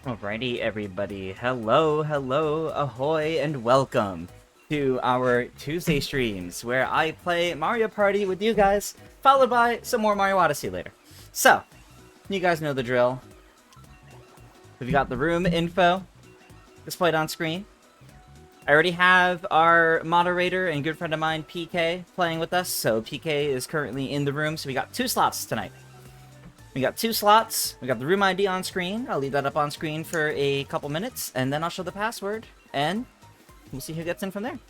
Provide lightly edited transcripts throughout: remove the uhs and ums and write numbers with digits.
Alrighty, everybody. Hello, hello, ahoy, and welcome to our Tuesday streams, where I play Mario Party with you guys, followed by some more Mario Odyssey later. So, you guys know the drill. We've got the room info displayed on screen. I already have our moderator and good friend of mine, PK, playing with us, so PK is currently in the room, so we got 2 slots tonight. We got 2 slots. We got the room ID on screen. I'll leave that up on screen for a couple minutes, and then I'll show the password, and we'll see who gets in from there.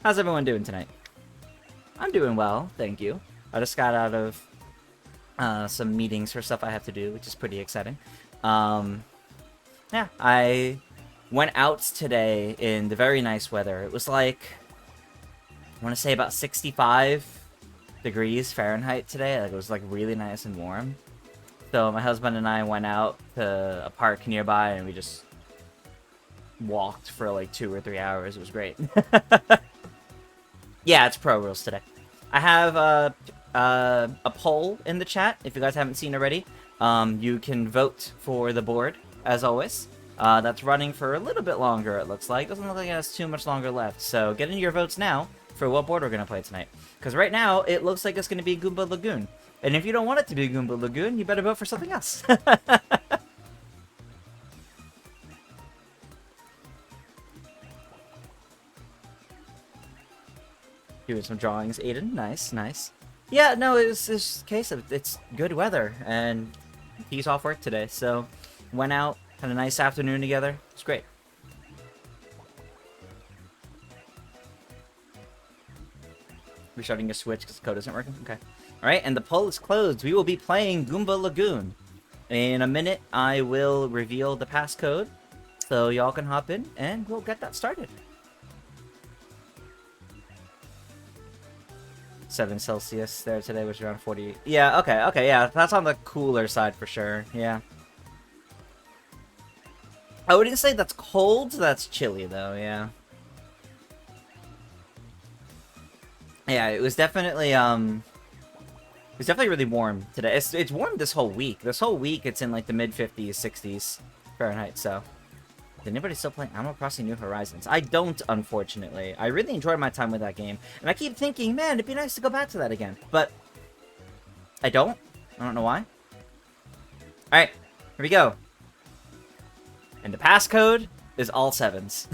How's everyone doing tonight? I'm doing well, thank you. I just got out of some meetings for stuff I have to do, which is pretty exciting. Yeah, I went out today in the very nice weather. It was like, I want to say about 65 degrees Fahrenheit today. Like, it was like really nice and warm. So my husband and I went out to a park nearby and we just walked for like 2 or 3 hours. It was great. Yeah, it's Pro Rules today. I have a poll in the chat if you guys haven't seen already. You can vote for the board as always. That's running for a little bit longer, it looks like. Doesn't look like it has too much longer left. So get in your votes now for what board we're going to play tonight. Because right now, it looks like it's going to be Goomba Lagoon. And if you don't want it to be Goomba Lagoon, you better vote for something else. Doing some drawings, Aiden. Nice, nice. Yeah, no, it's a case of it's good weather. And he's off work today, so went out, had a nice afternoon together. It's great. Restarting your Switch because the code isn't working? Okay. Alright, and the poll is closed. We will be playing Goomba Lagoon. In a minute, I will reveal the passcode, so y'all can hop in, and we'll get that started. 7 Celsius there today, which is around 40. Yeah, okay, yeah. That's on the cooler side for sure, yeah. I wouldn't say that's cold, that's chilly though, yeah. Yeah, it was definitely really warm today. It's warm this whole week. This whole week it's in like the mid-50s, 60s Fahrenheit, so. Is anybody still playing Animal Crossing New Horizons? I don't, unfortunately. I really enjoyed my time with that game. And I keep thinking, man, it'd be nice to go back to that again. But I don't. I don't know why. Alright, here we go. And the passcode is all 7s.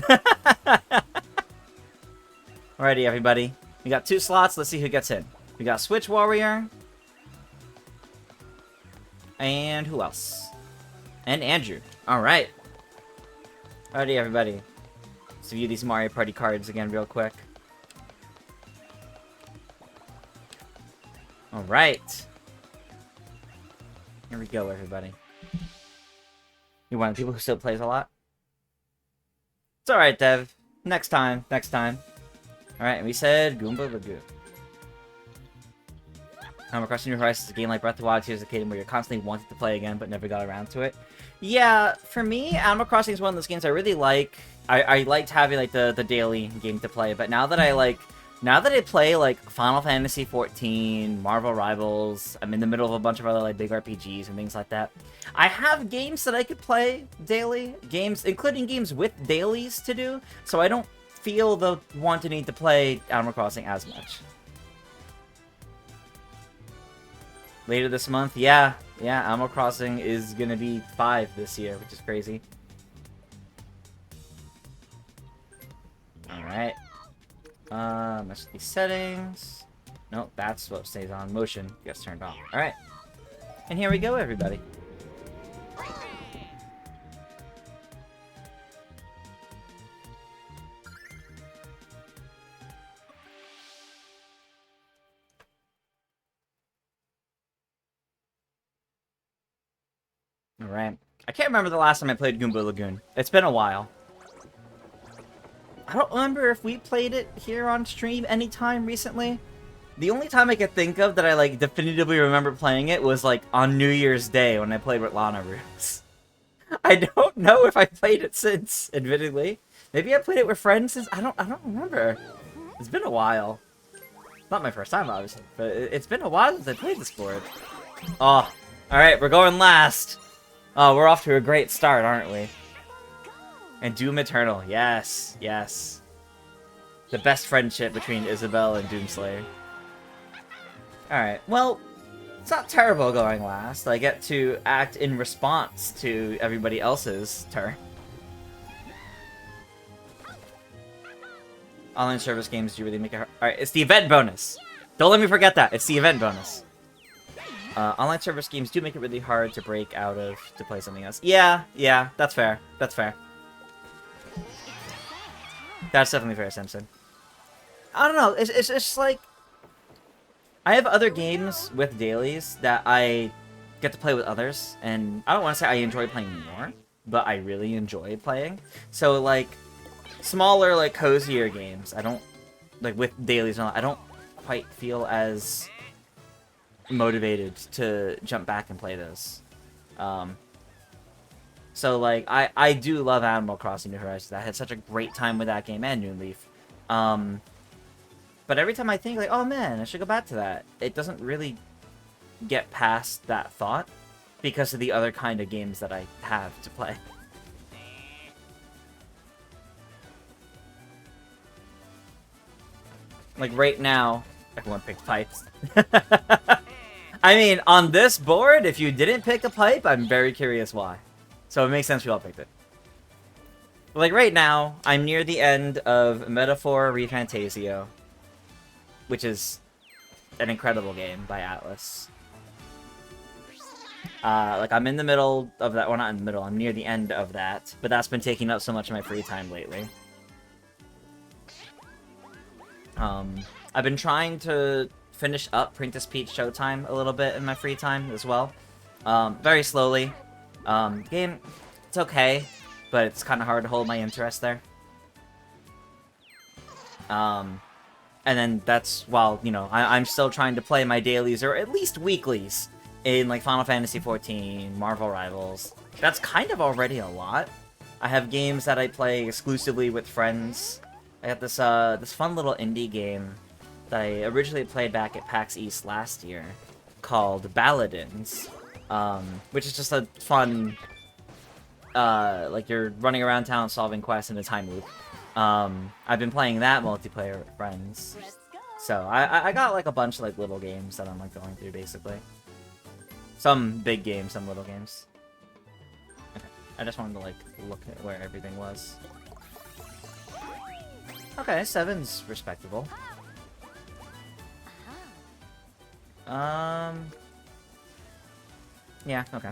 Alrighty, everybody. We got 2 slots. Let's see who gets in. We got Switch Warrior. And who else? And Andrew. Alright. Alrighty, everybody. Let's view these Mario Party cards again real quick. Alright. Here we go, everybody. You're one of the people who still plays a lot? It's alright, Dev. Next time. Next time. Alright, and we said Goomba Lagoon. Animal Crossing New Horizons is a game like Breath of the Wild 2 as a kid where you're constantly wanting to play again but never got around to it. Yeah, for me, Animal Crossing is one of those games I really like. I liked having like the daily game to play, but now that I play like Final Fantasy XIV, Marvel Rivals, I'm in the middle of a bunch of other like big RPGs and things like that. I have games that I could play daily, including games with dailies to do, so I don't feel the want to need to play Animal Crossing as much. Later this month, yeah, Animal Crossing is gonna be 5 this year, which is crazy. Alright. Mess with these settings. Nope, that's what stays on. Motion gets turned off. Alright. And here we go, everybody. Alright. I can't remember the last time I played Goomba Lagoon. It's been a while. I don't remember if we played it here on stream anytime recently. The only time I could think of that I like definitively remember playing it was like on New Year's Day when I played with Lana Roots. I don't know if I played it since, admittedly. Maybe I played it with friends since. I don't remember. It's been a while. Not my first time, obviously, but it's been a while since I played this board. Oh, alright, we're going last. Oh, we're off to a great start, aren't we? And Doom Eternal. Yes, yes. The best friendship between Isabelle and Doomslayer. Alright, well, it's not terrible going last. I get to act in response to everybody else's turn. Online service games do really make it hard. Alright, it's the event bonus. Don't let me forget that. It's the event bonus. Online service games do make it really hard to break out of to play something else. Yeah, that's fair. That's fair. That's definitely fair, Simpson. I don't know. It's just like... I have other games with dailies that I get to play with others, and I don't want to say I enjoy playing more, but I really enjoy playing. So, like, smaller, like, cozier games, I don't... Like, with dailies and all, I don't quite feel as motivated to jump back and play those. So, like, I do love Animal Crossing New Horizons. I had such a great time with that game and New Leaf. But every time I think, like, oh man, I should go back to that, it doesn't really get past that thought because of the other kind of games that I have to play. Like, right now, everyone picked pipes. I mean, on this board, if you didn't pick a pipe, I'm very curious why. So it makes sense we all picked it. But like, right now, I'm near the end of Metaphor ReFantasio, which is an incredible game by Atlas. Like, I'm in the middle of that. Well, not in the middle. I'm near the end of that. But that's been taking up so much of my free time lately. I've been trying to finish up Princess Peach Showtime a little bit in my free time as well. Very slowly. The game, it's okay, but it's kind of hard to hold my interest there. And then that's while, you know, I'm still trying to play my dailies, or at least weeklies, in, like, Final Fantasy XIV, Marvel Rivals. That's kind of already a lot. I have games that I play exclusively with friends. I got this, this fun little indie game that I originally played back at PAX East last year called Balladins, which is just a fun, like, you're running around town solving quests in a time loop. I've been playing that multiplayer with friends. So, I got, like, a bunch of, like, little games that I'm, like, going through, basically. Some big games, some little games. Okay, I just wanted to, like, look at where everything was. Okay, 7's respectable. Yeah, okay.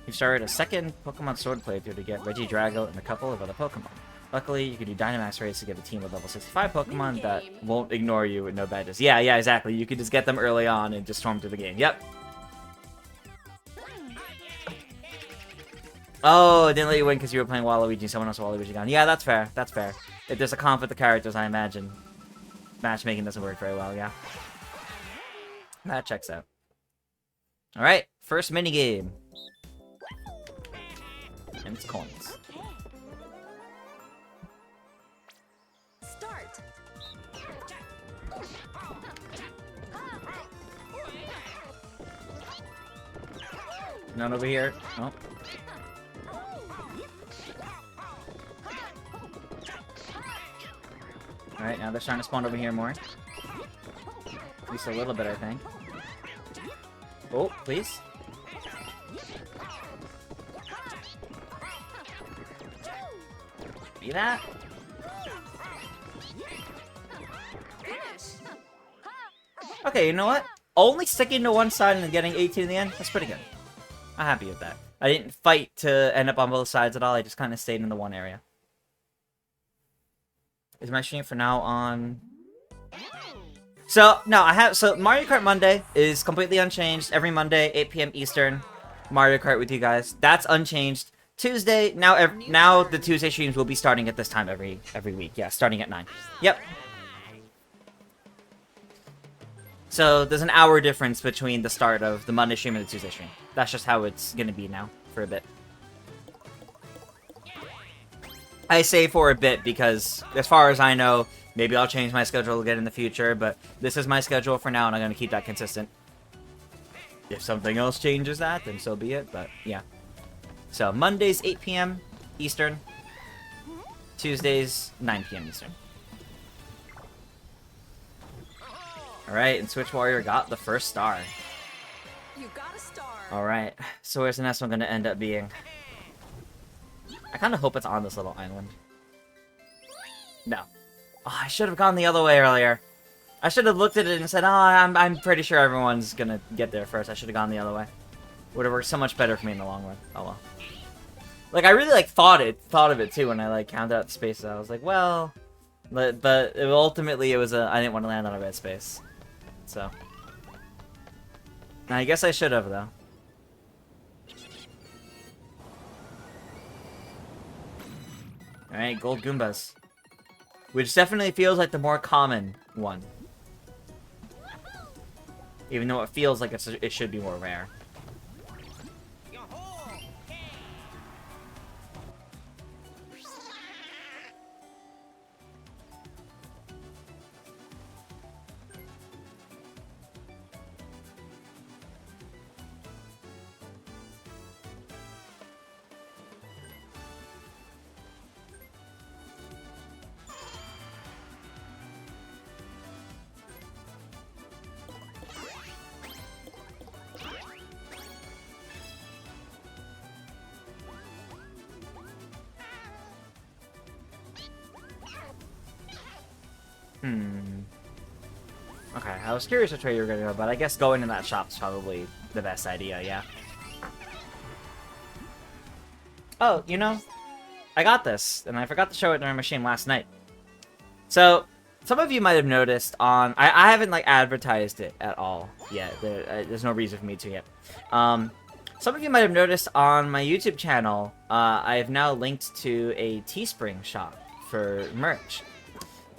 You've started a second Pokemon Sword playthrough to get Regidrago and a couple of other Pokemon. Luckily, you can do Dynamax raids to get a team of level 65 Pokemon that won't ignore you with no badges. Yeah, exactly. You can just get them early on and just storm through the game. Yep. Oh, it didn't let you win because you were playing Waluigi and someone else Waluigi gone. Yeah, that's fair. That's fair. If there's a conflict with the characters, I imagine matchmaking doesn't work very well, yeah. That checks out. Alright, first minigame. And it's coins. Start. None over here. Oh. Alright, now they're starting to spawn over here more. At least a little bit, I think. Oh, please. Be that? Okay, you know what? Only sticking to one side and then getting 18 in the end? That's pretty good. I'm happy with that. I didn't fight to end up on both sides at all. I just kind of stayed in the one area. Is my stream for now on? So, no, so Mario Kart Monday is completely unchanged. Every Monday, 8 p.m. Eastern, Mario Kart with you guys. That's unchanged. Tuesday, now the Tuesday streams will be starting at this time every week. Yeah, starting at 9. Yep. So, there's an hour difference between the start of the Monday stream and the Tuesday stream. That's just how it's gonna be now, for a bit. I say for a bit because, as far as I know, maybe I'll change my schedule again in the future, but this is my schedule for now, and I'm going to keep that consistent. if something else changes that, then so be it, but yeah. So, Mondays, 8 p.m. Eastern. Tuesdays, 9 p.m. Eastern. Alright, and Switch Warrior got the first star. You got a star. Alright, so where's the next one gonna end up being? I kind of hope it's on this little island. No. Oh, I should have gone the other way earlier. I should have looked at it and said, oh, I'm pretty sure everyone's gonna get there first. I should have gone the other way. Would have worked so much better for me in the long run. Oh well. Like, I really, like, thought of it, too, when I, like, counted out the spaces. I was like, well... But ultimately, it was I didn't want to land on a red space. So... I guess I should have, though. Alright, gold Goombas. Which definitely feels like the more common one. Even though it feels like it should be more rare. Okay, I was curious which way you were gonna go, but I guess going to that shop's probably the best idea, yeah. Oh, you know, I got this, and I forgot to show it during my stream last night. So, some of you might have noticed on... I haven't, like, advertised it at all yet. There's no reason for me to yet. Some of you might have noticed on my YouTube channel, I have now linked to a Teespring shop for merch.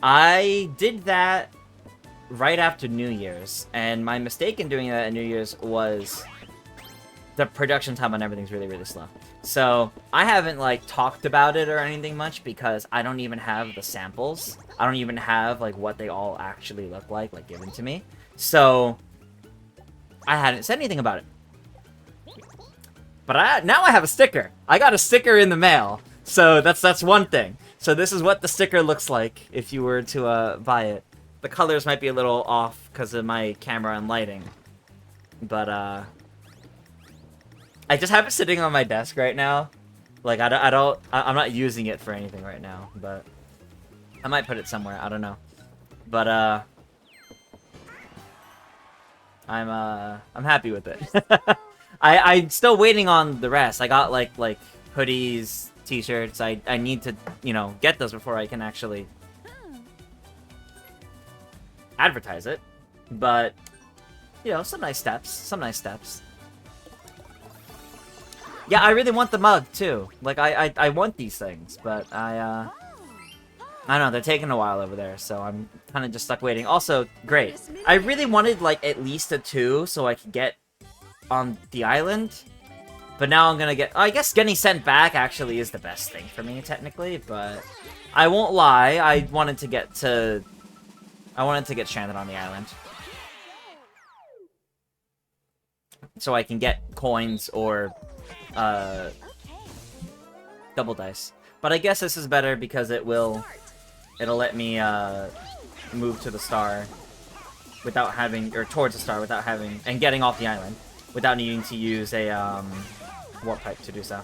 I did that right after New Year's, and my mistake in doing that at New Year's was the production time on everything's really, really slow. So, I haven't, like, talked about it or anything much because I don't even have the samples. I don't even have, like, what they all actually look like given to me. So, I hadn't said anything about it. But now I have a sticker. I got a sticker in the mail. So, that's one thing. So, this is what the sticker looks like if you were to buy it. The colors might be a little off because of my camera and lighting. But, I just have it sitting on my desk right now. Like, I'm not using it for anything right now, but I might put it somewhere, I don't know. But, I'm happy with it. I'm still waiting on the rest. I got, like hoodies, t-shirts. I need to, you know, get those before I can actually advertise it. But, you know, some nice steps. Yeah, I really want the mug, too. Like, I want these things, but I don't know, they're taking a while over there, so I'm kind of just stuck waiting. Also, great. I really wanted, like, at least a 2 so I could get on the island. But now I'm gonna get... I guess getting sent back actually is the best thing for me, technically, but... I won't lie, I wanted to get stranded on the island. So I can get coins or... double dice. But I guess this is better because it'll let me move to the star without having, or towards the star without having, and getting off the island without needing to use a warp pipe to do so.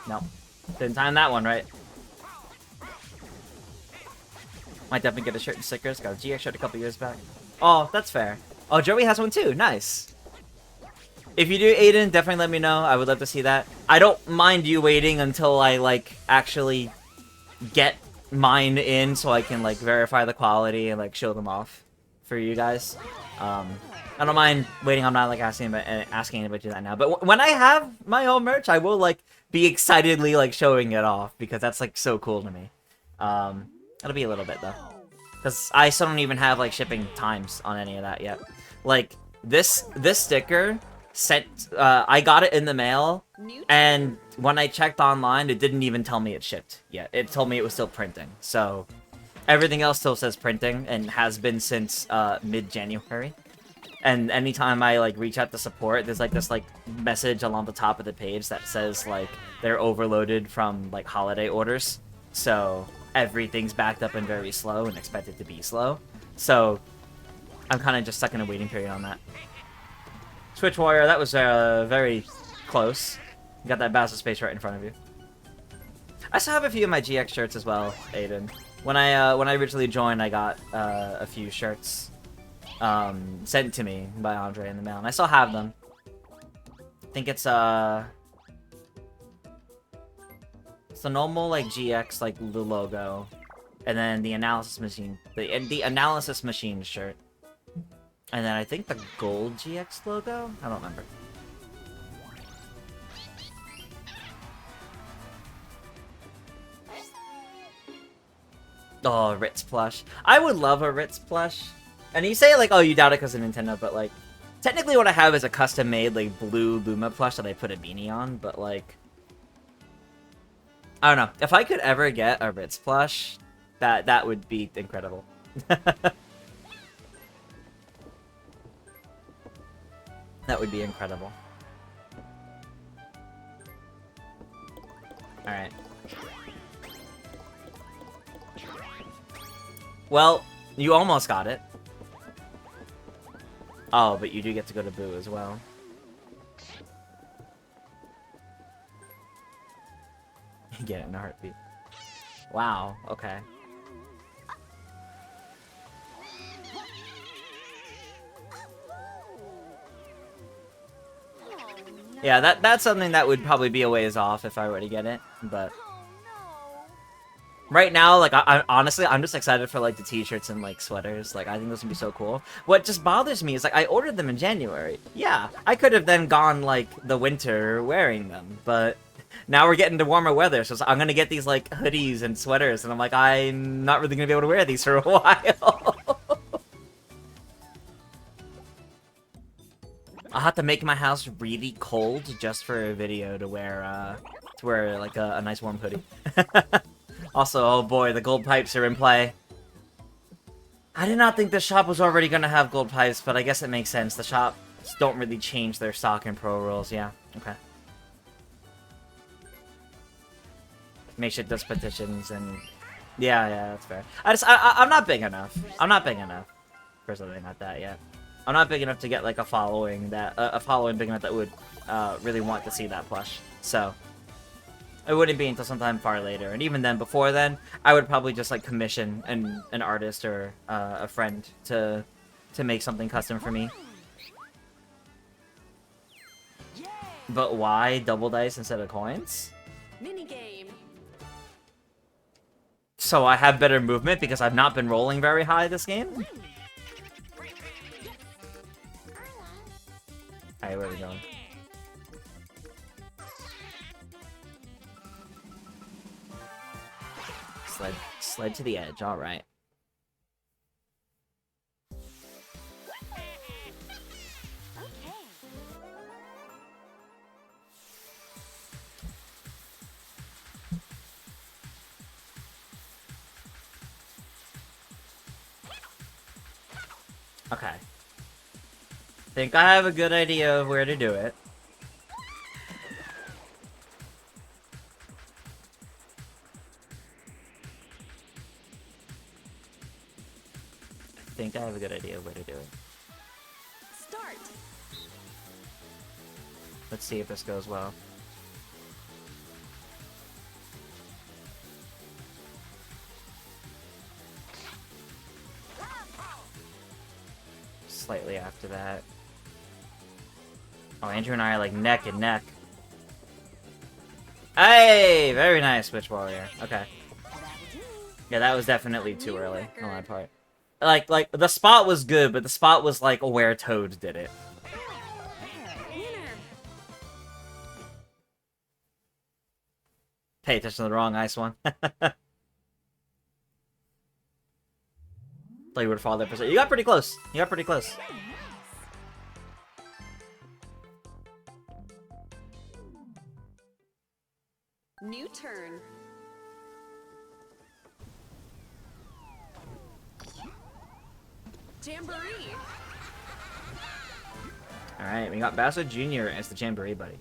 No. Didn't time that one right. Might definitely get a shirt and stickers. Got a GX shirt a couple years back. Oh, that's fair. Oh, Joey has one too. Nice. If you do, Aiden, definitely let me know. I would love to see that. I don't mind you waiting until I, like, actually get mine in so I can, like, verify the quality and, like, show them off for you guys. I don't mind waiting. I'm not, like, asking anybody to do that now. But when I have my own merch, I will, like, be excitedly, like, showing it off because that's, like, so cool to me. It'll be a little bit, though. Because I still don't even have, like, shipping times on any of that yet. Like, this sticker sent. I got it in the mail, New and when I checked online, it didn't even tell me it shipped yet. It told me it was still printing. So everything else still says printing and has been since mid-January. And anytime I like reach out to support, there's like this like message along the top of the page that says like they're overloaded from like holiday orders. So everything's backed up and very slow and expected to be slow. So I'm kind of just stuck in a waiting period on that. Switch Warrior, that was very close. You got that Bowser space right in front of you. I still have a few of my GX shirts as well, Aiden. When I originally joined, I got a few shirts sent to me by Andre in the mail, and I still have them. I think it's the normal like GX like the logo, and then the analysis machine, the analysis machine shirt, and then I think the gold GX logo. I don't remember. Oh, Ritz plush. I would love a Ritz plush. And you say, like, oh, you doubt it because of Nintendo, but, like, technically what I have is a custom-made, like, blue Luma plush that I put a beanie on, but, like, I don't know. If I could ever get a Ritz plush, that would be incredible. That would be incredible. Alright. Well, you almost got it. Oh, but you do get to go to Boo as well. Get it in a heartbeat. Wow, okay. Yeah, that's something that would probably be a ways off if I were to get it, but right now, like, I honestly, I'm just excited for, like, the t-shirts and, like, sweaters. Like, I think those would be so cool. What just bothers me is, like, I ordered them in January. Yeah, I could have then gone, like, the winter wearing them, but now we're getting to warmer weather, so I'm gonna get these, like, hoodies and sweaters, and I'm like, I'm not really gonna be able to wear these for a while. I'll have to make my house really cold just for a video to wear, like, a nice warm hoodie. Also, oh boy, the gold pipes are in play. I did not think the shop was already going to have gold pipes, but I guess it makes sense. The shops don't really change their stock and pro rules. Yeah, okay. Makes it does petitions and... Yeah, that's fair. I'm not big enough. I'm not big enough for something like that yet. I'm not big enough to get, like, a following big enough that would really want to see that plush. So... it wouldn't be until sometime far later, and even then, before then, I would probably just like commission an artist or a friend to make something custom for me. But why double dice instead of coins? Minigame. So I have better movement because I've not been rolling very high this game? Alright, where are we going? Sled to the edge, alright. Okay. Think I have a good idea of where to do it. I have a good idea of where to do it. Start. Let's see if this goes well. Slightly after that. Oh, Andrew and I are like neck and neck. Hey! Very nice, Switch Warrior. Okay. Yeah, that was definitely too early on my part. Like, the spot was good, but the spot was, like, where Toad did it. Pay attention to the wrong ice one. Thought you would fall there for a second. You got pretty close. You got pretty close. New turn. Jamboree. Alright, we got Basso Jr. as the Jamboree buddy.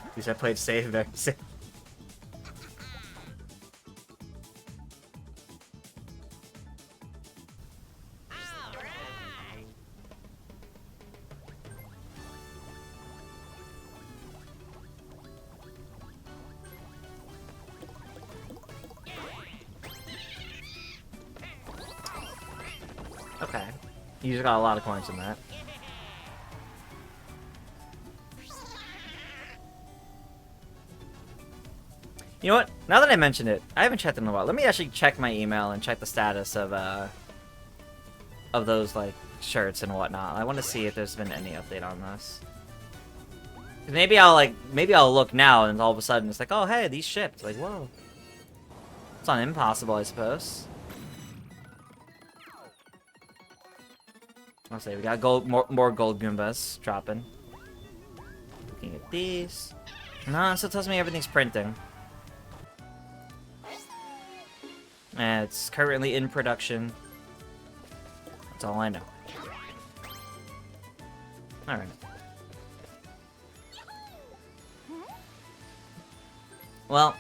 At least I played safe very safe. Okay. You just got a lot of coins in that. You know what? Now that I mention it, I haven't checked in a while. Let me actually check my email and check the status of those like shirts and whatnot. I want to see if there's been any update on this. Maybe I'll look now and all of a sudden it's like, oh hey, these shipped. Like, whoa. It's not impossible, I suppose. I'll say we got gold, more gold Goombas dropping. Looking at these. No, it still tells me everything's printing. And it's currently in production. That's all I know. Alright. Well,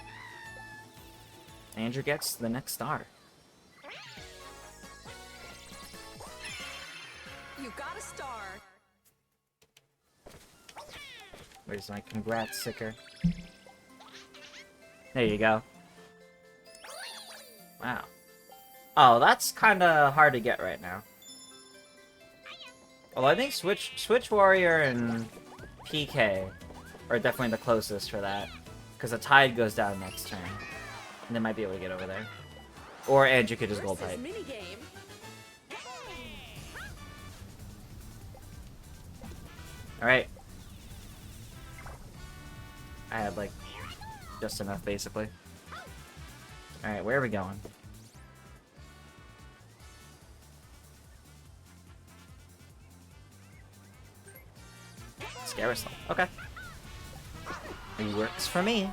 Andrew gets the next star. You got a star. Where's my congrats sticker? There you go. Wow. Oh, that's kind of hard to get right now. Well, I think Switch Warrior and PK are definitely the closest for that. Because the tide goes down next turn. And they might be able to get over there. Or Andrew could just gold pipe. Minigame. Alright. I had, like, just enough, basically. Alright, where are we going? Scarousel. Okay. It works for me.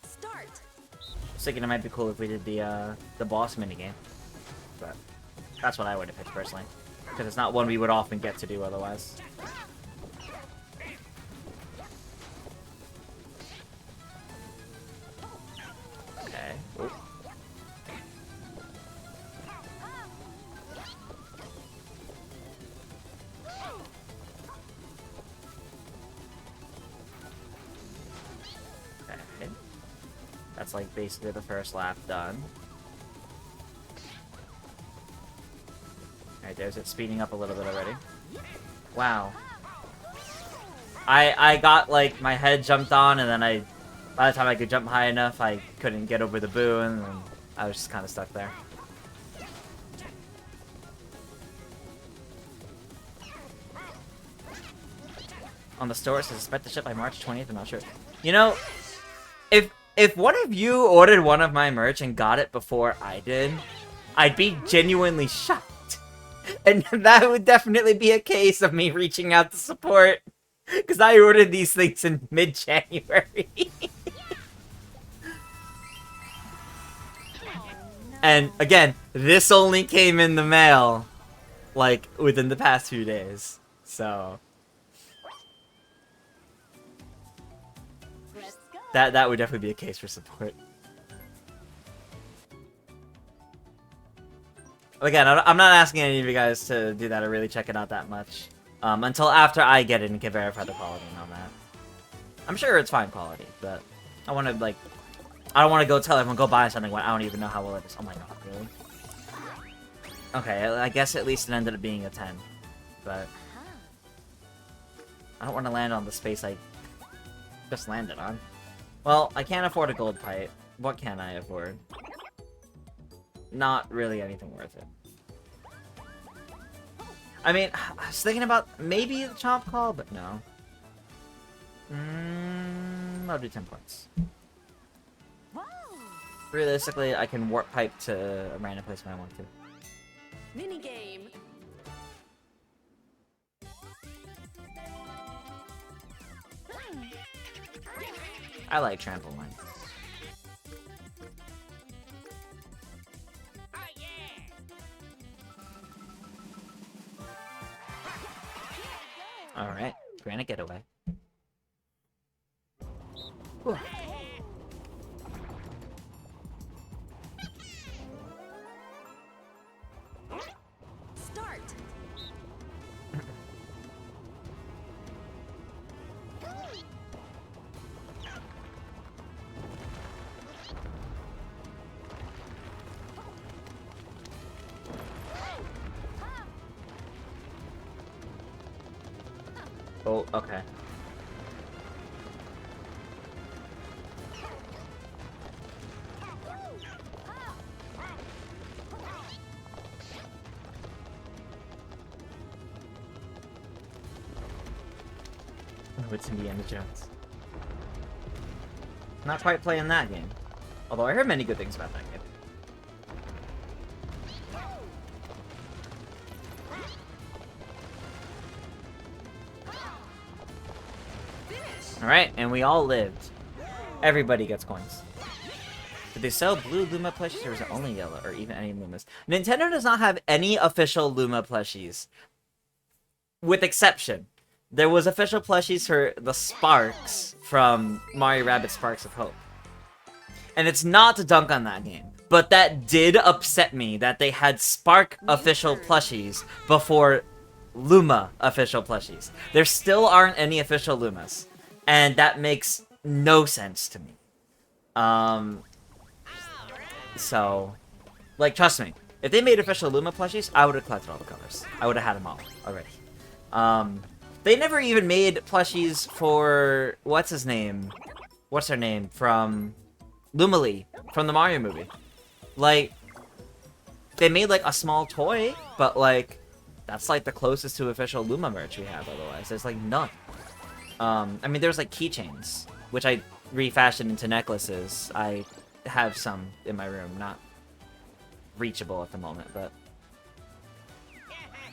Start. I was thinking it might be cool if we did the boss minigame. But that's what I would have picked personally. Because it's not one we would often get to do otherwise. Okay. Ooh. Okay. That's like basically the first lap done. Alright, there's it speeding up a little bit already. Wow. I got, like, my head jumped on, and then by the time I could jump high enough, I couldn't get over the boon, and I was just kind of stuck there. On the store, it says expect the ship by March 20th, I'm not sure. You know, if one of you ordered one of my merch and got it before I did, I'd be genuinely shocked. And that would definitely be a case of me reaching out to support. Because I ordered these things in mid-January. And, again, this only came in the mail, like, within the past few days. So... That would definitely be a case for support. Again, I'm not asking any of you guys to do that or really check it out that much. Until after I get it and can verify the quality on that. I'm sure it's fine quality, but I want to, like... I don't want to go tell everyone, go buy something when I don't even know how well it is. Oh my god, really? Okay, I guess at least it ended up being a 10. But... I don't want to land on the space I just landed on. Well, I can't afford a gold pipe. What can I afford? Not really anything worth it. I mean, I was thinking about maybe the chomp call, but no. I'll do 10 points. Realistically, I can warp pipe to a random place when I want to. Mini game. I like trampoline. Alright, granite getaway. Whew. Start. Oh, okay. Oh, it's Indiana Jones. Not quite playing that game. Although I heard many good things about that game. Alright, and we all lived. Everybody gets coins. Did they sell blue Luma plushies, or is it only yellow, or even any Lumas? Nintendo does not have any official Luma plushies. With exception. There was official plushies for the Sparks from Mario Rabbids Sparks of Hope. And it's not to dunk on that game, but that did upset me that they had Spark official plushies before Luma official plushies. There still aren't any official Lumas. And that makes no sense to me. So, like, trust me. If they made official Luma plushies, I would have collected all the colors. I would have had them all already. They never even made plushies for... What's his name? What's her name? From Lumily, from the Mario movie. Like, they made, like, a small toy, but, like, that's, like, the closest to official Luma merch we have otherwise. There's, like, none. I mean, there's, like, keychains, which I refashioned into necklaces. I have some in my room, not reachable at the moment, but...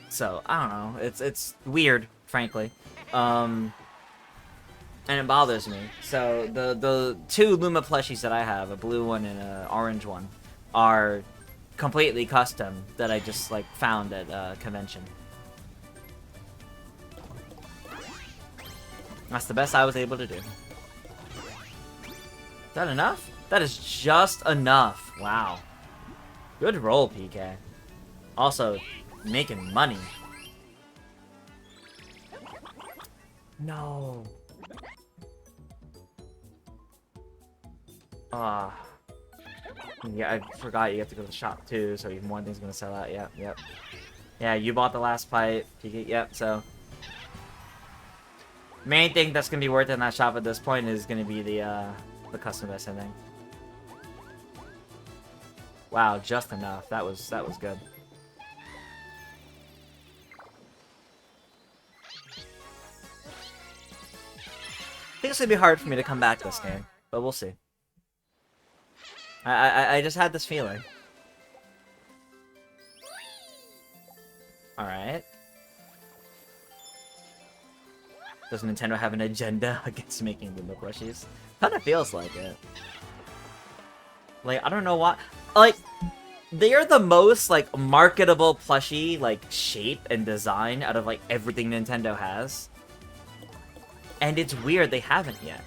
So, I don't know. It's weird, frankly. And it bothers me. So, the two Luma plushies that I have, a blue one and an orange one, are completely custom that I just, like, found at a convention. That's the best I was able to do. Is that enough? That is just enough. Wow. Good roll, PK. Also, making money. No. Yeah, I forgot you have to go to the shop too, so even one thing's gonna sell out. Yep. Yeah, you bought the last pipe. PK, yep, so... Main thing that's gonna be worth it in that shop at this point is gonna be the custom vest, I think. Wow, just enough. That was good. I think it's gonna be hard for me to come back this game, but we'll see. I just had this feeling. Alright. Does Nintendo have an agenda against making Luma plushies? Kinda feels like it. Like, I don't know why. Like, they are the most, like, marketable plushie, like, shape and design out of, like, everything Nintendo has. And it's weird they haven't yet.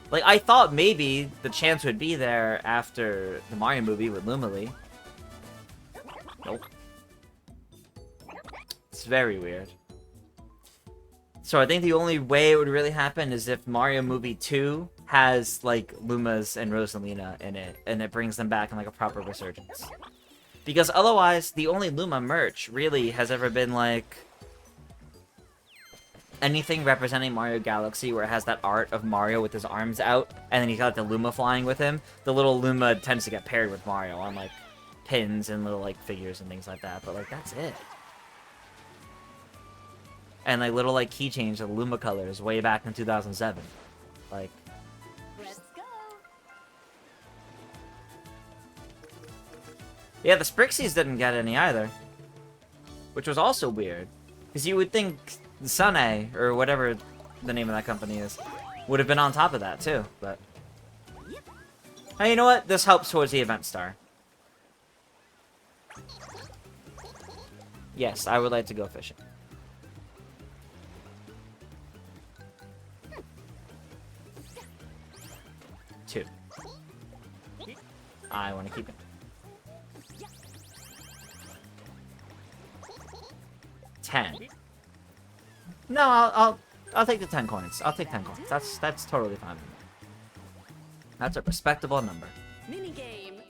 Like, I thought maybe the chance would be there after the Mario movie with Lumily. Nope. It's very weird. So I think the only way it would really happen is if Mario Movie 2 has, like, Lumas and Rosalina in it, and it brings them back in, like, a proper resurgence. Because otherwise, the only Luma merch really has ever been, like... anything representing Mario Galaxy where it has that art of Mario with his arms out, and then he's got the Luma flying with him. The little Luma tends to get paired with Mario on, like, pins and little, like, figures and things like that, but, like, that's it. And, like, little, like, keychains of Luma colors way back in 2007. Like... Let's go. Yeah, the Sprixies didn't get any either. which was also weird. Because you would think Sunny, or whatever the name of that company is, would have been on top of that too, but... Hey, you know what? This helps towards the event star. Yes, I would like to go fishing. Two. I want to keep it. $10. No, I'll take the 10 coins. I'll take 10 coins. That's totally fine with me. That's a respectable number. Mini game.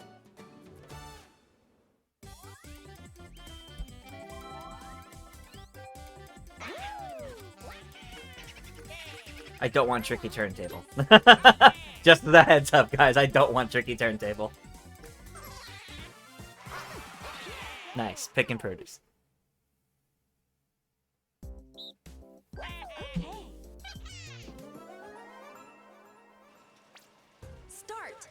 I don't want tricky turntable. Just the heads up, guys. I don't want tricky turntable. Nice. Pick and produce. Okay. Start.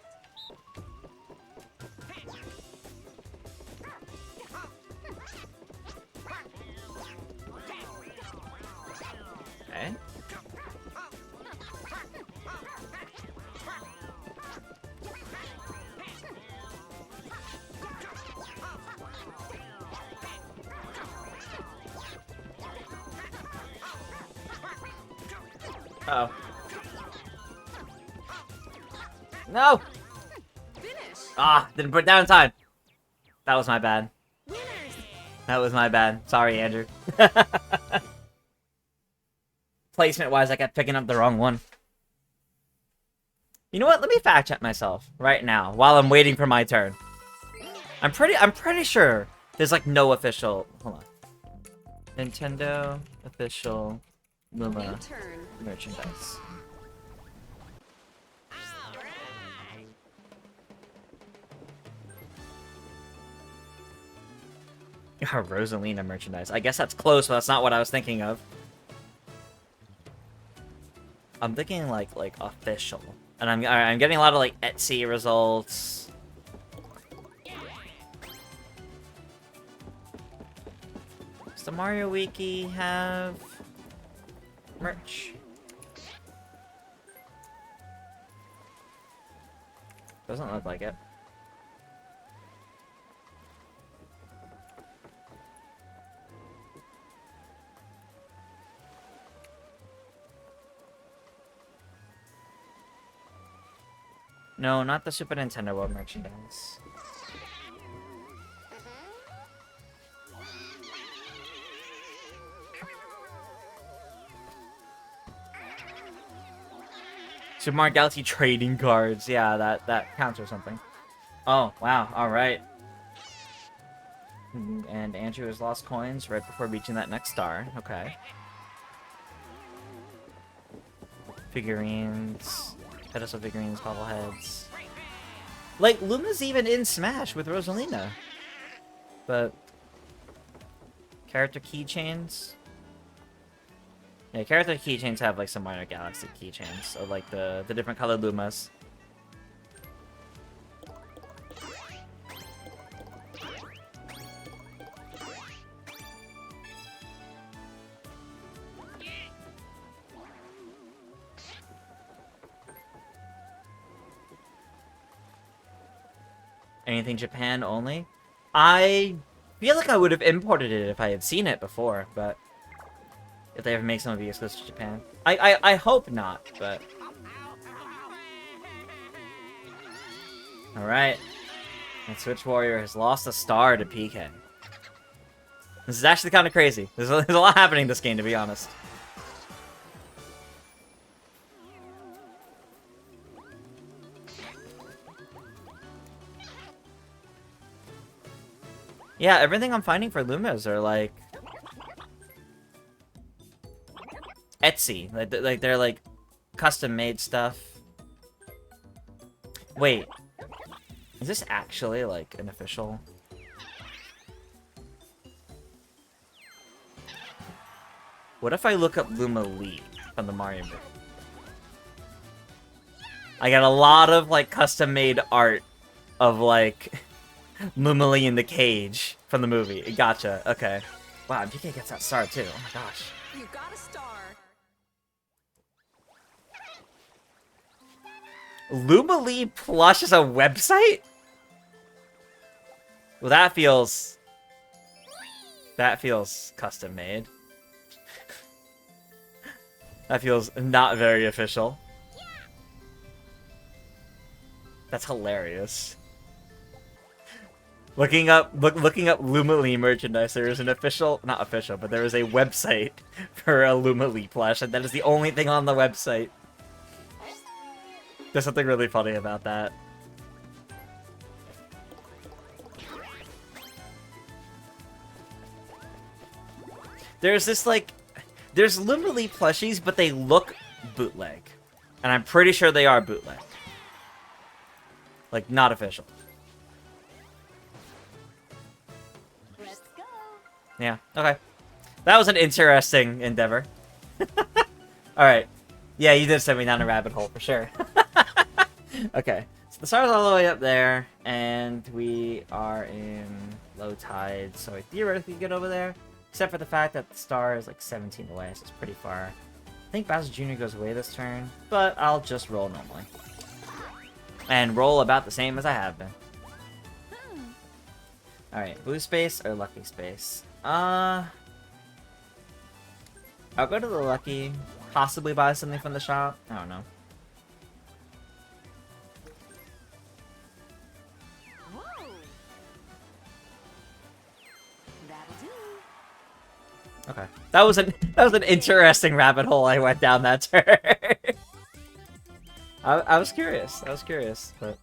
Okay. Uh-oh. No! Finish. Ah, didn't put it down in time. That was my bad. Winners. That was my bad. Sorry, Andrew. Placement-wise, I kept picking up the wrong one. You know what? Let me fact check myself right now while I'm waiting for my turn. I'm pretty sure there's like no official. Hold on. Nintendo official Luma New turn. merchandise. Rosalina merchandise. I guess that's close, but that's not what I was thinking of. I'm thinking like official, and I'm getting a lot of like Etsy results. Does the Mario Wiki have merch? Doesn't look like it. No, not the Super Nintendo World merchandise. Super Mario Galaxy trading cards. Yeah, that counts or something. Oh, wow. All right. And Andrew has lost coins right before reaching that next star. Okay. Figurines. Pedestal figurines, bobbleheads. Like, Luma's even in Smash with Rosalina. But... character keychains? Yeah, character keychains have, like, some Mario Galaxy keychains. Of, like, the different colored Lumas. Anything Japan only? I feel like I would have imported it if I had seen it before, but... if they ever make some of the exclusive to Japan. I hope not, but... Alright. And Switch Warrior has lost a star to PK. This is actually kind of crazy. There's a lot happening in this game, to be honest. Yeah, everything I'm finding for Lumas are like Etsy, like they're like custom-made stuff. Wait, is this actually like an official? What if I look up Luma Lee from the Mario movie? I got a lot of like custom-made art of like Luma Lee in the cage from the movie. Gotcha. Okay. Wow, DK gets that star too. Oh my gosh. You got a star. Lumalee plush is a website? Well, that feels custom made. That feels not very official. That's hilarious. Looking up Lumalee merchandise, there is an official, not official, but there is a website for a Lumalee plush, and that is the only thing on the website. There's something really funny about that. There's this, like, there's Lumalee plushies, but they look bootleg. And I'm pretty sure they are bootleg. Like, not official. Let's go. Yeah, okay. That was an interesting endeavor. Alright. Yeah, you did send me down a rabbit hole, for sure. Okay. So the star's all the way up there, and we are in low tide, so I theoretically get over there. Except for the fact that the star is like 17 away, so it's pretty far. I think Bowser Jr. goes away this turn, but I'll just roll normally. And roll about the same as I have been. Alright, blue space or lucky space? I'll go to the lucky, possibly buy something from the shop. I don't know. Whoa. That'll do. Okay. That was an interesting rabbit hole I went down that turn. I was curious. I was curious, but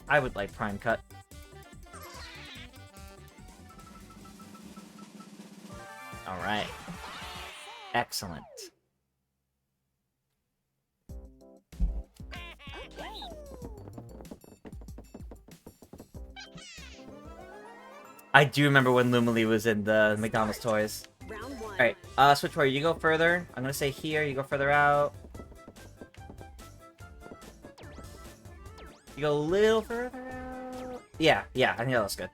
I would like Prime Cut. Alright. Excellent. I do remember when Lumalee was in the McDonald's toys. Round one. Alright, switch where you go further. I'm gonna say here, you go further out. You go a little further out. Yeah, I think that looks good.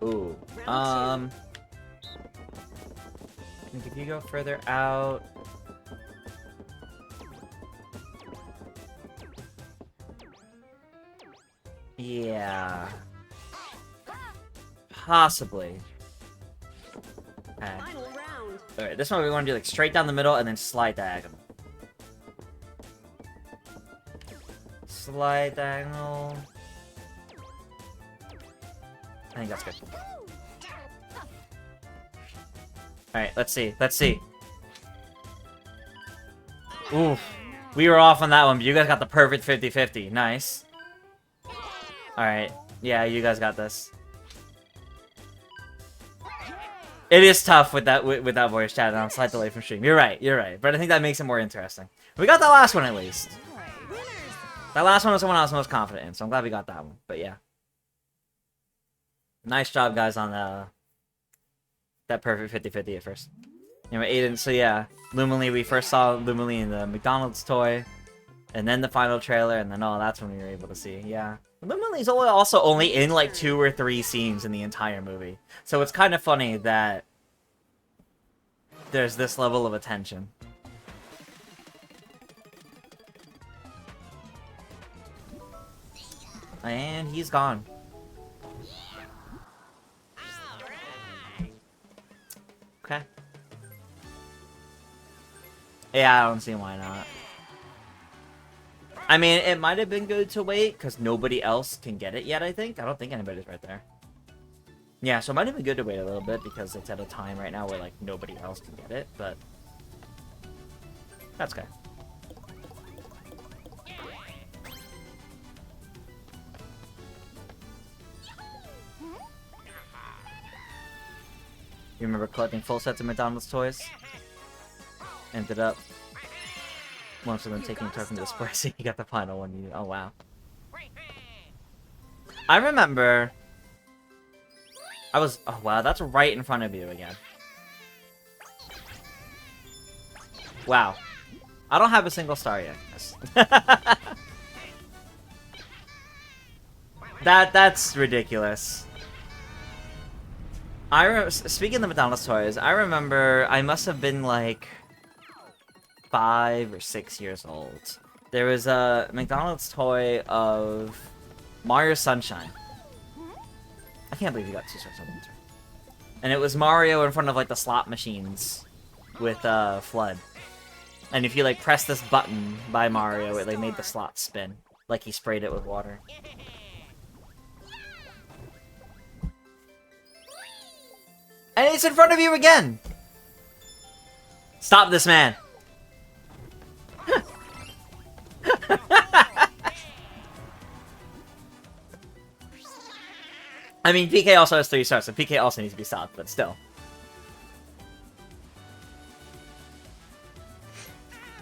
Ooh. I think if you go further out. Yeah. Possibly. Okay. Final round. Alright, this one we want to do like straight down the middle and then slide diagonal. Slide diagonal. I think that's good. Alright, let's see. Let's see. Oof. We were off on that one, but you guys got the perfect 50-50. Nice. Alright. Yeah, you guys got this. It is tough with that voice chat on slight delay from stream. You're right. But I think that makes it more interesting. We got that last one at least. That last one was the one I was most confident in, so I'm glad we got that one. But yeah. Nice job, guys, on that perfect 50-50 at first. Anyway, Aiden, so yeah. Lumalee, we first saw Lumalee in the McDonald's toy. And then the final trailer, and then that's when we were able to see. Yeah. Lumalee's also only in like 2 or 3 scenes in the entire movie. So it's kind of funny that there's this level of attention. And he's gone. Okay. Yeah, I don't see why not. I mean, it might have been good to wait, because nobody else can get it yet, I think. I don't think anybody's right there. Yeah, so it might have been good to wait a little bit, because it's at a time right now where, like, nobody else can get it, but that's okay. You remember collecting full sets of McDonald's toys? Ended up most of them taking a token to the square, so you got the final one. Oh wow. I remember. Oh wow, that's right in front of you again. Wow. I don't have a single star yet. That's ridiculous. Speaking of the McDonald's toys, I remember I must have been like 5 or 6 years old. There was a McDonald's toy of Mario Sunshine. I can't believe you got 2 stars on that. And it was Mario in front of like the slot machines with Flood. And if you like press this button by Mario, it like made the slot spin, like he sprayed it with water. And it's in front of you again! Stop this man! I mean, PK also has 3 stars, so PK also needs to be stopped, but still.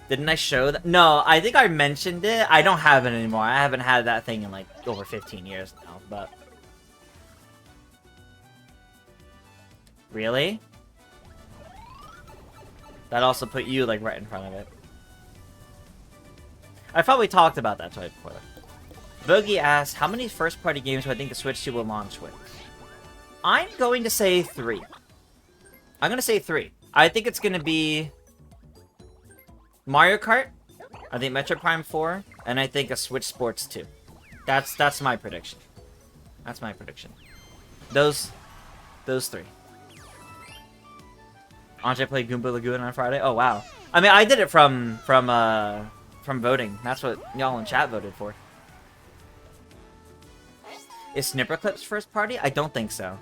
Didn't I show that? No, I think I mentioned it. I don't have it anymore. I haven't had that thing in like over 15 years now, but... Really? That also put you like right in front of it. I probably talked about that toy before. Boogie asks, how many first-party games do I think the Switch 2 will launch with? I'm going to say 3. I'm going to say 3. I think it's going to be Mario Kart, I think Metroid Prime 4, and I think a Switch Sports 2. That's my prediction. That's my prediction. Those 3. Andre played Goomba Lagoon on Friday? Oh, wow. I mean, I did it from voting. That's what y'all in chat voted for. Is Snipperclips first party? I don't think so.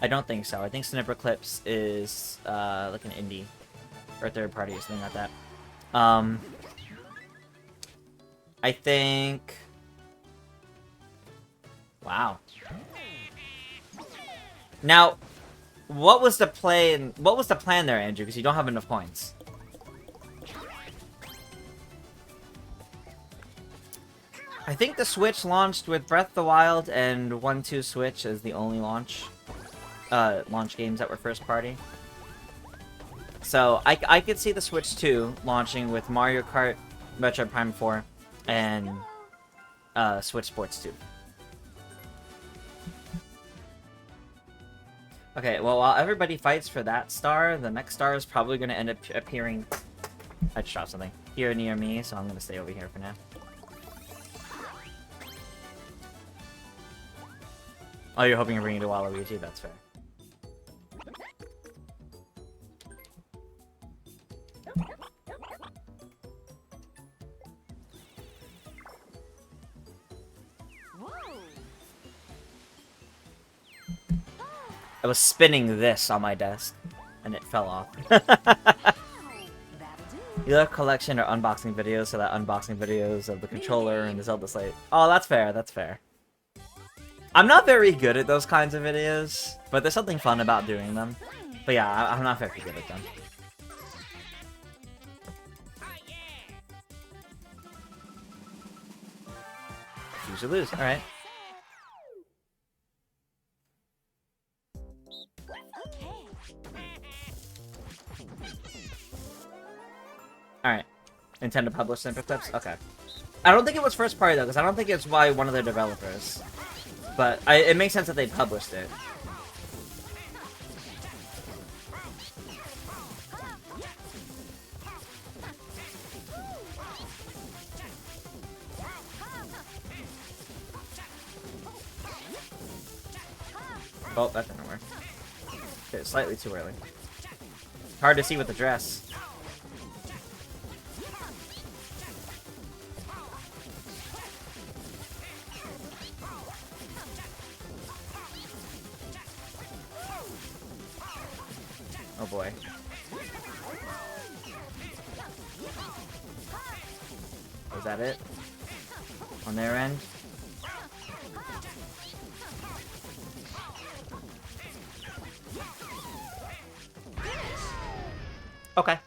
I don't think so. I think Snipperclips is like an indie or third party or something like that. I think... Wow. Now, what was the plan? What was the plan there, Andrew? Because you don't have enough points. I think the Switch launched with Breath of the Wild and 1-2 Switch as the only launch games that were first party. So I could see the Switch 2 launching with Mario Kart, Metroid Prime 4, and Switch Sports 2. Okay, well, while everybody fights for that star, the next star is probably going to end up appearing... I just dropped something. Here near me, so I'm going to stay over here for now. Oh, you're hoping to bring it to Waluigi? That's fair. I was spinning this on my desk, and it fell off. You love collection or unboxing videos, so that unboxing videos of the controller and the Zelda Slate. Oh, that's fair, that's fair. I'm not very good at those kinds of videos, but there's something fun about doing them. But yeah, I'm not very good at them. Choose or lose, alright. Alright. Nintendo published Snipperclips? Okay. I don't think it was first party though, because I don't think it's by one of their developers. But it makes sense that they published it. Oh, that didn't work. Okay, slightly too early. Hard to see with the dress. Oh boy. Was that it? On their end? Okay.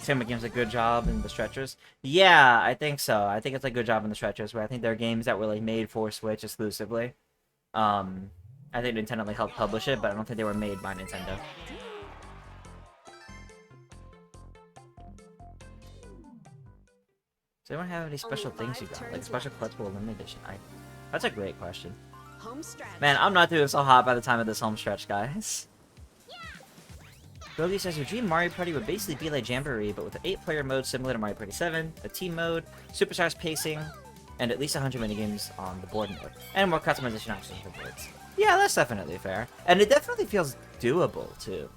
Tim Games a good job in the stretchers. Yeah, I think so. I think it's a good job in the stretchers, where I think they're games that were like made for Switch exclusively. I think Nintendo like helped publish it, but I don't think they were made by Nintendo. Does anyone have any special Only things you 5 got? Like turns special left. collectible limited edition? That's a great question. Home stretch. Man, I'm not doing so hot by the time of this home stretch, guys. Gogi says your dream Mario Party would basically be like Jamboree, but with an 8-player mode similar to Mario Party 7, a team mode, superstars pacing, and at least 100 minigames on the board mode, and more customization options for boards. Yeah, that's definitely fair. And it definitely feels doable, too.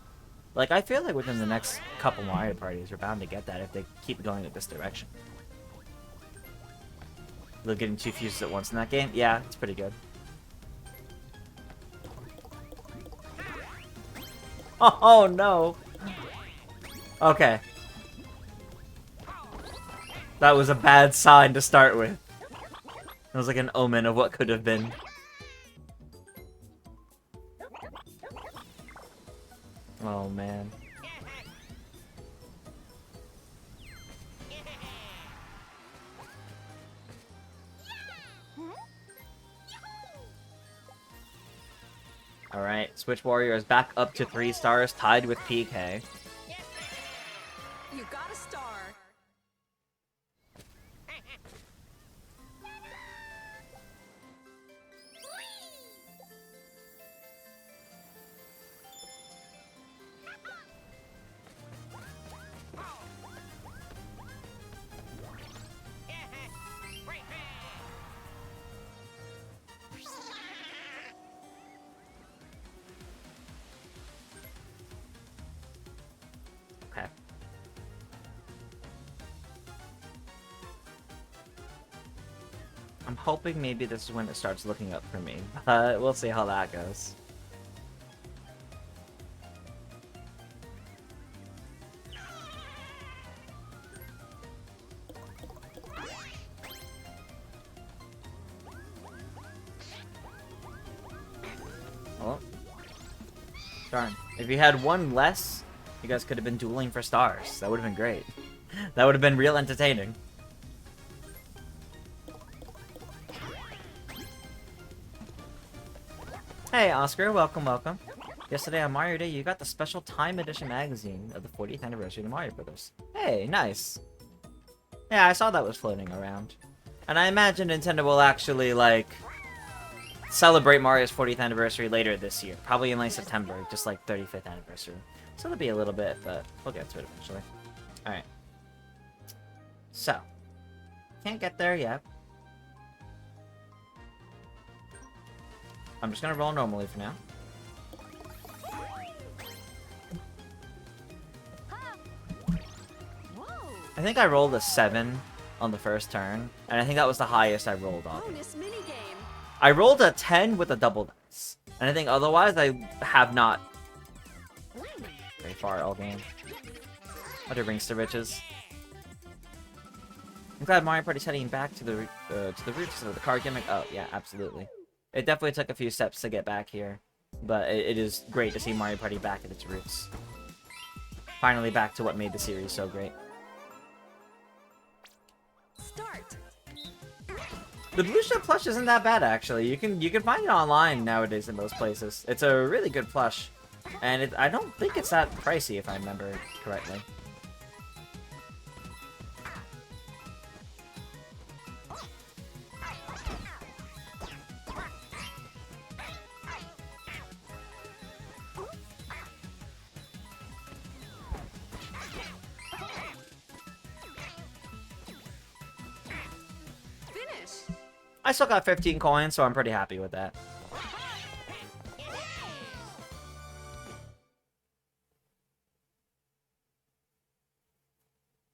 Like, I feel like within the next couple Mario Parties, we're bound to get that if they keep going in this direction. They're getting 2 fuses at once in that game? Yeah, it's pretty good. Oh, no! Okay. That was a bad sign to start with. It was like an omen of what could have been. Oh, man. Alright, Switch Warrior is back up to 3 stars, tied with PK. You got a star. Okay. I'm hoping maybe this is when it starts looking up for me, but we'll see how that goes. Oh. Darn. If you had one less, you guys could have been dueling for stars. That would have been great. That would have been real entertaining. Hey, Oscar. Welcome, welcome. Yesterday on Mario Day, you got the special Time Edition magazine of the 40th anniversary of the Mario Brothers. Hey, nice. Yeah, I saw that was floating around. And I imagine Nintendo will actually, like, celebrate Mario's 40th anniversary later this year. Probably in, like, September, just, like, 35th anniversary. So it'll be a little bit, but we'll get to it eventually. Alright. So. Can't get there yet. I'm just gonna roll normally for now. Whoa. I think I rolled a 7 on the first turn, and I think that was the highest I rolled on. Bonus minigame. I rolled a 10 with a double dice, and I think otherwise I have not very far all game. Other rings to riches. I'm glad Mario Party's heading back to the roots of the card gimmick. Oh yeah, absolutely. It definitely took a few steps to get back here, but it is great to see Mario Party back at its roots. Finally back to what made the series so great. Start. The Blue Shell plush isn't that bad actually. You can find it online nowadays in most places. It's a really good plush, and I don't think it's that pricey if I remember correctly. Finish. I still got 15 coins, so I'm pretty happy with that.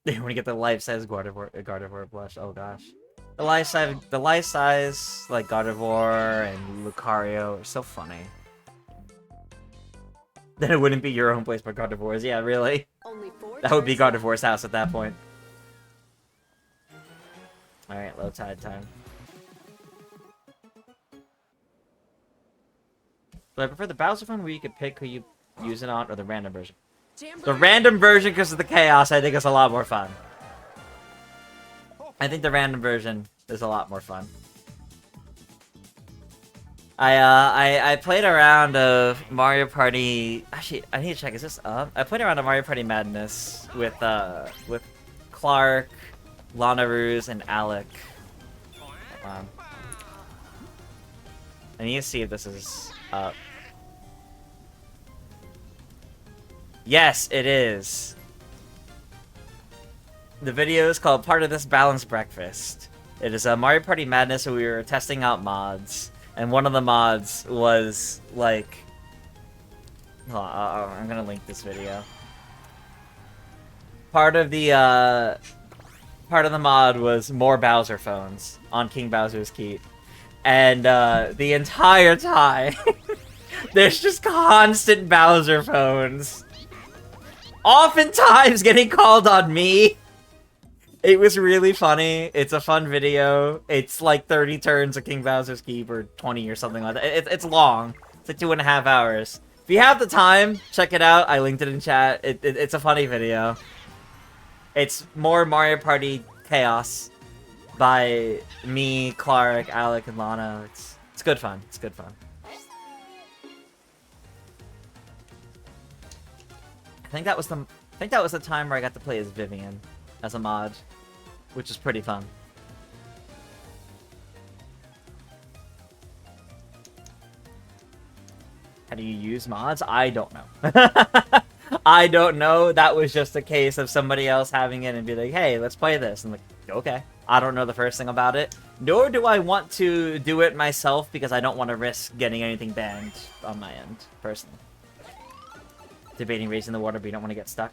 They want to get the life-size Gardevoir blush. Oh gosh, the life-size like Gardevoir and Lucario are so funny. Then it wouldn't be your own place, but Gardevoir's. Yeah, really. Only 4 That would be turns Gardevoir's house at that point. All right, low tide time. But I prefer the Bowser one where you could pick who you use it on, or the random version. left. The Jamboree. random version, because of the chaos, I think is a lot more fun. I think the random version is a lot more fun. I played a round of Mario Party. Actually, I need to check. Is this up? I played a round of Mario Party Madness with Clark, Lana Ruse and Alec. Hold on. I need to see if this is up. Yes, it is. The video is called Part of This Balanced Breakfast. It is a Mario Party Madness where we were testing out mods. And one of the mods was like... Hold on, I'm gonna link this video. Part of the mod was more Bowser phones on King Bowser's Keep. And the entire time, there's just constant Bowser phones. Oftentimes getting called on me. It was really funny. It's a fun video. It's like 30 turns of King Bowser's Keep, or 20 or something like that. It's long. It's like 2.5 hours. If you have the time, check it out. I linked it in chat. It's a funny video. It's more Mario Party chaos by me, Clark, Alec, and Lana. It's good fun. It's good fun. I think that was the time where I got to play as Vivian as a mod, which is pretty fun. How do you use mods? I don't know. I don't know. That was just a case of somebody else having it and be like, hey, let's play this. I'm like, okay. I don't know the first thing about it. Nor do I want to do it myself because I don't want to risk getting anything banned on my end, personally. Debating raising the water, but you don't want to get stuck.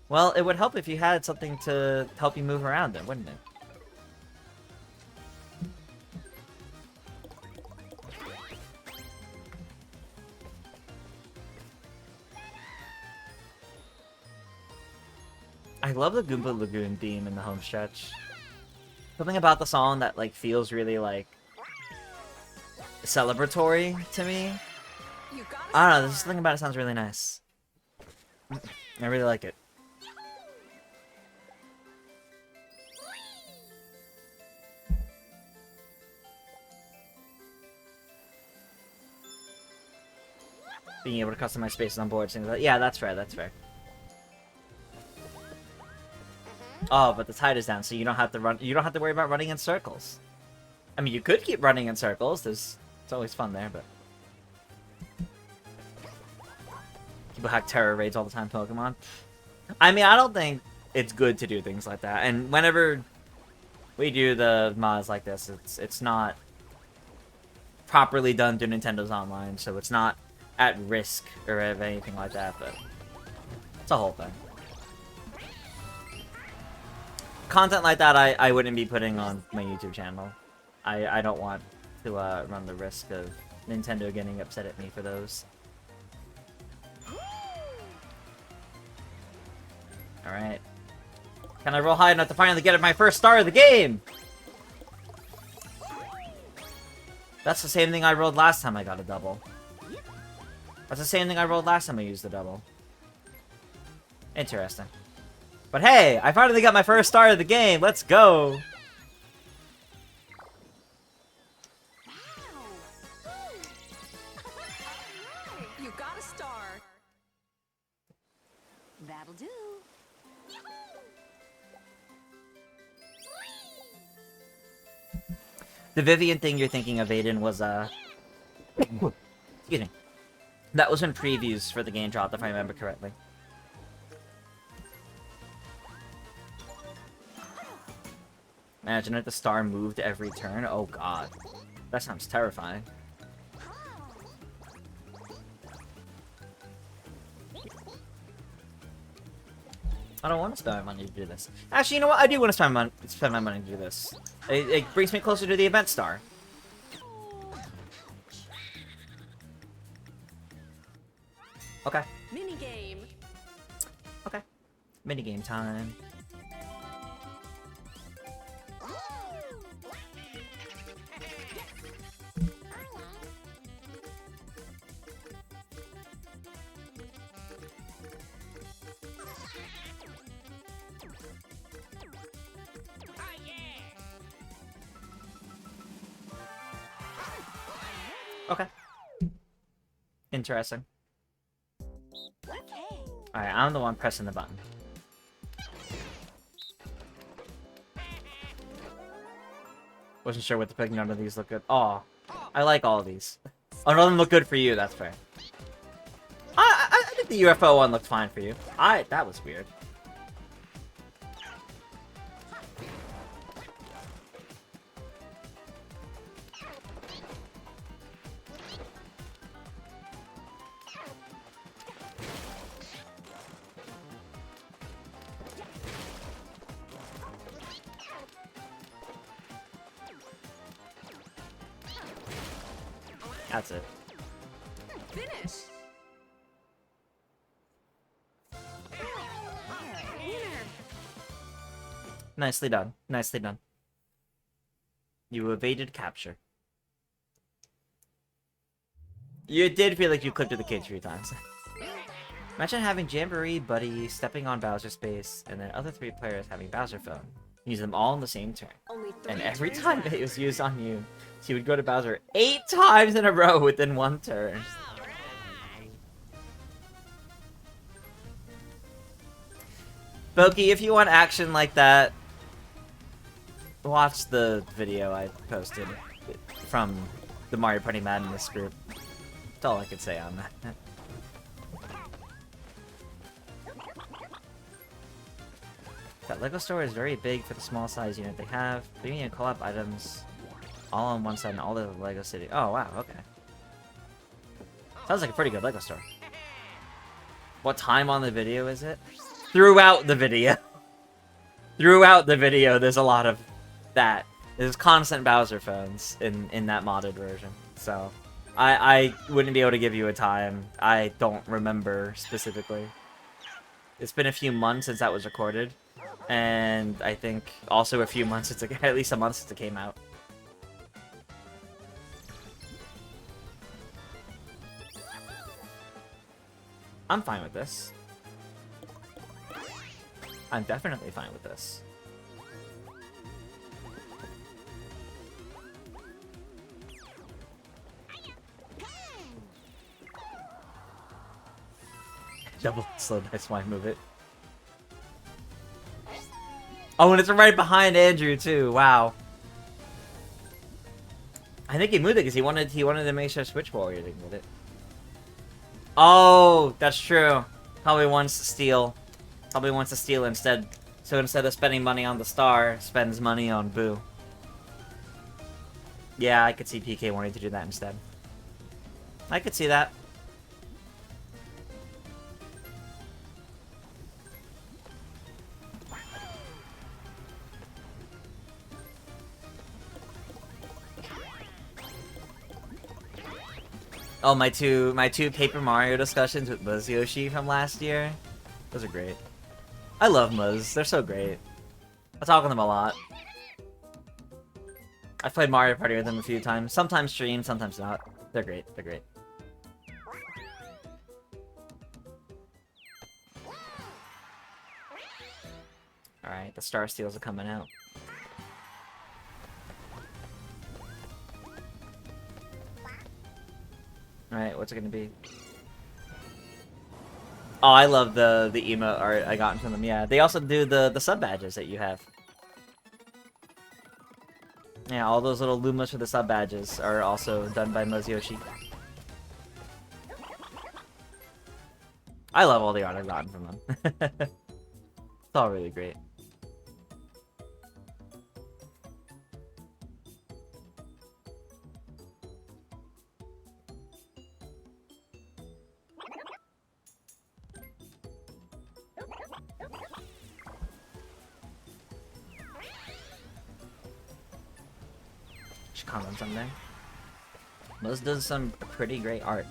Well, it would help if you had something to help you move around then, wouldn't it? I love the Goomba Lagoon theme in the home stretch. Something about the song that like feels really like celebratory to me. I don't know, there's something about it sounds really nice. I really like it. Being able to customize spaces on board, things like that. Yeah, that's fair, that's fair. Oh, but the tide is down, so you don't have to run. You don't have to worry about running in circles. I mean, you could keep running in circles. It's always fun there, but people hack terror raids all the time. Pokemon. I mean, I don't think it's good to do things like that. And whenever we do the mods like this, it's not properly done through Nintendo's online, so it's not at risk or anything like that. But it's a whole thing. Content like that I wouldn't be putting on my YouTube channel. I don't want to run the risk of Nintendo getting upset at me for those. Alright. Can I roll high enough to finally get my first star of the game? That's the same thing I rolled last time I got a double. That's the same thing I rolled last time I used the double. Interesting. But hey, I finally got my first star of the game. Let's go. You got a star. That'll do. The Vivian thing you're thinking of, Aiden, was excuse me. That was in previews for the game drop, if I remember correctly. Imagine if the star moved every turn. Oh god. That sounds terrifying. I don't want to spend my money to do this. Actually, you know what? I do want to spend my money to do this. It brings me closer to the event star. Okay. Minigame. Okay. Minigame time. Okay. Interesting. Okay. Alright, I'm the one pressing the button. Wasn't sure what to pick. None of these look good. Oh, I like all of these. Oh, none of them look good for you. That's fair. I think the UFO one looked fine for you. That was weird. That's it. Finish. Winner. Nicely done. Nicely done. You evaded capture. You did feel like you clipped to the cage a few times. Imagine having Jamboree, Buddy, stepping on Bowser space, and then other 3 players having Bowser phone. Use them all in the same turn. Only 3 And every turns time left. it was used on you, he would go to Bowser 8 times in a row within 1 turn. Boki, if you want action like that, watch the video I posted from the Mario Party Madness group. That's all I could say on that. That LEGO store is very big for the small size unit they have. They can collab items all on one side and all the LEGO City. Oh, wow, okay. Sounds like a pretty good LEGO store. What time on the video is it? Throughout the video. Throughout the video, there's a lot of that. There's constant Bowser phones in that modded version. So, I wouldn't be able to give you a time. I don't remember specifically. It's been a few months since that was recorded. And I think also a few months since it, at least a month since it came out. I'm fine with this. I'm definitely fine with this. Double slow dice, why move it? Oh, and it's right behind Andrew too. Wow. I think he moved it because he wanted to make sure Switch Warrior didn't get it. Oh, that's true. Probably wants to steal. Probably wants to steal instead. So instead of spending money on the star, spends money on Boo. Yeah, I could see PK wanting to do that instead. I could see that. Oh, my two Paper Mario discussions with Muzz Yoshi from last year. Those are great. I love Muzz. They're so great. I talk with them a lot. I've played Mario Party with them a few times. Sometimes stream, sometimes not. They're great. They're great. Alright, the Star Steals are coming out. Alright, what's it gonna be? Oh, I love the emote art I got from them. Yeah, they also do the sub badges that you have. Yeah, all those little Lumas for the sub badges are also done by Muzz Yoshi. I love all the art I've gotten from them. It's all really great. Should comment someday. Muzz does some pretty great art.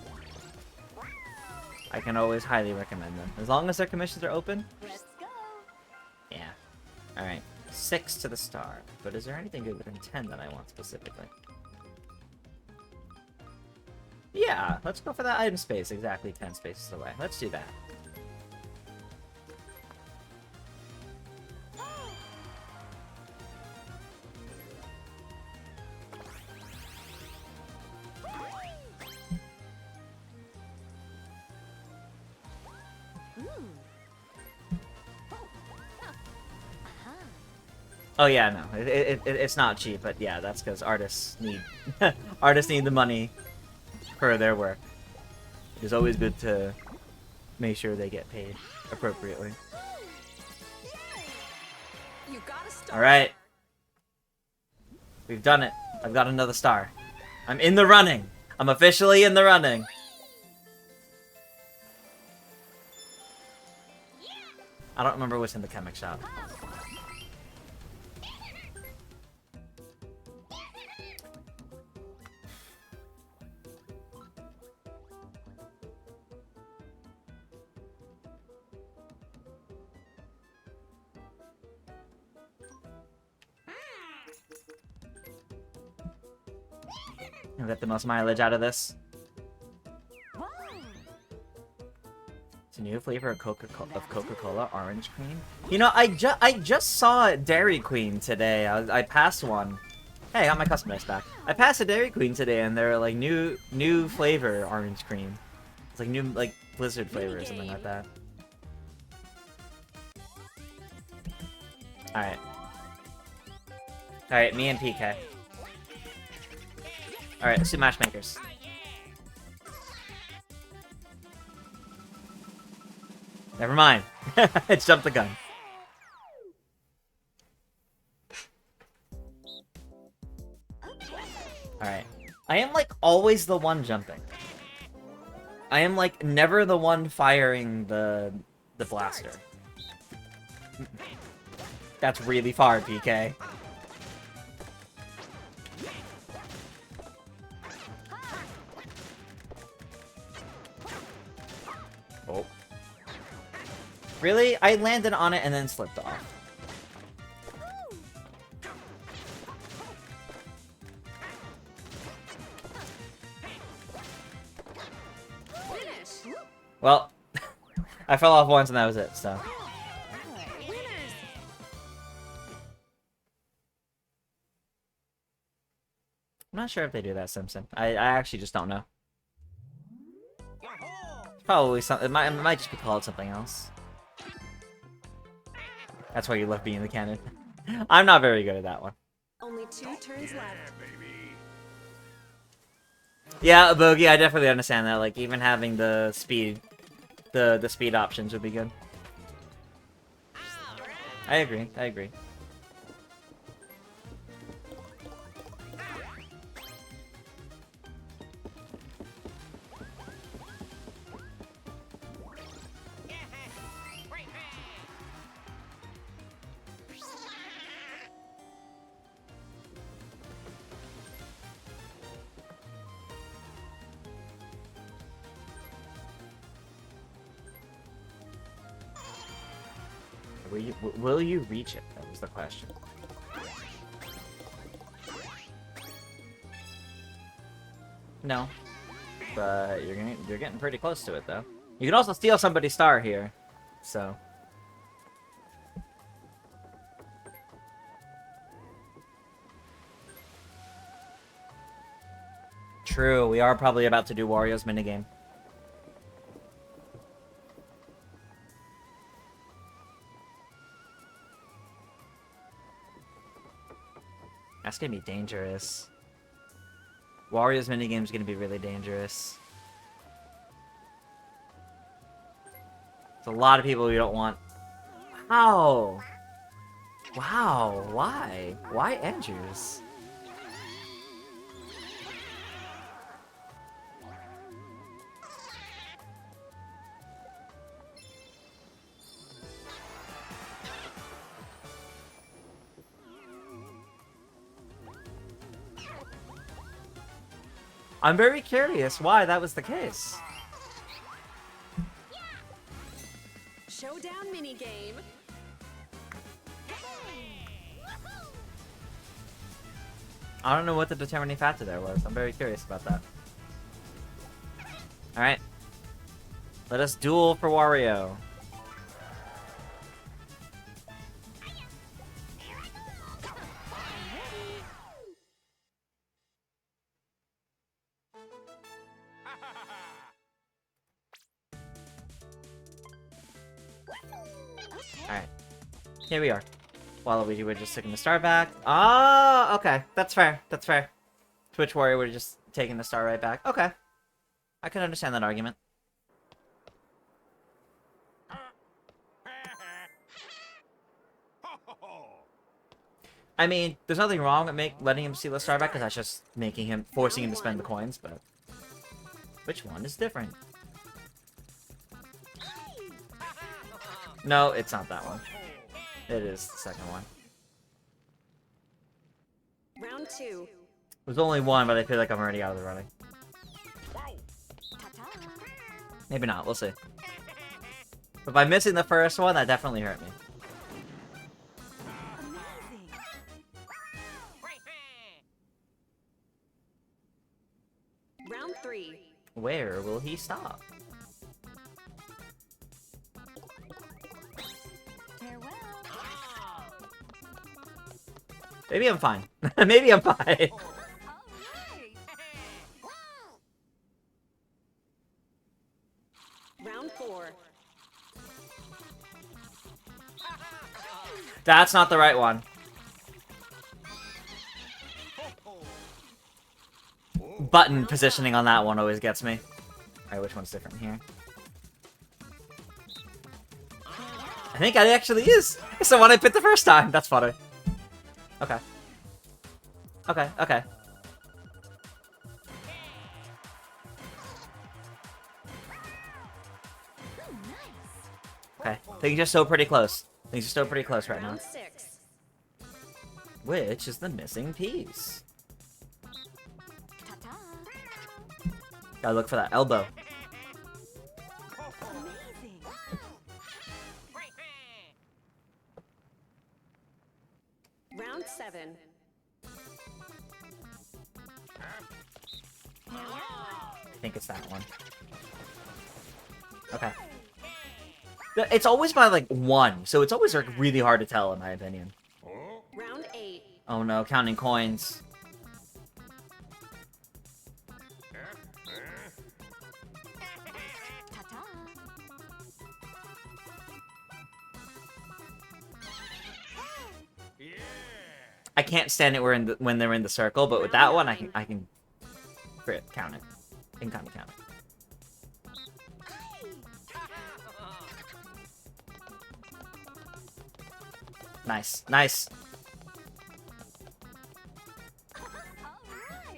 I can always highly recommend them. As long as their commissions are open. Let's go. Yeah. Alright. 6 to the star. But is there anything good within 10 that I want specifically? Yeah, let's go for that item space exactly 10 spaces away. Let's do that. Oh yeah, no, it's not cheap, but yeah, that's because artists need artists need the money for their work. It's always good to make sure they get paid appropriately. You got a star. All right, we've done it. I've got another star. I'm in the running. I'm officially in the running. I don't remember what's in the chemic shop. I'll get the most mileage out of this. It's a new flavor of Coca-Cola, orange cream. You know, I just saw Dairy Queen today. I passed one. Hey, I got my custom base back. I passed a Dairy Queen today, and they're like new flavor orange cream. It's like new like Blizzard flavor or something like that. All right, me and PK. All right, let's do matchmakers. Never mind. It's jumped the gun. Alright. I am like always the one jumping. I am like never the one firing the blaster. That's really far, PK. Oh. Really? I landed on it and then slipped off. Finish. Well, I fell off once and that was it, so. Winners. I'm not sure if they do that, Simpson. I actually just don't know. Probably something. It might just be called something else. That's why you love being the cannon. I'm not very good at that one. Only 2 turns left. Yeah, Bogey, I definitely understand that. Like, even having the speed, the speed options would be good. I agree. I agree. Will you reach it? That was the question. No, but you're getting pretty close to it though. You can also steal somebody's star here, so. True, we are probably about to do Wario's minigame. That's gonna be dangerous. Wario's minigame is gonna be really dangerous. It's a lot of people you don't want. Wow! Wow, why? Why Andrews? I'm very curious why that was the case. Showdown minigame. I don't know what the determining factor there was. I'm very curious about that. Alright. Let us duel for Wario. Alright. Here we are. Waluigi would have just taken the star back. Oh, okay. That's fair. That's fair. Twitch Warrior would have just taken the star right back. Okay. I can understand that argument. I mean, there's nothing wrong with letting him steal the star back, because that's just forcing him to spend the coins, but... Which one is different? No, it's not that one. It is the second one. Round 2. There's only one, but I feel like I'm already out of the running. Ta-ta. Maybe not, we'll see. But by missing the first one, that definitely hurt me. Amazing. Round 3. Where will he stop? Farewell. Maybe I'm fine. Maybe I'm fine. Alright. Round 4. That's not the right one. Button positioning on that one always gets me. Alright, which one's different here? I think it actually is. It's the one I picked the first time. That's funny. Okay. Okay, okay. Okay, things are still pretty close. Things are still pretty close right now. Round 6. Which is the missing piece? Ta-ta. Gotta look for that elbow. Amazing. Round 7. I think it's that one. Okay. It's always by, like, one, so it's always, like, really hard to tell, in my opinion. Round 8. Oh no, counting coins. Ta-ta. I can't stand it when they're in the circle, but with that one, I can count it. I can kind of count it. Nice, nice.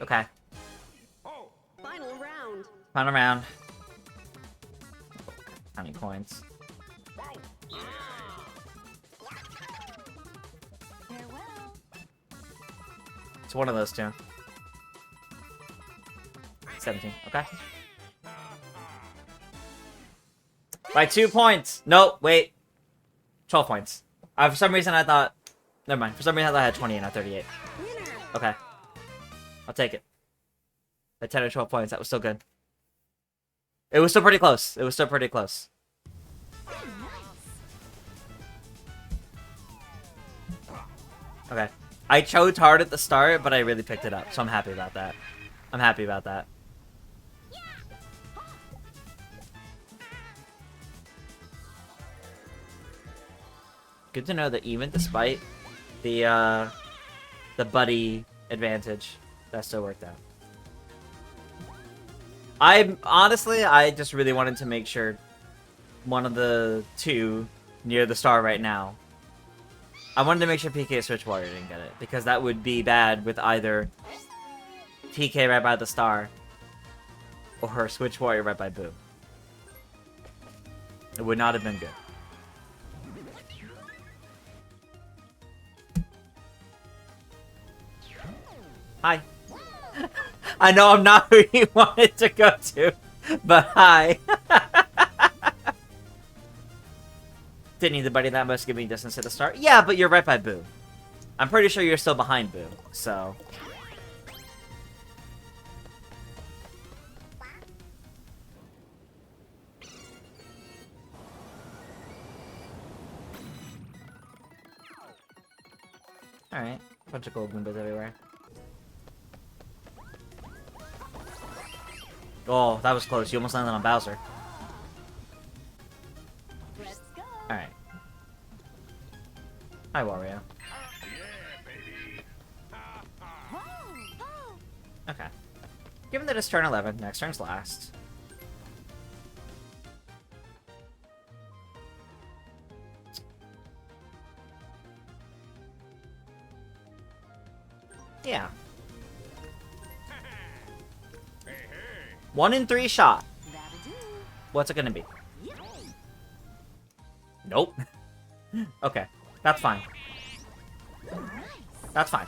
Okay, Final round. final round. Counting coins. Farewell. It's one of those two. 17, okay. By 2 points! Nope, wait. 12 points. For some reason I thought... Never mind. For some reason I thought I had 20 and not 38. Winner. Okay. I'll take it. At 10 or 12 points, that was still good. It was still pretty close. It was still pretty close. Okay. I chose hard at the start, but I really picked it up, so I'm happy about that. I'm happy about that. Good to know that even despite the buddy advantage, that still worked out. I just really wanted to make sure one of the two near the star right now. I wanted to make sure PK Switch Warrior didn't get it, because that would be bad with either PK right by the star or Switch Warrior right by Boo. It would not have been good. Hi. I know I'm not who you wanted to go to, but hi. Didn't need the buddy that much to give me distance to the start. Yeah, but you're right by Boo. I'm pretty sure you're still behind Boo, so... Alright, bunch of gold Goombas everywhere. Oh, that was close. You almost landed on Bowser. Let's go. Alright. Hi, Wario. Okay. Given that it's turn 11, next turn's last. Yeah. 1 in 3 shot. That'll do. What's it gonna be? Yay. Nope. Okay. That's fine. Nice. That's fine.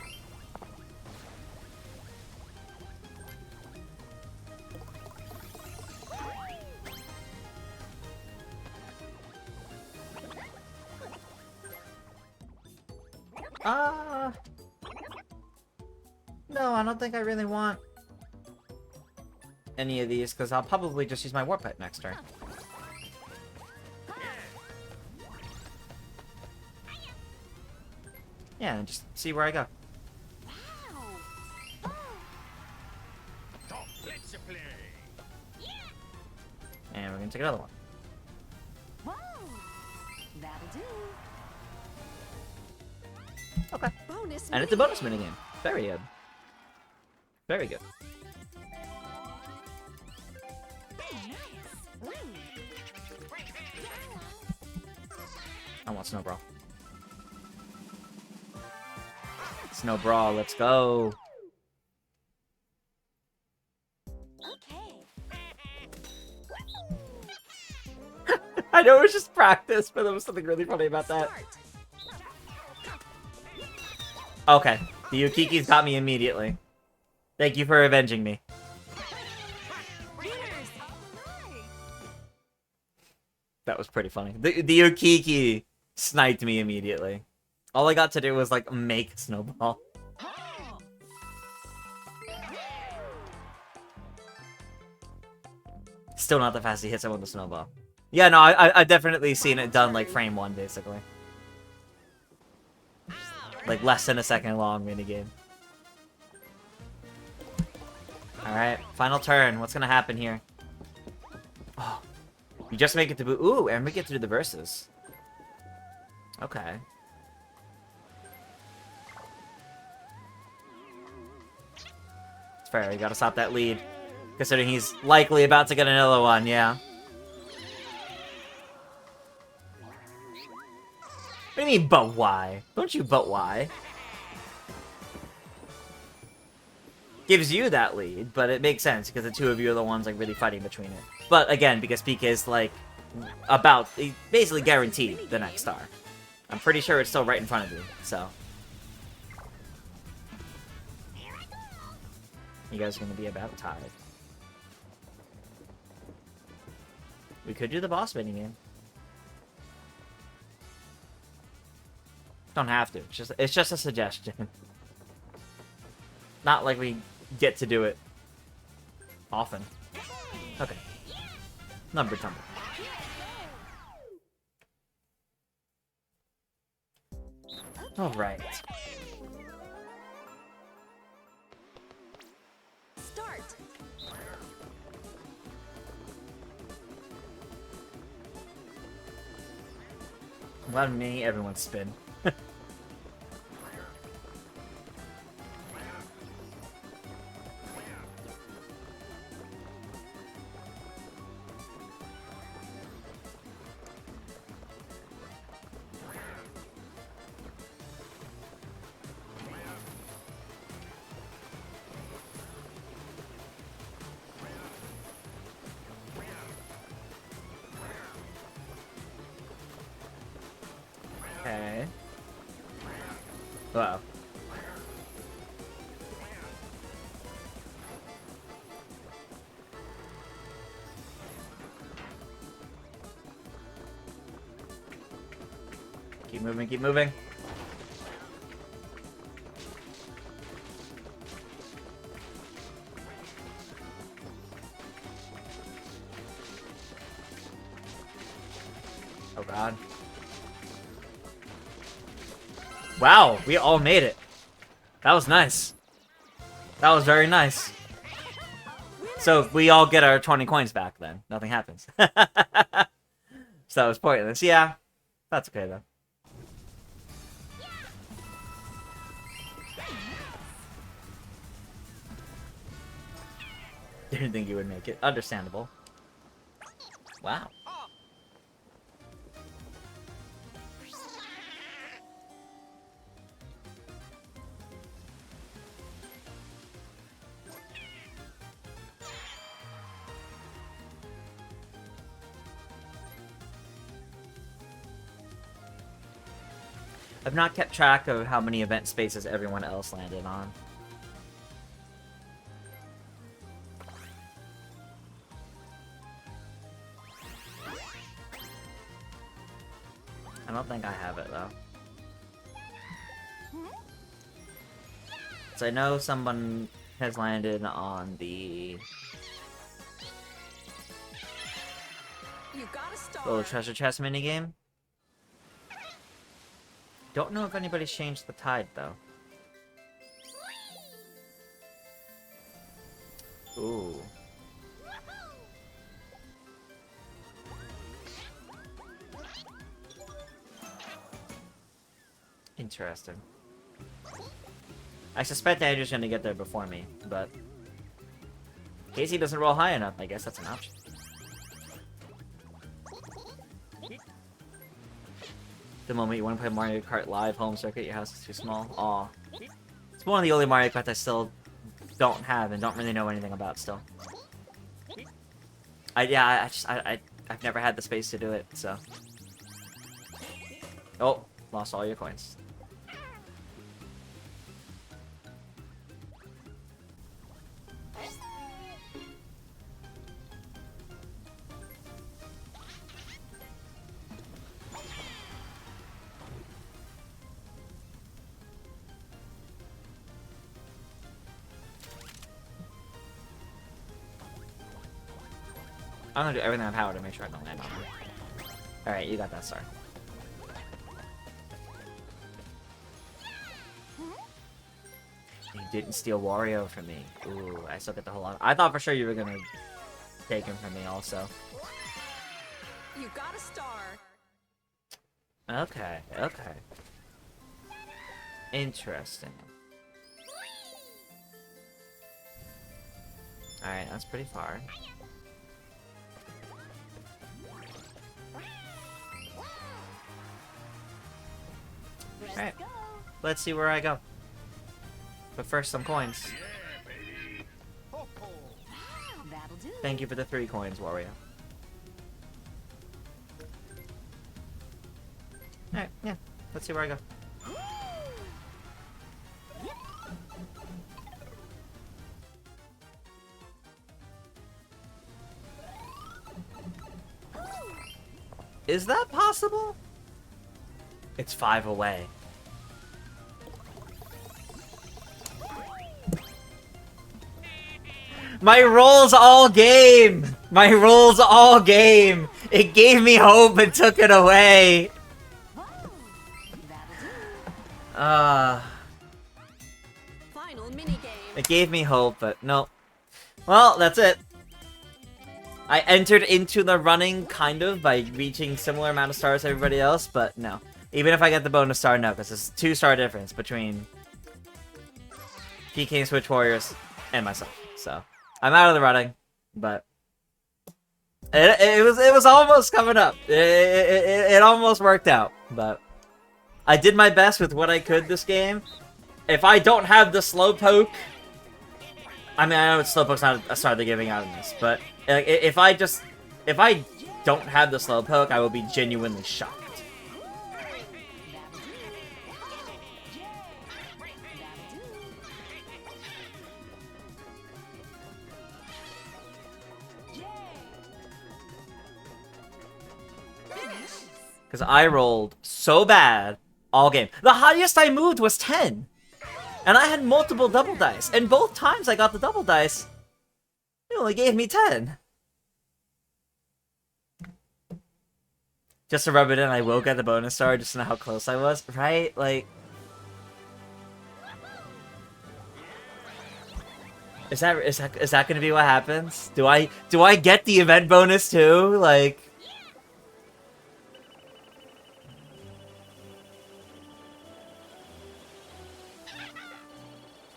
No, I don't think I really want any of these, because I'll probably just use my Warp Pipe next turn. Yeah, and just see where I go. Wow. And we're gonna take another one. Whoa. That'll do. Okay. Bonus. And it's a bonus minigame. Very good. Very good. I want Snow Brawl. Snow Brawl, let's go. Okay. I know it was just practice, but there was something really funny about that. Start. Okay, the Yukiki's got me immediately. Thank you for avenging me. Winners. All right. That was pretty funny. The Yukiki sniped me immediately. All I got to do was, like, make Snowball. Still not the fastest he hits someone with a Snowball. Yeah, no, I've definitely seen it done, like, frame 1, basically. Like, less than a second long minigame. Alright, final turn. What's gonna happen here? Oh, you just make it to boot. Ooh, and we get to do the verses. Okay. It's fair, you gotta stop that lead. Considering he's likely about to get another one, yeah. What do you mean, but why? Don't you but why? Gives you that lead, but it makes sense because the two of you are the ones like really fighting between it. But again, because PK is like basically guaranteed the next star. I'm pretty sure it's still right in front of you, so. You guys are gonna be about tied. We could do the boss minigame. Don't have to. It's just a suggestion. Not like we get to do it often. Okay. Number tumble. Alright. Start. I'm glad me, everyone spin. Okay. Wow. Keep moving, keep moving. Oh god. Wow, we all made it. That was nice. That was very nice. So we all get our 20 coins back then. Nothing happens. So that was pointless. Yeah, that's okay though. Didn't think you would make it. Understandable. Wow. I've not kept track of how many event spaces everyone else landed on. I don't think I have it, though. So I know someone has landed on the You got a star. little treasure chest minigame. Don't know if anybody's changed the tide, though. Ooh. Interesting. I suspect Andrew's gonna get there before me, but in case he doesn't roll high enough, I guess that's an option. The moment you want to play Mario Kart Live home circuit, your house is too small. Aw. It's one of the only Mario Karts I still don't have and don't really know anything about still. I've never had the space to do it, so. Oh, lost all your coins. I'm gonna do everything I have power to make sure I don't land on it. Alright, you got that star. You didn't steal Wario from me. Ooh, I still get the whole lot. I thought for sure you were gonna take him from me also. You got a star. Okay, okay. Interesting. Alright, that's pretty far. Alright, let's see where I go. But first, some coins. That'll do. Thank you for the 3 coins, Wario. Alright, yeah. Let's see where I go. Is that possible? It's 5 away. My rolls all game! My rolls all game! It gave me hope and took it away! Final minigame. It gave me hope, but no. Well, that's it. I entered into the running, kind of, by reaching similar amount of stars to everybody else, but no. Even if I get the bonus star, no, because it's a 2-star difference between PK and Switch Warriors and myself. So, I'm out of the running, but it was almost coming up. It almost worked out, but I did my best with what I could this game. If I don't have the Slowpoke, I mean, I know Slowpoke's not a star they're giving out in this, but if I don't have the Slowpoke, I will be genuinely shocked. Because I rolled so bad all game. The highest I moved was 10. And I had multiple double dice. And both times I got the double dice, it only gave me 10. Just to rub it in, I will get the bonus star just to know how close I was. Right? Like... Is that gonna be what happens? Do I get the event bonus too? Like...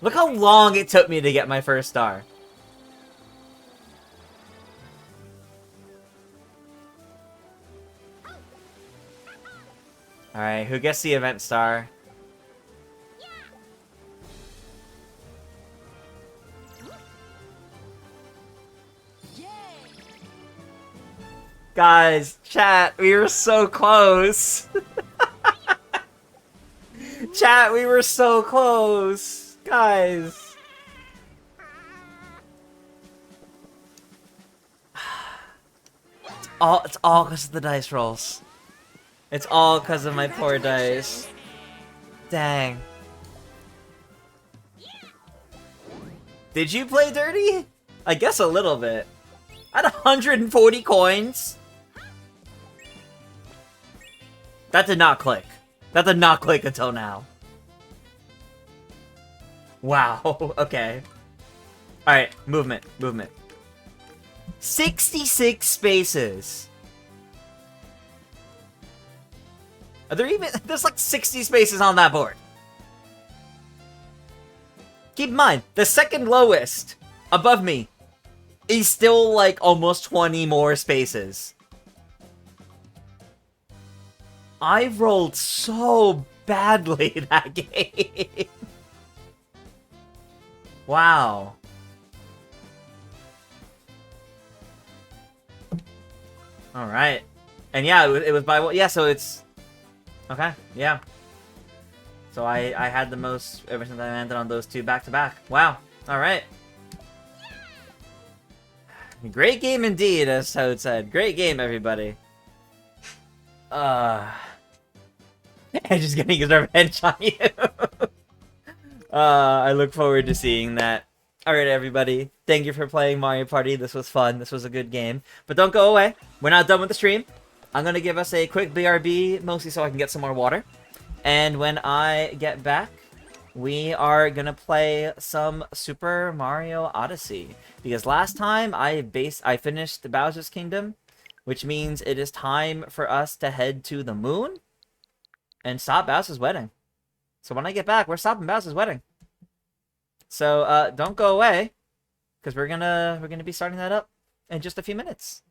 Look how long it took me to get my first star. Alright, who gets the event star? Yay! Guys, chat, we were so close. Chat, we were so close. Guys. It's all because of the dice rolls. It's all because of my poor dice. Dang. Did you play dirty? I guess a little bit. I had 140 coins. That did not click. That did not click until now. Wow, okay. Alright, movement, movement. 66 spaces. Are there even... There's like 60 spaces on that board. Keep in mind, the second lowest above me is still like almost 20 more spaces. I rolled so badly that game. Wow. Alright. And yeah, it was by... Yeah, so it's... Okay, yeah. So I had the most ever since I landed on those two back-to-back. Wow. Alright. Great game indeed, as Toad said. Great game, everybody. Edge is getting his revenge on you. I look forward to seeing that. Alright, everybody. Thank you for playing Mario Party. This was fun. This was a good game. But don't go away. We're not done with the stream. I'm going to give us a quick BRB, mostly so I can get some more water. And when I get back, we are going to play some Super Mario Odyssey. Because last time I finished the Bowser's Kingdom, which means it is time for us to head to the moon and stop Bowser's wedding. So when I get back, we're stopping Bowser's wedding. So don't go away, because we're gonna be starting that up in just a few minutes.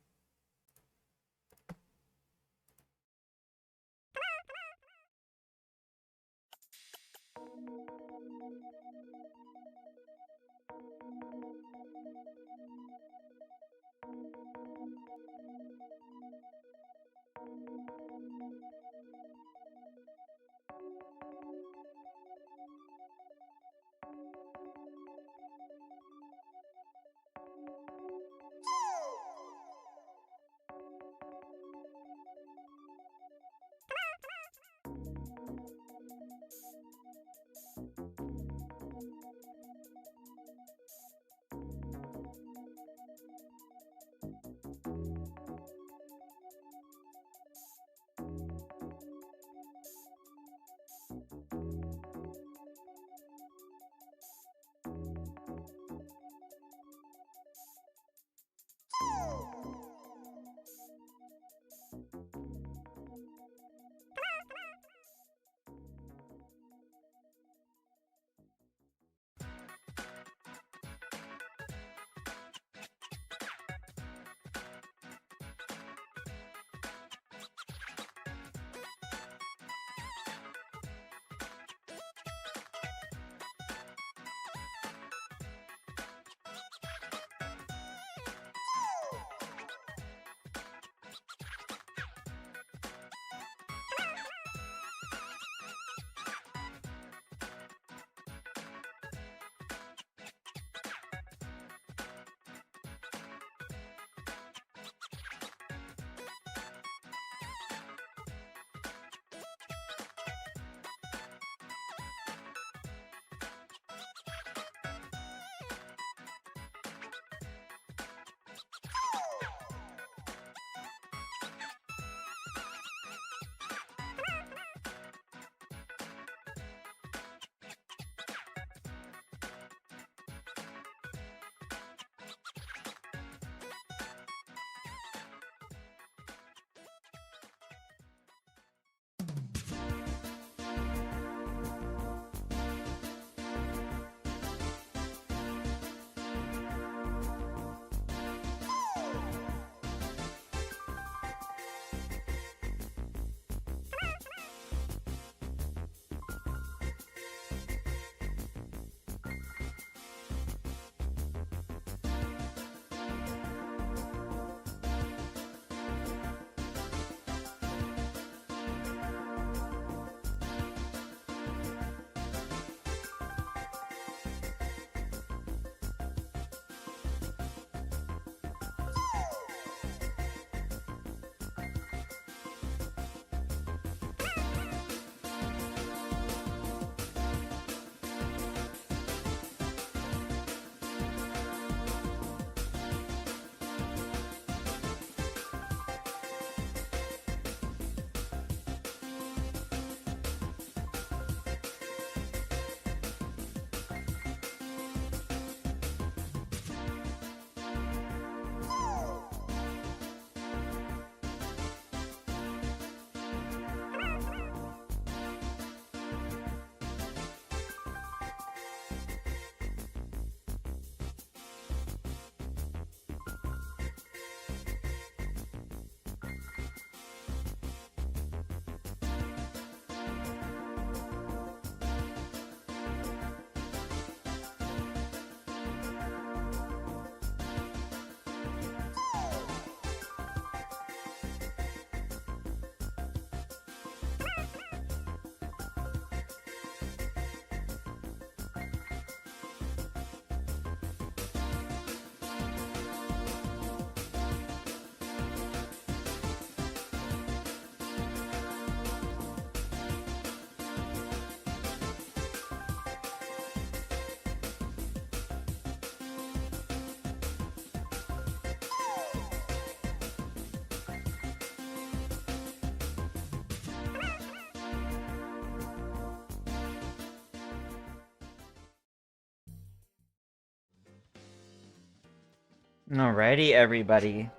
Alrighty, everybody.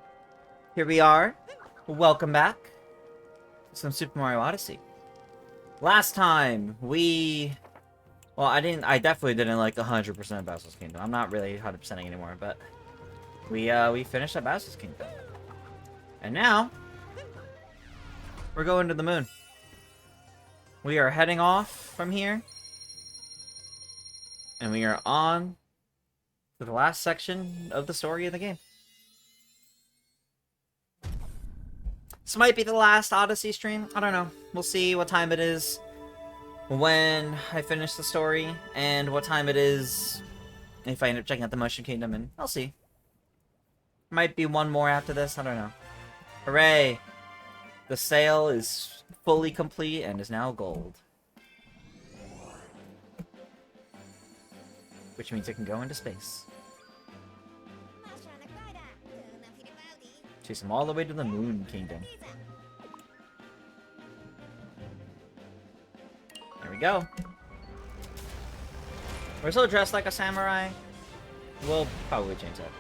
Here we are. Welcome back to some Super Mario Odyssey. Last time, well, I definitely didn't like 100% of Bowser's Kingdom. I'm not really 100%ing anymore, but we finished up Bowser's Kingdom. And now, we're going to the moon. We are heading off from here. And we are on to the last section of the story of the game. This might be the last Odyssey stream. I don't know. We'll see what time it is when I finish the story, and what time it is if I end up checking out the Mushroom Kingdom, and I'll see. Might be one more after this. I don't know. Hooray! The sail is fully complete and is now gold. Which means it can go into space. Chase him all the way to the Moon Kingdom. There we go. We're still dressed like a samurai. We'll probably change that.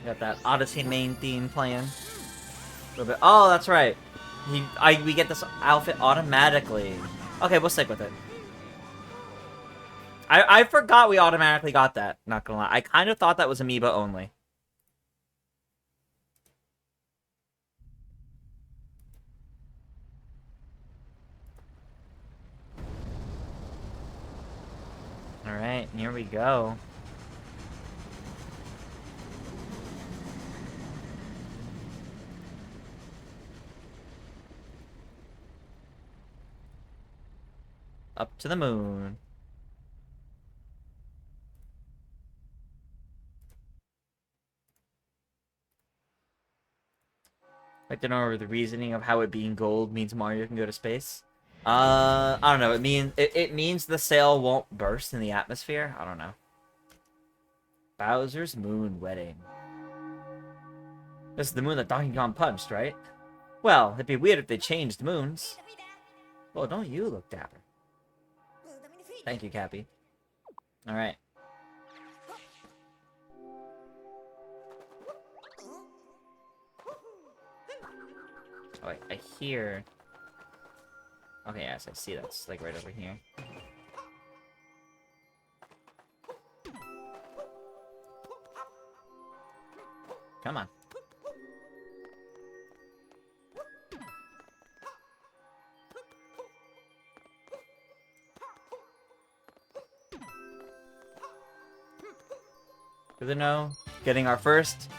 Got that Odyssey main theme playing. A little bit. Oh, that's right. We get this outfit automatically. Okay, we'll stick with it. I forgot we automatically got that. Not gonna lie. I kind of thought that was Amiibo only. Alright, here we go. Up to the moon. I'd like to know the reasoning of how it being gold means Mario can go to space. I don't know. It means the sail won't burst in the atmosphere. I don't know. Bowser's Moon Wedding. This is the moon that Donkey Kong punched, right? Well, it'd be weird if they changed moons. Well, don't you look dapper? Thank you, Cappy. Alright. Oh, wait, I hear... Okay, yes, I see that's, like, right over here. Come on. Good to know. Getting our first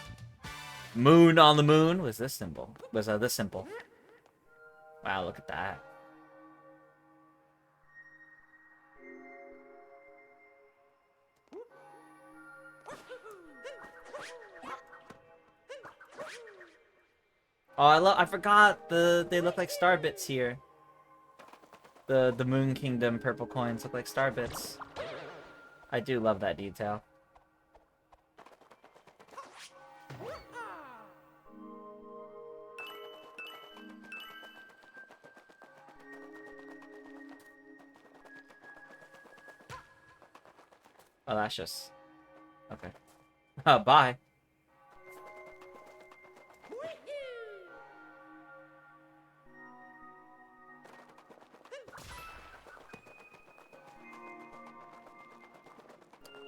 moon on the moon was this simple. This simple. Wow, look at that. Oh, I forgot they look like star bits here. The Moon Kingdom purple coins look like star bits. I do love that detail. Oh, that's just... Okay. Bye.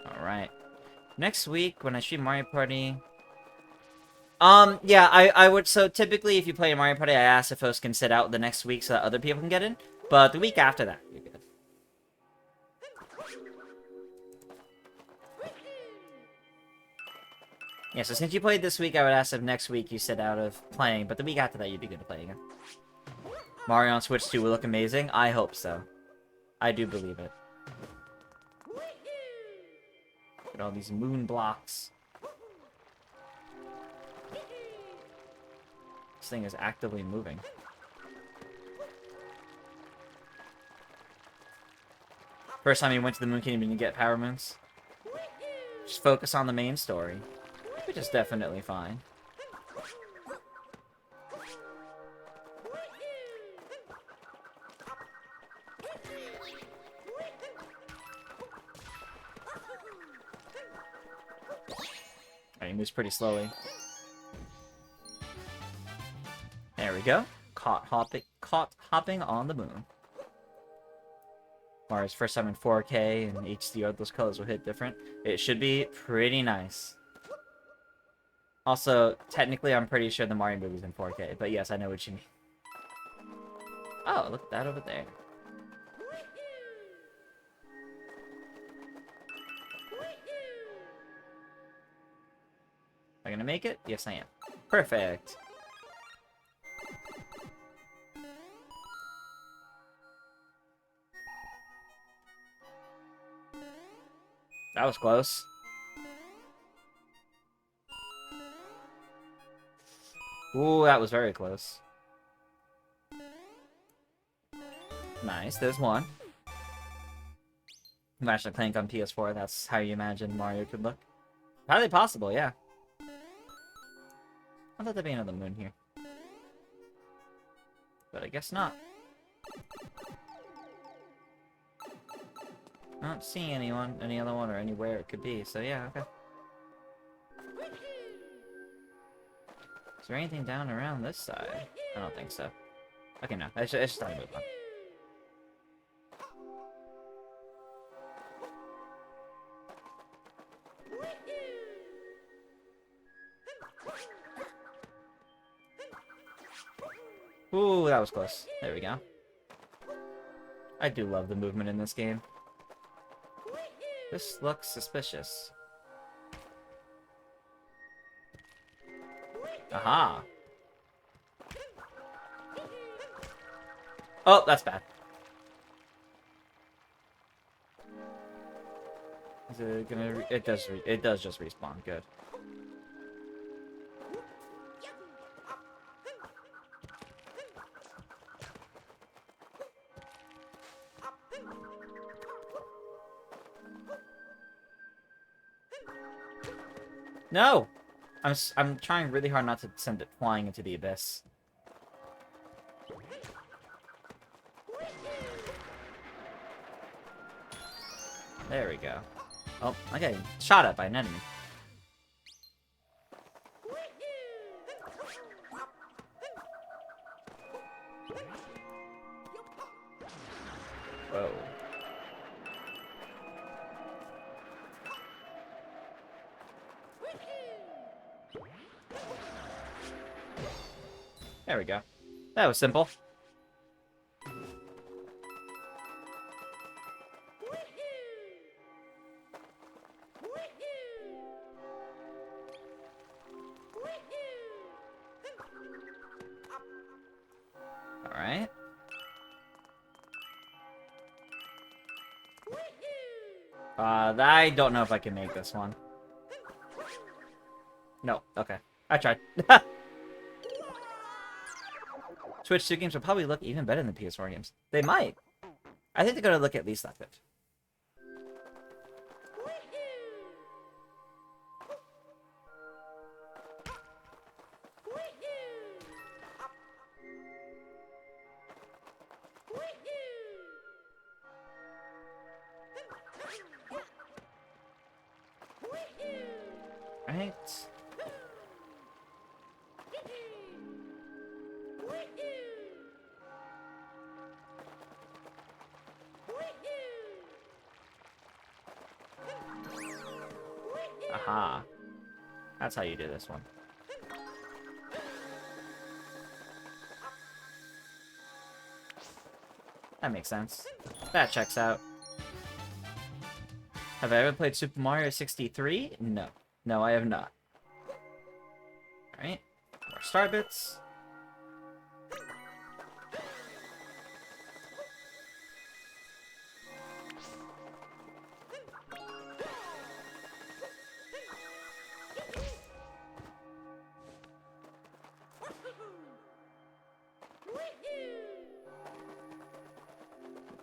Alright. Next week, when I stream Mario Party... yeah, I would... So, typically, if you play Mario Party, I ask if hosts can sit out the next week so that other people can get in. But the week after that, you're good. Yeah, so since you played this week, I would ask if next week you sit out of playing, but the week after that, you'd be good to play again. Mario on Switch 2 will look amazing? I hope so. I do believe it. Look at all these moon blocks. This thing is actively moving. First time you went to the Moon Kingdom and you get power moons. Just focus on the main story. Which is definitely fine. Alright, he moves pretty slowly. There we go. Caught hopping on the moon. Mario's first time in 4K and HDR, those colors will hit different. It should be pretty nice. Also, technically, I'm pretty sure the Mario movie's in 4K, but yes, I know what you mean. Oh, look at that over there. Am I gonna make it? Yes, I am. Perfect. That was close. Ooh, that was very close. Nice, there's one. Ratchet and Clank on PS4, that's how you imagine Mario could look. Highly possible, yeah. I thought there'd be another moon here. But I guess not. I don't see any other one, or anywhere it could be, so yeah, okay. Is there anything down around this side? I don't think so. Okay, no, it's just time to move on. Ooh, that was close. There we go. I do love the movement in this game. This looks suspicious. Aha! Oh, that's bad. Is it gonna? It does just respawn. Good. No! I'm trying really hard not to send it flying into the abyss. There we go. Oh, I got shot at by an enemy. Whoa. There we go. That was simple. Alright. I don't know if I can make this one. No, okay. I tried. Switch 2 games will probably look even better than PS4 games. They might. I think they're gonna look at least like it. Right. Aha. That's how you do this one. That makes sense. That checks out. Have I ever played Super Mario 63? No. No, I have not. Alright. More star bits.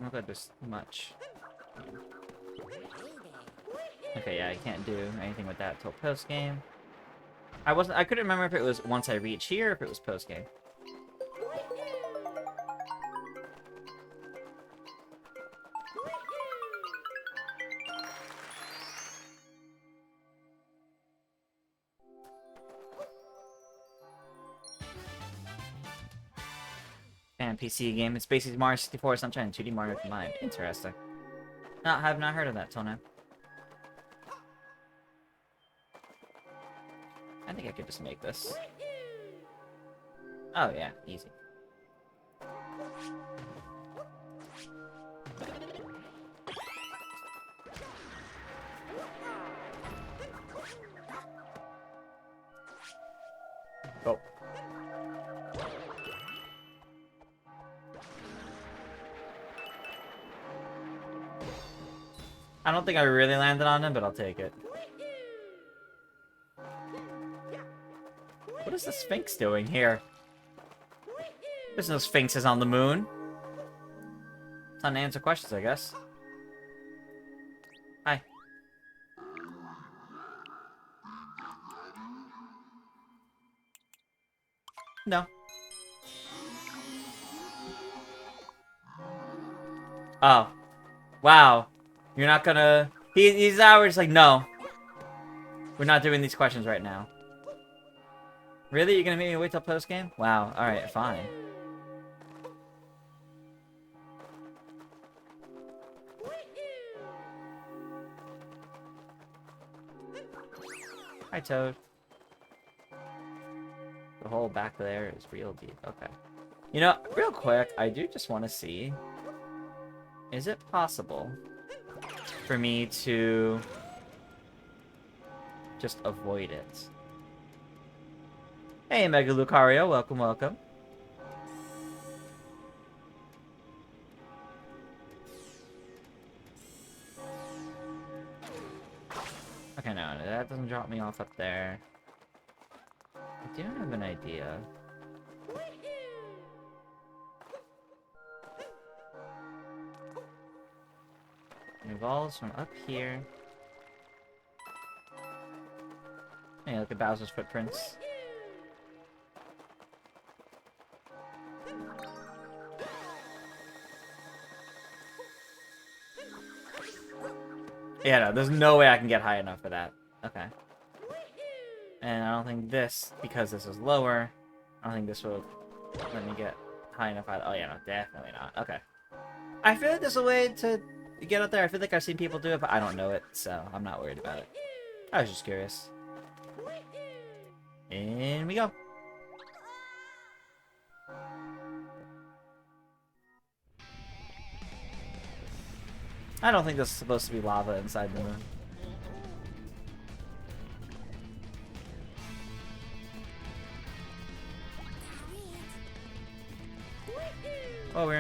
Not that there's much. Okay, yeah, I can't do anything with that till post-game. I couldn't remember if it was once I reach here or if it was post-game. Fan PC game. It's basically Mario 64 Sunshine and 2D Mario combined. Interesting. No, I have not heard of that till now. I think I could just make this. Oh yeah, easy. Go. I don't think I really landed on him, but I'll take it. What is the Sphinx doing here? There's no Sphinxes on the moon. Time to answer questions, I guess. Hi. No. Oh. Wow. You're not gonna... He's always like, no. We're not doing these questions right now. Really? You're gonna make me wait till post-game? Wow. Alright, fine. Hi, Toad. The hole back there is real deep. Okay. You know, real quick, I do just want to see... Is it possible for me to just avoid it? Hey, Mega Lucario, welcome, welcome. Okay, no, that doesn't drop me off up there. I do have an idea. It evolves from up here. Hey, look at Bowser's footprints. Yeah, no, there's no way I can get high enough for that. Okay. And I don't think this, because this is lower, I don't think this will let me get high enough. Oh yeah, no, definitely not. Okay. I feel like there's a way to get up there. I feel like I've seen people do it, but I don't know it, so I'm not worried about it. I was just curious. In we go. I don't think this is supposed to be lava inside the moon. Oh, we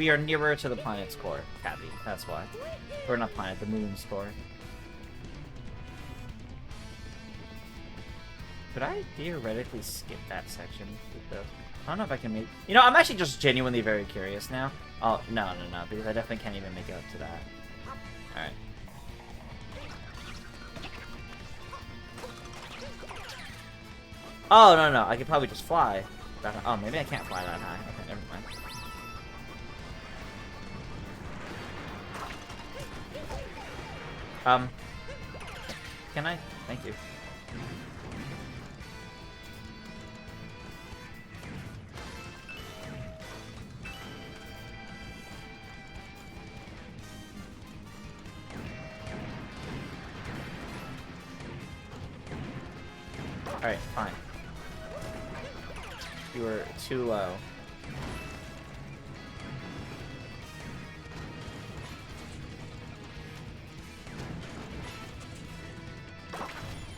are nearer to the planet's core, Cabby. That's why. Or not planet, the moon's core. Could I theoretically skip that section with the... I don't know if I can make... You know, I'm actually just genuinely very curious now. Oh, no, because I definitely can't even make it up to that. Alright. Oh, no, I could probably just fly. Oh, maybe I can't fly that high. Okay, never mind. Can I? Thank you. Alright, fine. You were too low.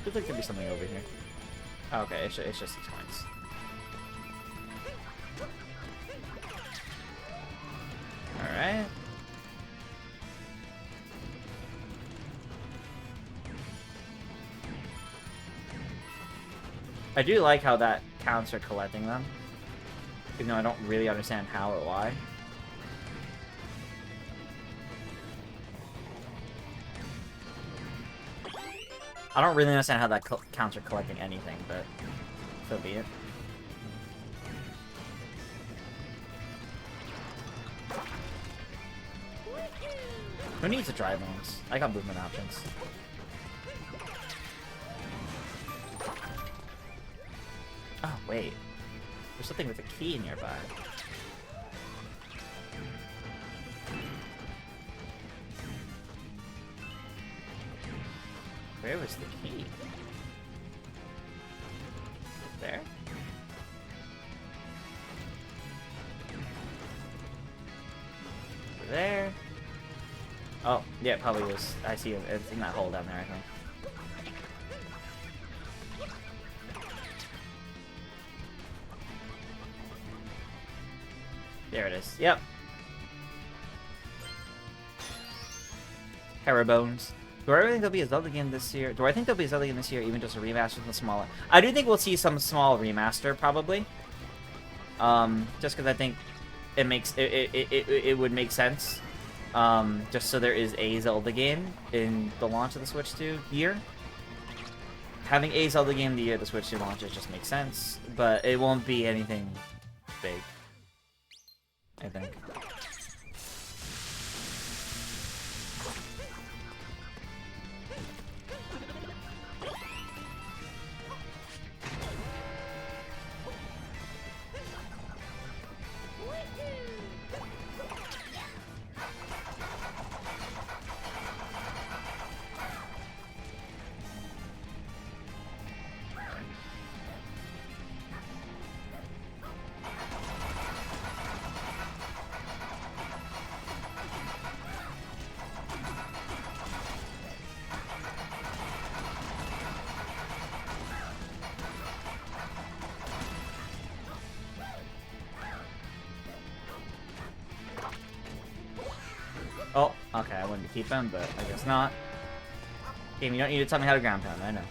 Feels like there'd be something over here. Oh, okay, it's just these points. Alright. I do like how that counts for collecting them. Even though I don't really understand how or why. I don't really understand how that counts for collecting anything, but so be it. Who needs a dry bones? I got movement options. Oh, wait. There's something with a key nearby. Where was the key? There? Over there. Oh, yeah, it probably was. I see it. It's in that hole down there, I think. There it is. Yep. Bones. Do I really think there'll be a Zelda game this year? Do I think there'll be a Zelda game this year, even just a remaster with a smaller? I do think we'll see some small remaster, probably. Just because I think it makes it would make sense. Just so there is a Zelda game in the launch of the Switch 2 year. Having a Zelda game the year the Switch 2 launches just makes sense, but it won't be anything big, I think. Oh, okay, I wanted to keep him, but I guess not. Game, you don't need to tell me how to ground pound, I know.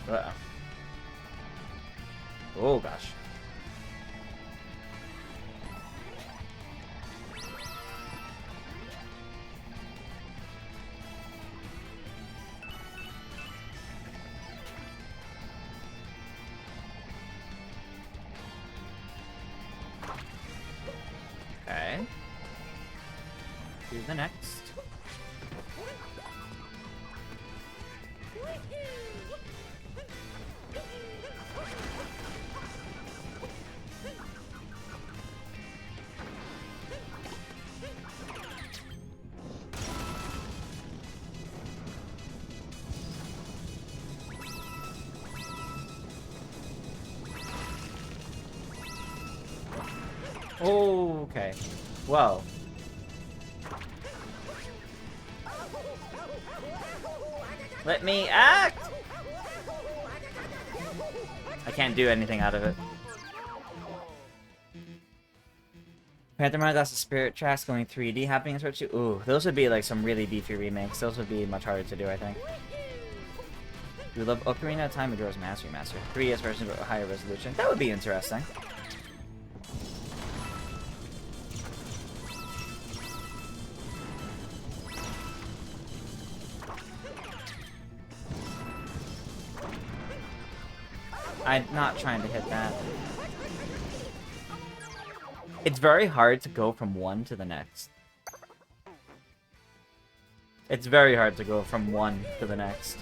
Uh-oh. Oh, gosh. Okay. Do the next. Okay. Whoa. Let me act! I can't do anything out of it. Phantom Hourglass of Spirit tracks going 3D happening in Switch 2. Ooh, those would be like some really beefy remakes. Those would be much harder to do, I think. We love Ocarina of Time Majora's Mask Remaster. 3DS version but higher resolution. That would be interesting. I'm not trying to hit that. It's very hard to go from one to the next. It's very hard to go from one to the next.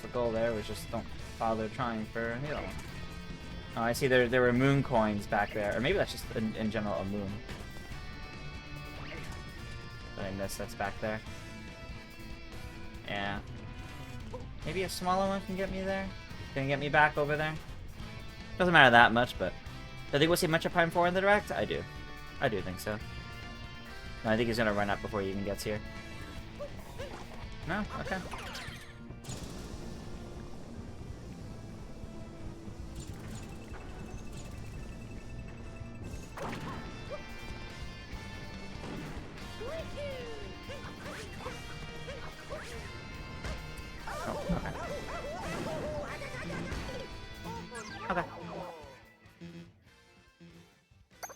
The goal there was just don't bother trying for the other one. Oh, I see there were moon coins back there. Or maybe that's just in general a moon. But I missed that's back there. Yeah. Maybe a smaller one can get me there? Can get me back over there? Doesn't matter that much, but... Do I think we'll see Metroid Prime 4 in the Direct? I do. I do think so. No, I think he's gonna run up before he even gets here. No? Okay.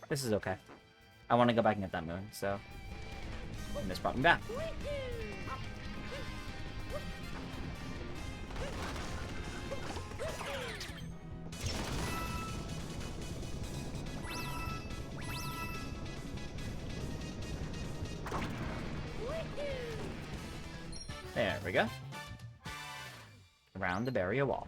This is okay. I want to go back and get that moon, so... And this brought me back. we go. Around the barrier wall.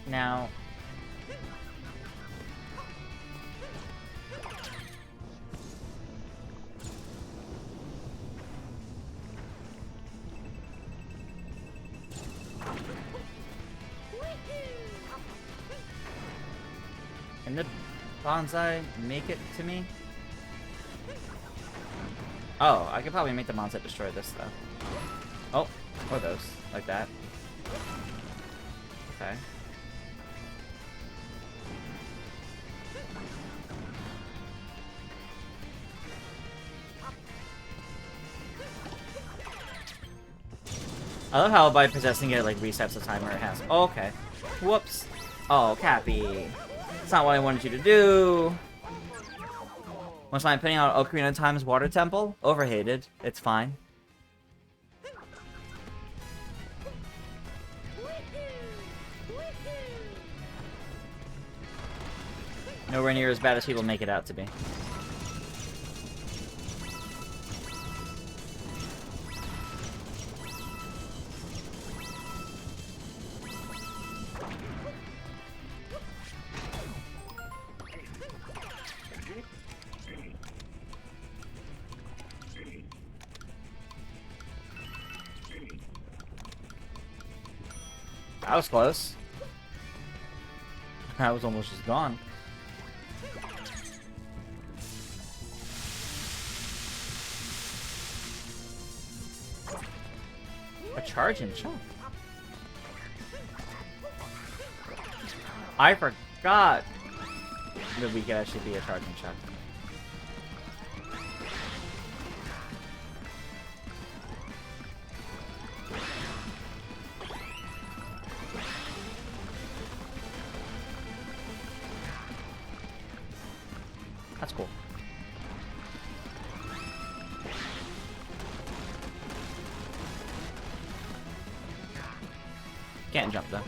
Now... Can the bonsai make it to me? Oh, I could probably make the bonsai destroy this, though. Oh, or those. Like that. Okay. I love how by possessing it, like, resets the timer it has. Oh, okay. Whoops. Oh, Cappy. That's not what I wanted you to do. Once I'm putting out Ocarina of Time's Water Temple. Overhated. It's fine. Nowhere near as bad as people make it out to be. That was close. That was almost just gone. A charge and jump. I forgot that we could actually be a charge and jump. That's cool. Can't jump though.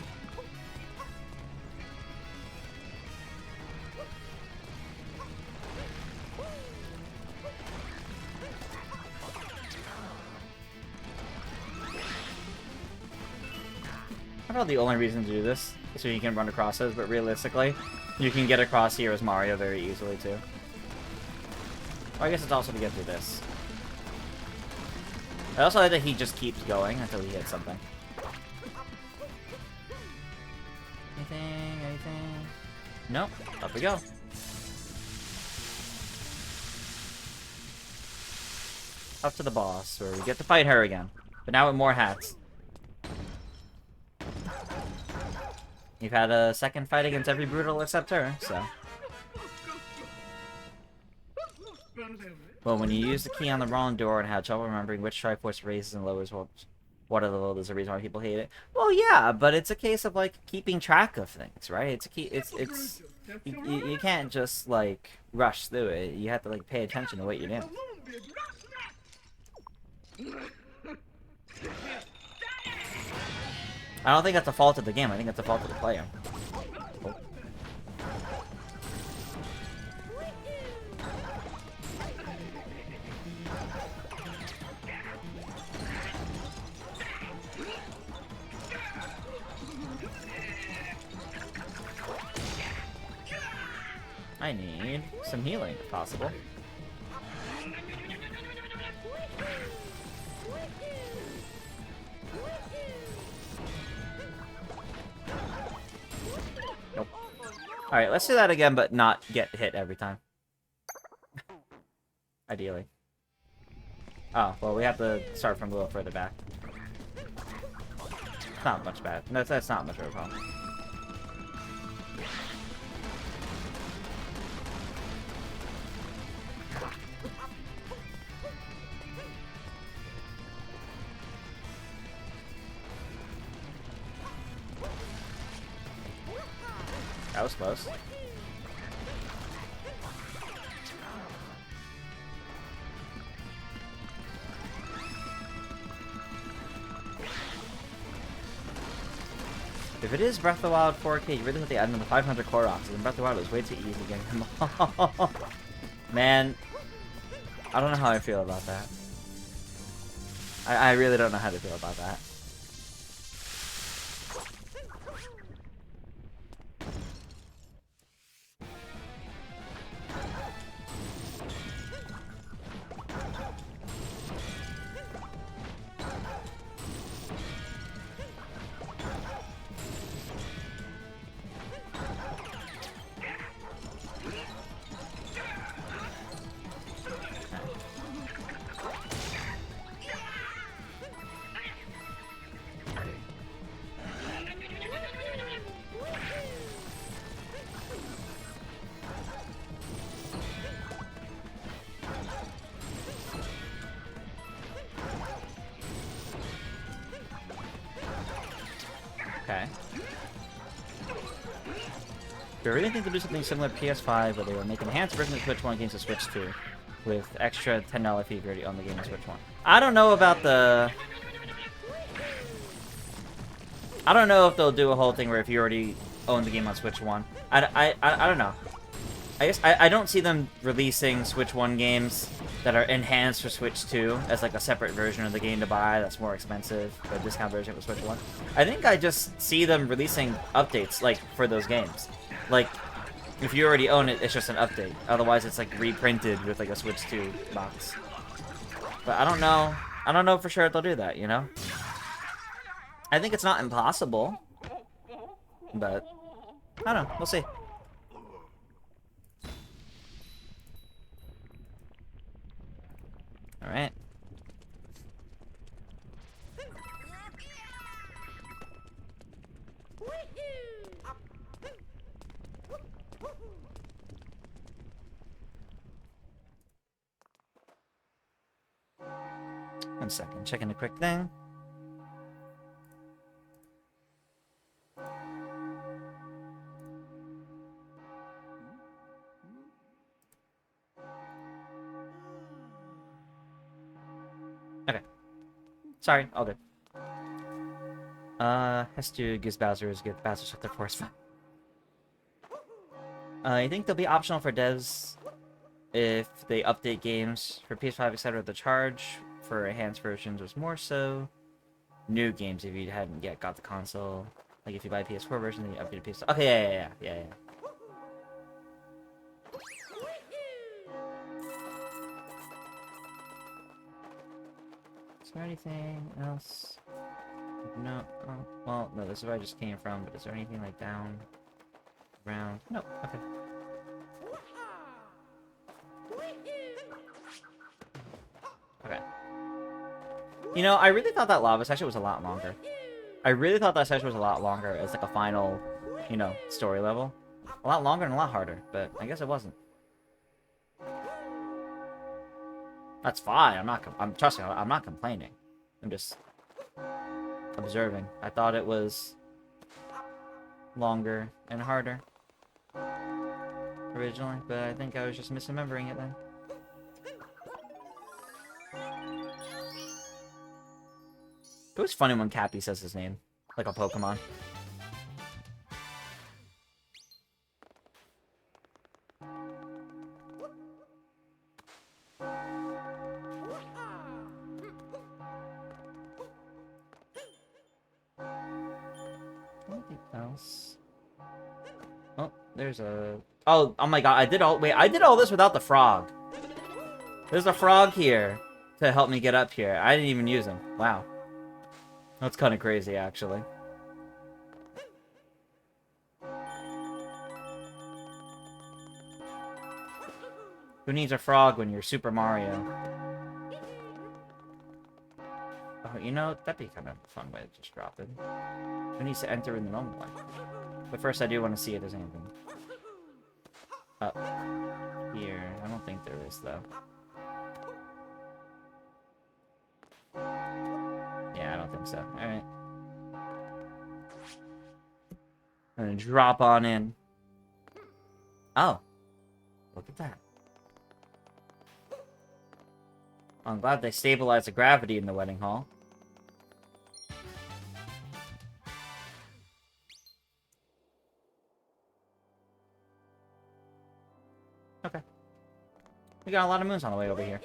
I thought the only reason to do this is so you can run across those, but realistically, you can get across here as Mario very easily too. Well, I guess it's also to get through this. I also like that he just keeps going until he hits something. Anything? Nope. Up we go. Up to the boss, where we get to fight her again. But now with more hats. You've had a second fight against every brutal except her, so... Well, when you use the key on the wrong door and have trouble remembering which Triforce raises and lowers water level, there's a reason why people hate it. Well, yeah, but it's a case of, like, keeping track of things, right? It's a key. It's you can't just, like, rush through it. You have to, like, pay attention to what you're doing. I don't think that's a fault of the game. I think that's a fault of the player. Oh. I need some healing, if possible. Nope. Alright, let's do that again, but not get hit every time. Ideally. Oh, well, we have to start from a little further back. It's not much bad. No, that's not much of a problem. That was close. If it is Breath of the Wild 4K, you really have to add in the 500 Koroks, and Breath of the Wild was way too easy getting them all. Man, I don't know how I feel about that. I really don't know how to feel about that. Okay. They're really thinking to do something similar to PS5, where they will make enhanced versions of Switch 1 games to Switch 2, with extra $10 fee if you already own the game on Switch 1. I don't know about the... I don't know if they'll do a whole thing where if you already own the game on Switch 1. I don't know. I guess I don't see them releasing Switch 1 games that are enhanced for Switch 2 as like a separate version of the game to buy that's more expensive, a discount version for Switch 1. I think I just see them releasing updates like for those games. Like, if you already own it, it's just an update. Otherwise, it's like reprinted with like a Switch 2 box. But I don't know. I don't know for sure if they'll do that, you know? I think it's not impossible. But, I don't know. We'll see. Alright. One second, checking a quick thing. Okay. Sorry, all good. Has to give Bowser's give Bowser shut their force. I think they'll be optional for devs if they update games for PS5, etc. The charge for enhanced versions was more so new games if you hadn't yet got the console. Like if you buy a PS4 version, then you update a PS5. Okay, yeah. Is there anything else? No. Oh, well, no, this is where I just came from, but is there anything like down, around? No, okay. Okay. You know, I really thought that lava section was a lot longer. I really thought that section was a lot longer as like a final, you know, story level. A lot longer and a lot harder, but I guess it wasn't. That's fine. Trust me, I'm not complaining. I'm just observing. I thought it was longer and harder originally, but I think I was just misremembering it then. It was funny when Cappy says his name, like a Pokemon. Anything else? Oh, there's a... Oh my god, I did all this without the frog. There's a frog here to help me get up here. I didn't even use him. Wow. That's kind of crazy, actually. Who needs a frog when you're Super Mario? Oh, you know, that'd be kind of a fun way to just drop it. Who needs to enter in the normal one? But first, I do want to see if there's anything up here. I don't think there is, though. Yeah, I don't think so. Alright. I'm gonna drop on in. Oh. Look at that. I'm glad they stabilized the gravity in the wedding hall. Okay. We got a lot of moons on the way over here.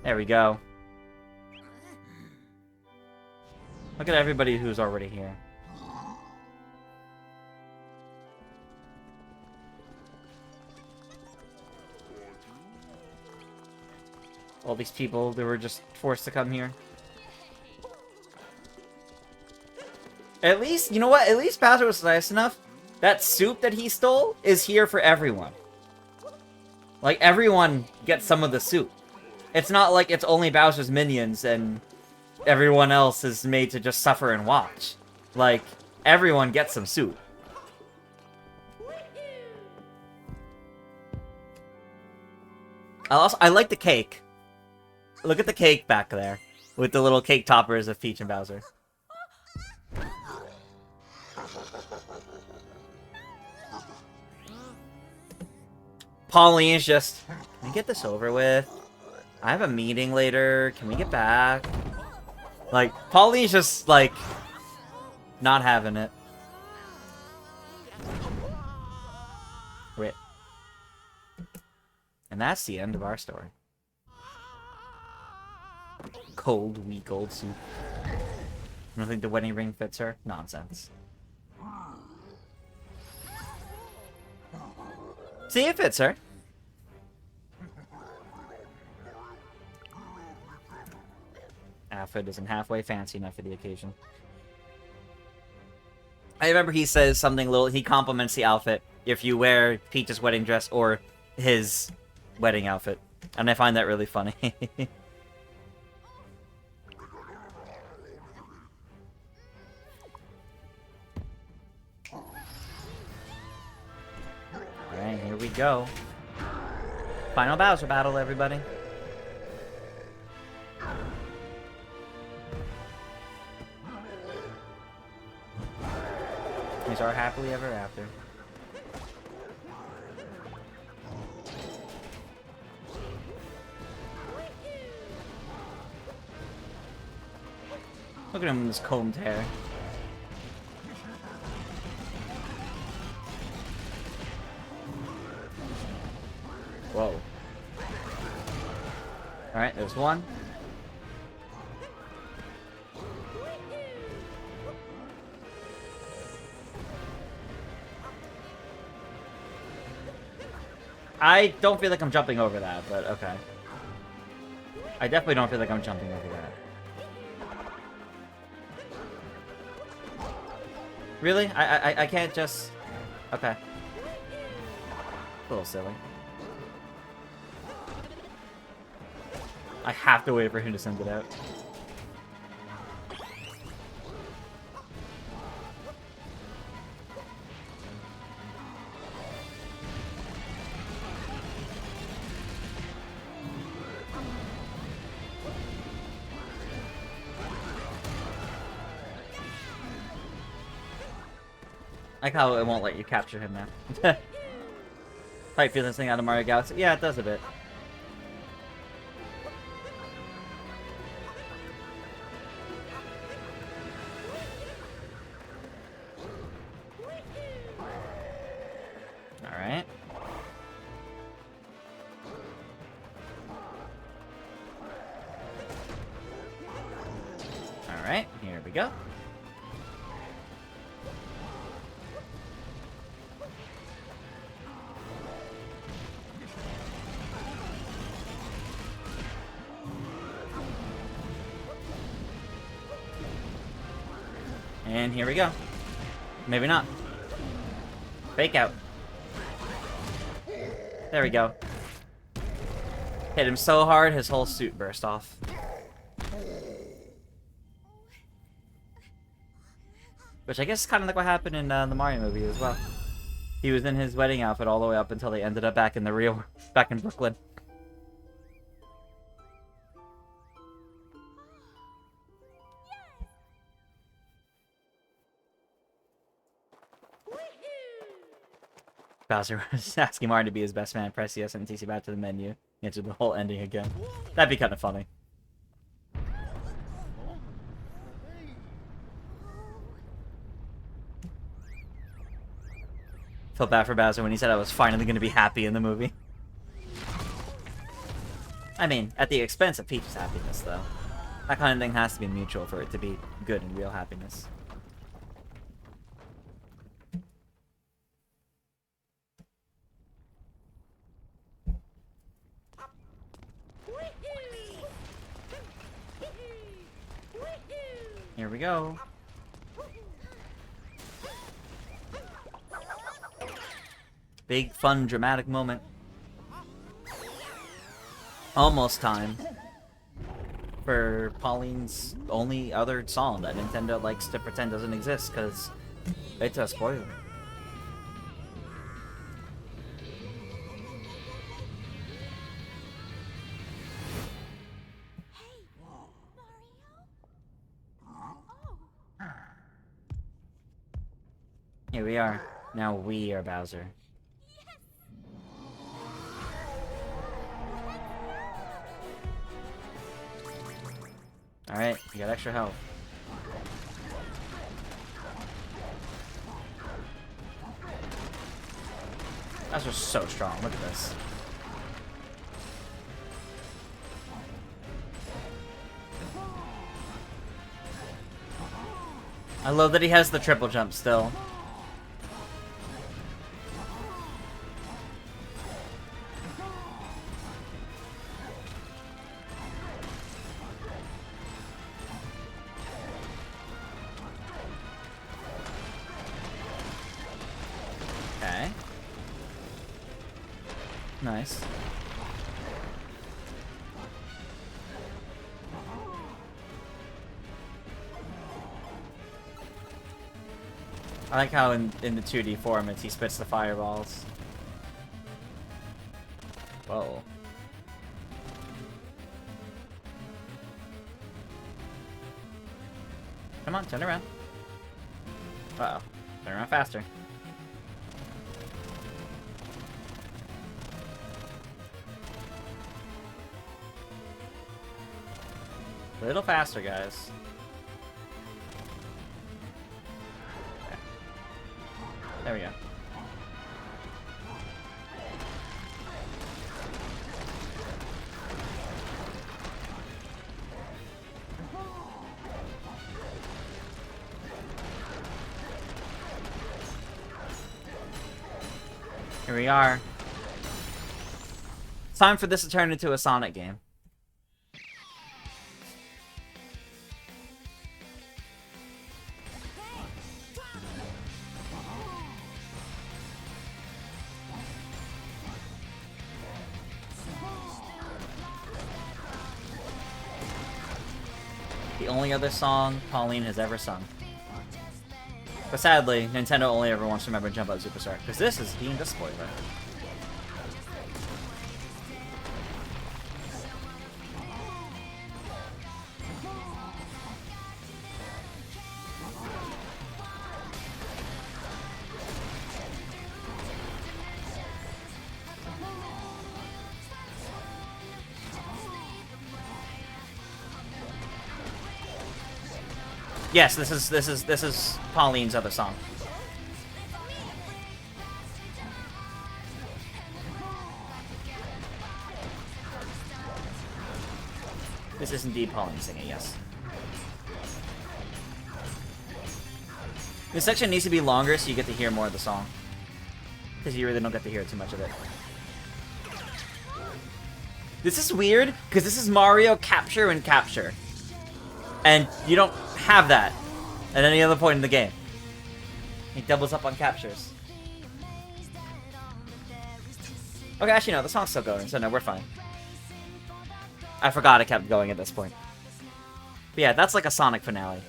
There we go. Look at everybody who's already here. All these people that were just forced to come here. At least, you know what? At least Bowser was nice enough. That soup that he stole is here for everyone. Like, everyone gets some of the soup. It's not like it's only Bowser's minions and everyone else is made to just suffer and watch. Like, everyone gets some soup. I like the cake. Look at the cake back there. With the little cake toppers of Peach and Bowser. Pauline's just, can we get this over with? I have a meeting later. Can we get back? Like, Pauline's just, like, not having it. Rip. And that's the end of our story. Cold, weak old soup. You don't think the wedding ring fits her? Nonsense. See, it fits her. Outfit isn't halfway fancy enough for the occasion. I remember he says something little, he compliments the outfit if you wear Peach's wedding dress or his wedding outfit. And I find that really funny. Alright, here we go. Final Bowser battle, everybody. These are happily ever after. Look at him with his combed hair. Whoa. Alright, there's one. I don't feel like I'm jumping over that, but okay. I definitely don't feel like I'm jumping over that. Really? I can't just... Okay. A little silly. I have to wait for him to send it out. I like how it won't let you capture him now. Fight feeling this thing out of Mario Galaxy. Yeah, it does a bit. Alright. Alright, here we go. And here we go. Maybe not. Fake out. There we go. Hit him so hard, his whole suit burst off. Which I guess is kind of like what happened in the Mario movie as well. He was in his wedding outfit all the way up until they ended up back in the real, back in Brooklyn. Bowser was asking Mario to be his best man, press yes, and TC back to the menu. Into the whole ending again. That'd be kind of funny. Felt bad for Bowser when he said I was finally going to be happy in the movie. I mean, at the expense of Peach's happiness, though. That kind of thing has to be mutual for it to be good and real happiness. Here we go. Big, fun, dramatic moment. Almost time for Pauline's only other song that Nintendo likes to pretend doesn't exist, because it's a spoiler. Here we are. Now we are Bowser. Alright, you got extra health. Bowser's so strong, look at this. I love that he has the triple jump still. Okay. Nice. I like how in the 2D form he spits the fireballs. Whoa. Come on, turn around. Uh-oh. Turn around faster. A little faster, guys. Okay. There we go. Here we are. It's time for this to turn into a Sonic game. The only other song Pauline has ever sung. But sadly, Nintendo only ever wants to remember Jump Up Superstar, because this is deemed a spoiler. Yes, this is Pauline's other song. This is indeed Pauline singing, yes. This section needs to be longer so you get to hear more of the song. Because you really don't get to hear too much of it. This is weird, because this is Mario Capture and Capture. And you don't have that at any other point in the game. He doubles up on captures. Okay, actually no, the song's still going, so no, we're fine. I forgot it kept going at this point. But yeah, that's like a Sonic finale.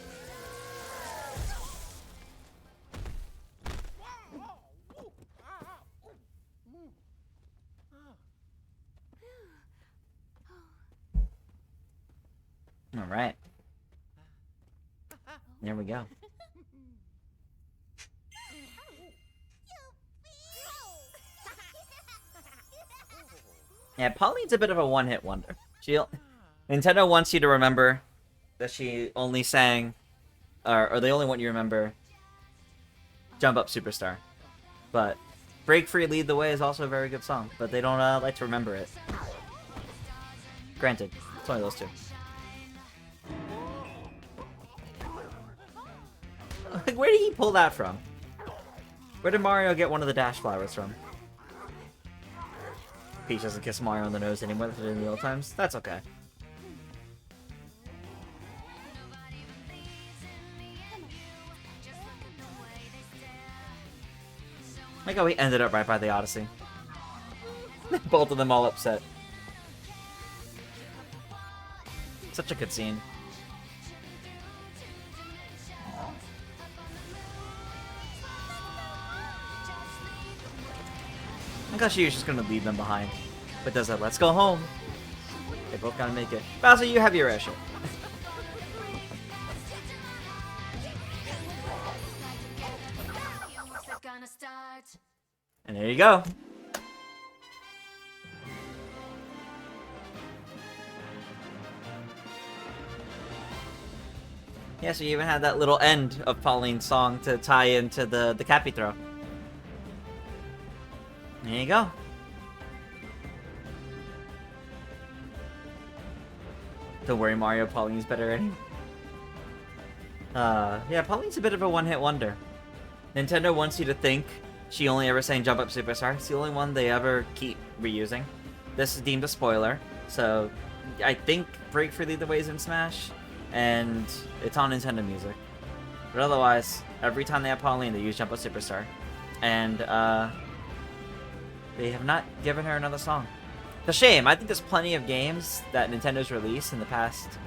Alright. There we go. Yeah, Pauline's a bit of a one-hit wonder. Nintendo wants you to remember that she only sang, or they only want you to remember Jump Up Superstar. But Break Free, Lead the Way is also a very good song, but they don't like to remember it. Granted, it's only those two. Like, where did he pull that from? Where did Mario get one of the dash flowers from? Peach doesn't kiss Mario on the nose anymore like they did in the old times. That's okay. Like how we ended up right by the Odyssey. Both of them all upset. Such a good scene. I thought she was just gonna leave them behind. But does that let's go home. They both gotta make it. Bowser, you have your airship. And there you go. Yeah, so you even had that little end of Pauline's song to tie into the Cappy throw. There you go. Don't worry, Mario, Pauline's better anyway. Yeah, Pauline's a bit of a one-hit wonder. Nintendo wants you to think she only ever sang Jump Up Superstar. It's the only one they ever keep reusing. This is deemed a spoiler, so I think Break Free Lead the Way is in Smash, and it's on Nintendo Music. But otherwise, every time they have Pauline, they use Jump Up Superstar. And, they have not given her another song. It's a shame. I think there's plenty of games that Nintendo's released in the past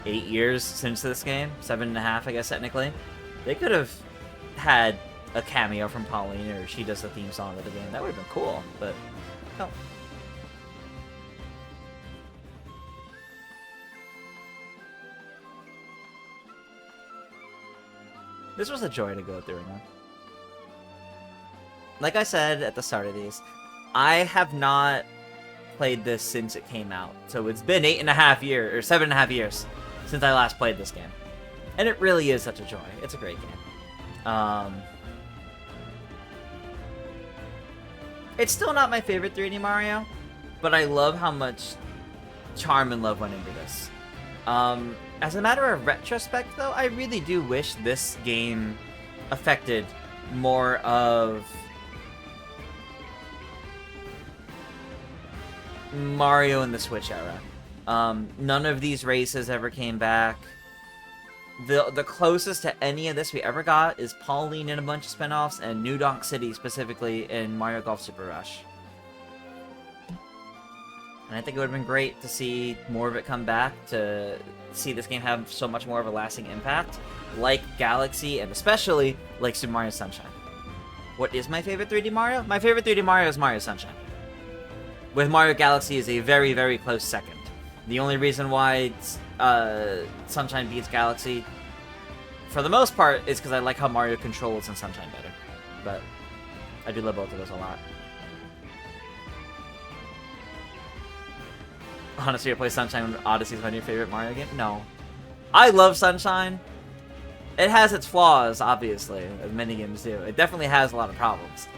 8 years since this game. 7.5, I guess, technically. They could have had a cameo from Pauline, or she does the theme song of the game. That would have been cool, but no. This was a joy to go through, man. Like I said at the start of these, I have not played this since it came out. So it's been 8.5 years, or 7.5 years, since I last played this game. And it really is such a joy. It's a great game. It's still not my favorite 3D Mario, but I love how much charm and love went into this. As a matter of retrospect, though, I really do wish this game affected more of Mario in the Switch era. None of these races ever came back. The closest to any of this we ever got is Pauline in a bunch of spin-offs and New Donk City specifically in Mario Golf Super Rush. And I think it would have been great to see more of it come back, to see this game have so much more of a lasting impact, like Galaxy, and especially like Super Mario Sunshine. What is my favorite 3D Mario? My favorite 3D Mario is Mario Sunshine, with Mario Galaxy is a very, very close second. The only reason why Sunshine beats Galaxy, for the most part, is because I like how Mario controls in Sunshine better. But I do love both of those a lot. Honestly, I play Sunshine when Odyssey is my new favorite Mario game? No. I love Sunshine. It has its flaws, obviously, as many games do. It definitely has a lot of problems.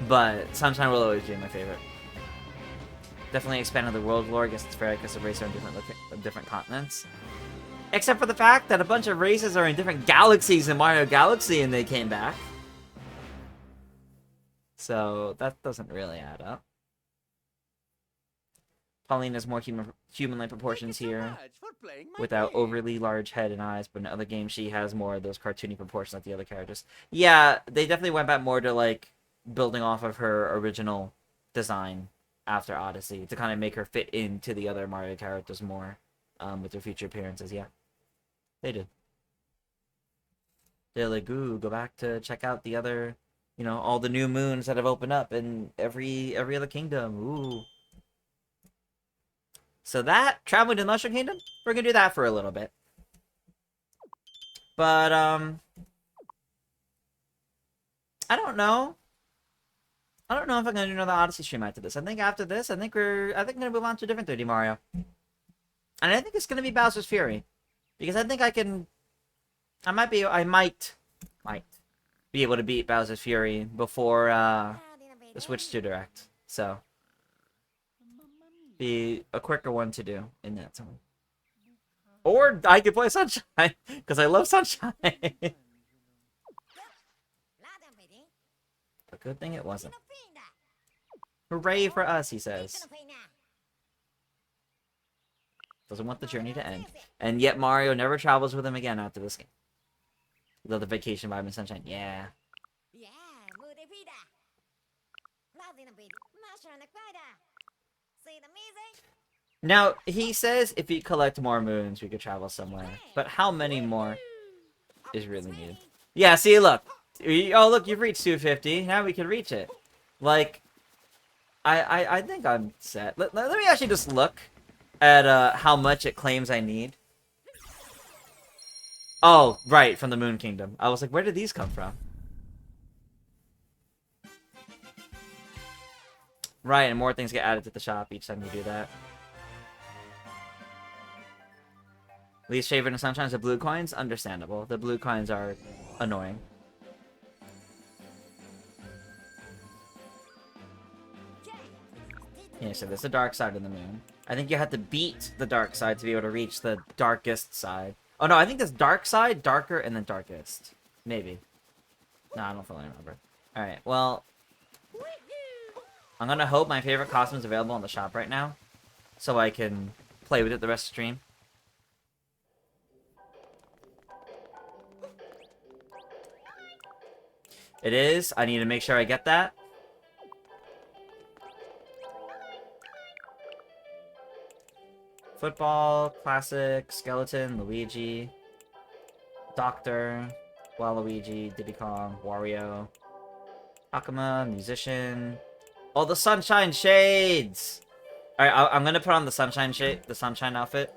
But Sunshine will always be my favorite. Definitely expanded the world lore. I guess it's fair because the races are in different continents. Except for the fact that a bunch of races are in different galaxies in Mario Galaxy and they came back. So that doesn't really add up. Pauline has more human-like proportions here, without overly large head and eyes, but in other games she has more of those cartoony proportions like the other characters. Yeah, they definitely went back more to, like, building off of her original design after Odyssey, to kind of make her fit into the other Mario characters more, with their future appearances, yeah. They did. They're like, ooh, go back to check out the other, you know, all the new moons that have opened up in every other kingdom, ooh. So that, traveling to the Mushroom Kingdom, we're gonna do that for a little bit. But, I don't know. I don't know if I'm gonna do another Odyssey stream after this. I think after this, I think I'm gonna move on to a different 3D Mario. And I think it's gonna be Bowser's Fury. Because I think I might be able to beat Bowser's Fury before, the Switch to Direct. So, be a quicker one to do in that time. Or I could play Sunshine, because I love Sunshine. A good thing it wasn't. Hooray for us, he says. Doesn't want the journey to end. And yet Mario never travels with him again after this game. Love the vacation vibe in Sunshine. Yeah. Now, he says if you collect more moons, we could travel somewhere. But how many more is really needed? Yeah, see, look. Oh, look, you've reached 250. Now we can reach it. Like, I think I'm set. Let me actually just look at how much it claims I need. Oh, right, from the Moon Kingdom. I was like, where did these come from? Right, and more things get added to the shop each time you do that. Least favorite in Sunshine is the blue coins? Understandable. The blue coins are annoying. Yeah, so there's the dark side of the moon. I think you have to beat the dark side to be able to reach the darkest side. Oh no, I think there's dark side, darker, and then darkest. Maybe. No, I don't fully remember. Alright, well, I'm gonna hope my favorite costume is available in the shop right now, so I can play with it the rest of the stream. It is. I need to make sure I get that. Football, Classic, Skeleton, Luigi, Doctor, Waluigi, Diddy Kong, Wario, Akuma, Musician. Oh, the Sunshine Shades! Alright, I'm gonna put on the Sunshine shade, the Sunshine outfit.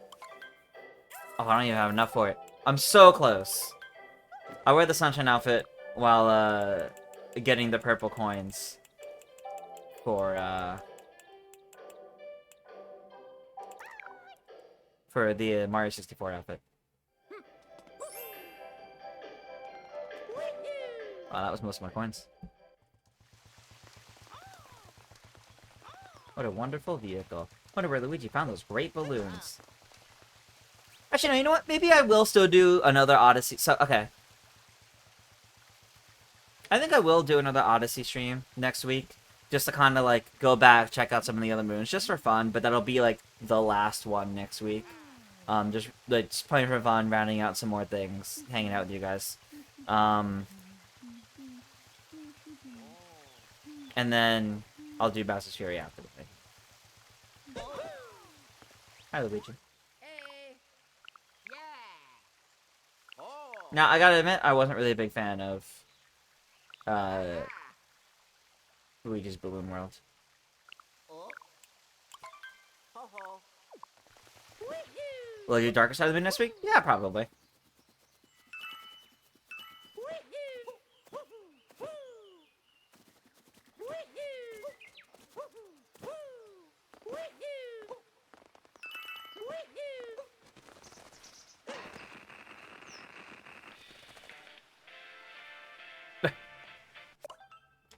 Oh, I don't even have enough for it. I'm so close. I'll wear the Sunshine outfit while, getting the purple coins for the Mario 64 outfit. Wow, that was most of my coins. What a wonderful vehicle. Wonder where Luigi found those great balloons. Actually, no, you know what? Maybe I will still do another Odyssey. So, okay. I think I will do another Odyssey stream next week. Just to kind of, like, go back, check out some of the other moons. Just for fun, but that'll be, like, the last one next week. Just playing for fun, rounding out some more things, hanging out with you guys. And then I'll do Bowser's Fury after the thing. Hi, Luigi. Now, I gotta admit, I wasn't really a big fan of Luigi's Balloon World. Will I do Darker Side of the Moon next week? Yeah, probably.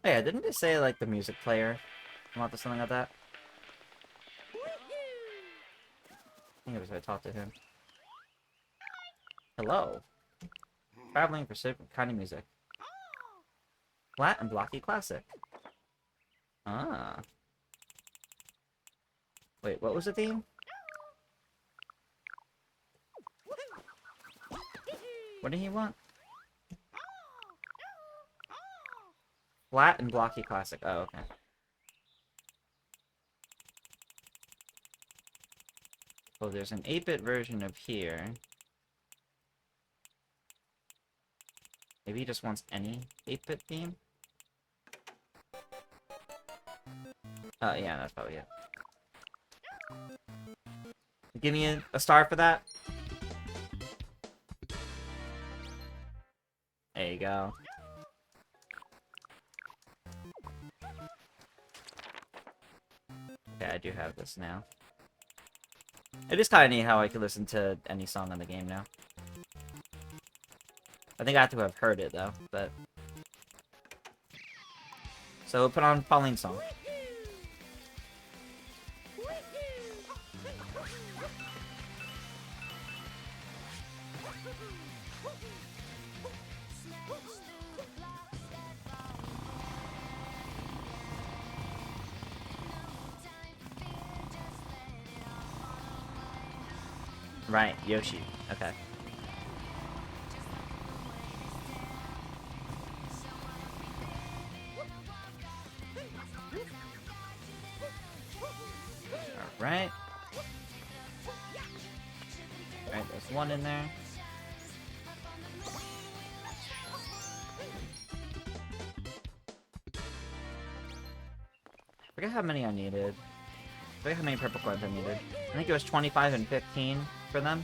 Oh yeah, didn't it say, like, the music player? Want something like that? I think it was I talked to him. Hello. Traveling for certain kind of music. Flat and blocky classic. Ah. Wait, what was the theme? What did he want? Flat and blocky classic. Oh, okay. Oh, there's an 8-bit version of here. Maybe he just wants any 8-bit theme? Oh, yeah, that's probably it. Give me a star for that. There you go. Okay, I do have this now. It is kind of neat how I can listen to any song on the game now. I think I have to have heard it, though, but... So we'll put on Pauline's song. Right, Yoshi. Okay. Alright. Alright, there's one in there. I forget how many I needed. I forget how many purple coins I needed. I think it was 25 and 15 for them.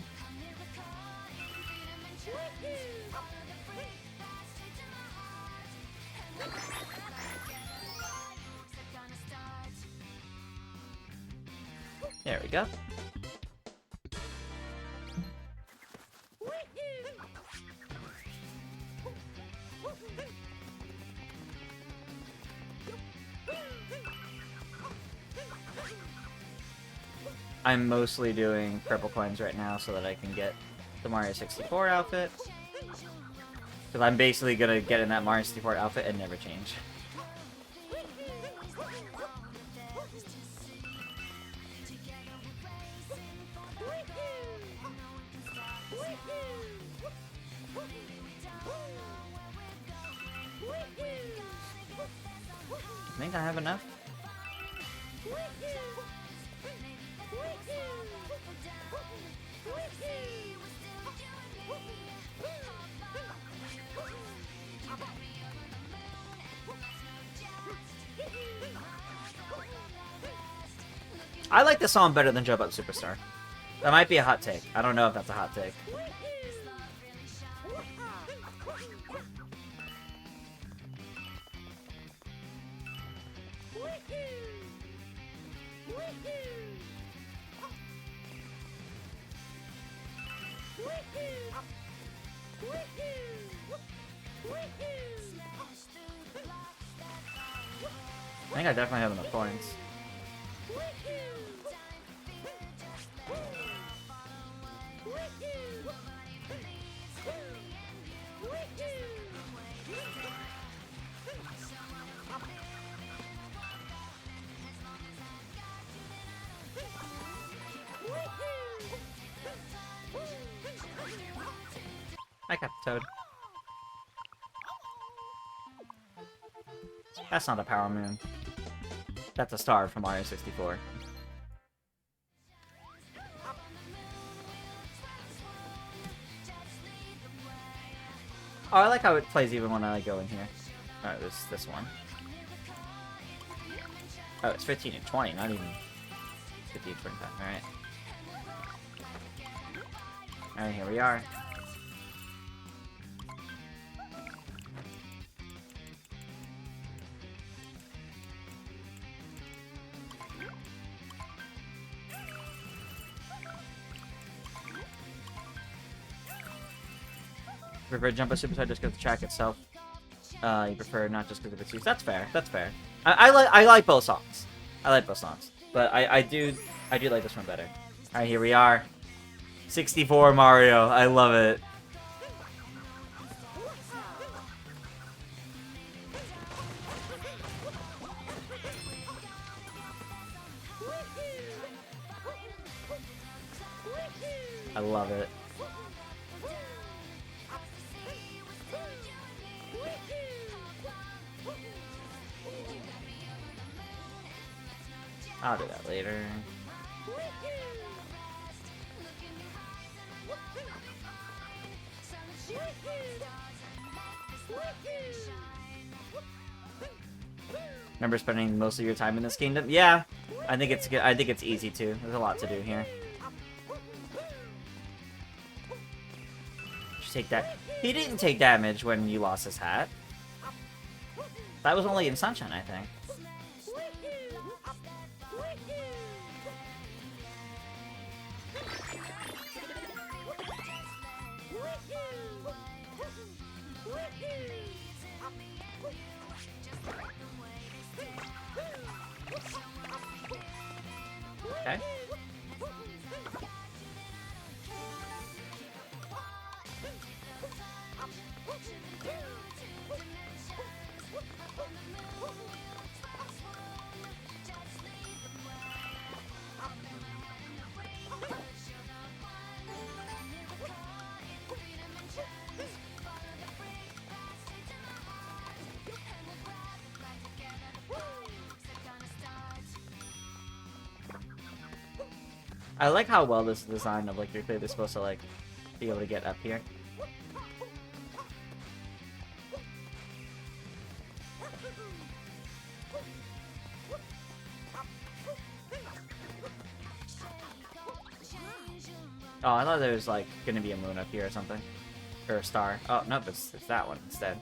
There we go. I'm mostly doing purple coins right now so that I can get the Mario 64 outfit. Because I'm basically gonna get in that Mario 64 outfit and never change. I think I have enough. I like this song better than Jump Up Superstar. That might be a hot take. I don't know if that's a hot take. I think I definitely have enough coins. I got the toad. That's not a power moon. That's a star from Mario 64. Oh, I like how it plays even when I go in here. Alright, this one. Oh, it's 15 and 20, not even 15 and 25. Alright. Alright, here we are. You prefer Jump a Superstar just because the track itself? You prefer not just because of its use? That's fair. That's fair. I like both songs. I like both songs, but I do like this one better. All right, here we are. 64 Mario. I love it. I love it. I'll do that later. Remember spending most of your time in this kingdom? Yeah, I think it's good. I think it's easy too. There's a lot to do here. Just take that. He didn't take damage when you lost his hat. That was only in Sunshine, I think. Okay. I like how well this is designed of like you're clearly supposed to like be able to get up here. Oh, I thought there was like gonna be a moon up here or something. Or a star. Oh, nope, it's that one instead.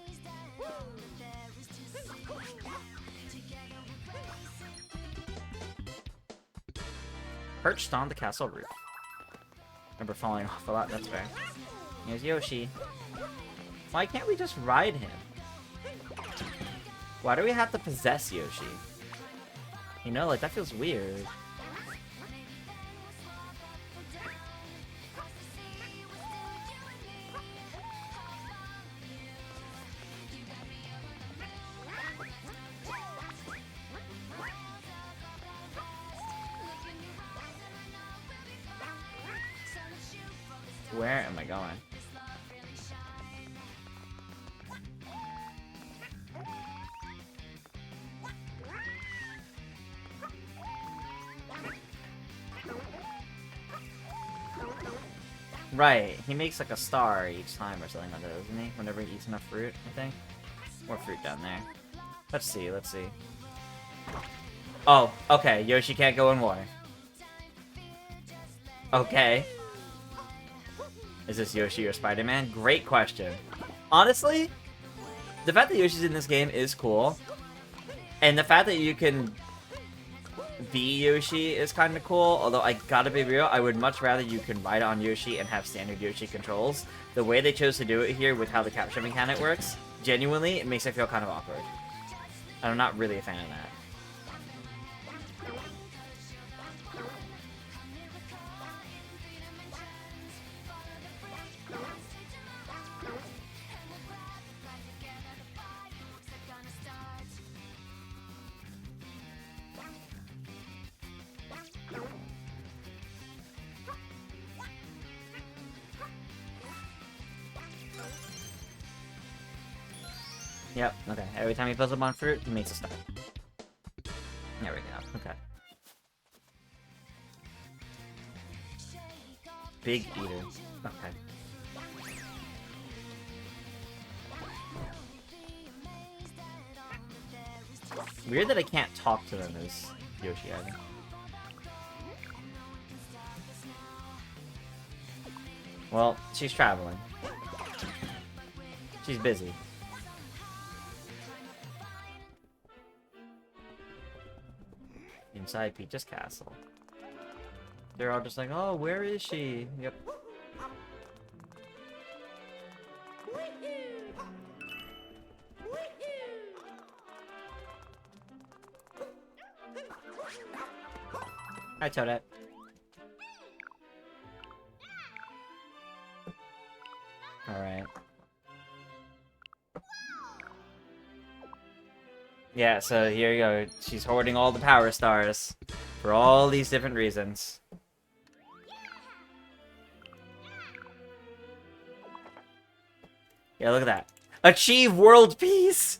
Perched on the castle roof. Remember falling off a lot, that's fair. Here's Yoshi. Why can't we just ride him? Why do we have to possess Yoshi? You know, like, that feels weird. Where am I going? Right, he makes like a star each time or something like that, doesn't he? Whenever he eats enough fruit, I think. More fruit down there. Let's see, let's see. Oh, okay, Yoshi can't go in water. Okay. Is this Yoshi or Spider-Man? Great question. Honestly, the fact that Yoshi's in this game is cool. And the fact that you can be Yoshi is kind of cool. Although, I gotta be real, I would much rather you can ride on Yoshi and have standard Yoshi controls. The way they chose to do it here with how the capture mechanic works, genuinely, it makes it feel kind of awkward. And I'm not really a fan of that. Yep, okay. Every time he fills up on fruit, he makes a star. There we go, okay. Big eater. Okay. Weird that I can't talk to them as Yoshi, I think. Well, she's traveling. She's busy. Inside Peach's castle. They're all just like, oh, where is she? Yep. Hi, Toadette. Alright. Yeah, so here you go. She's hoarding all the power stars for all these different reasons. Yeah, look at that. Achieve world peace!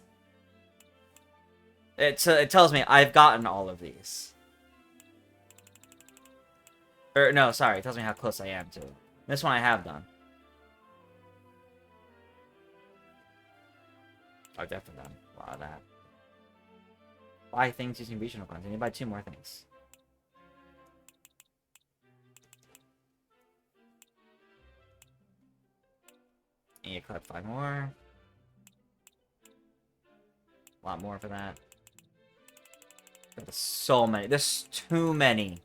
It tells me I've gotten all of these. Or, no, sorry. It tells me how close I am to it. This one I have done. I've definitely done a lot of that. Buy things using regional coins. I need to buy 2 more things. And you collect 5 more. A lot more for that. There's so many. There's too many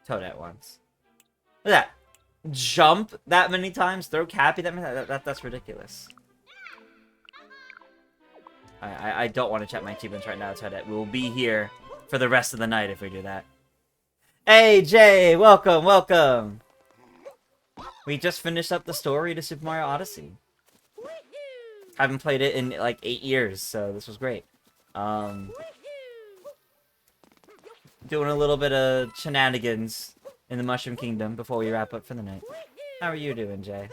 Toadette ones. Look at that. Jump that many times, throw Cappy that many that's ridiculous. I don't want to check my achievements right now, Toadette. We will be here for the rest of the night if we do that. Hey, Jay! Welcome, welcome! We just finished up the story to Super Mario Odyssey. I haven't played it in, like, 8 years, so this was great. Doing a little bit of shenanigans in the Mushroom Kingdom before we wrap up for the night. How are you doing, Jay?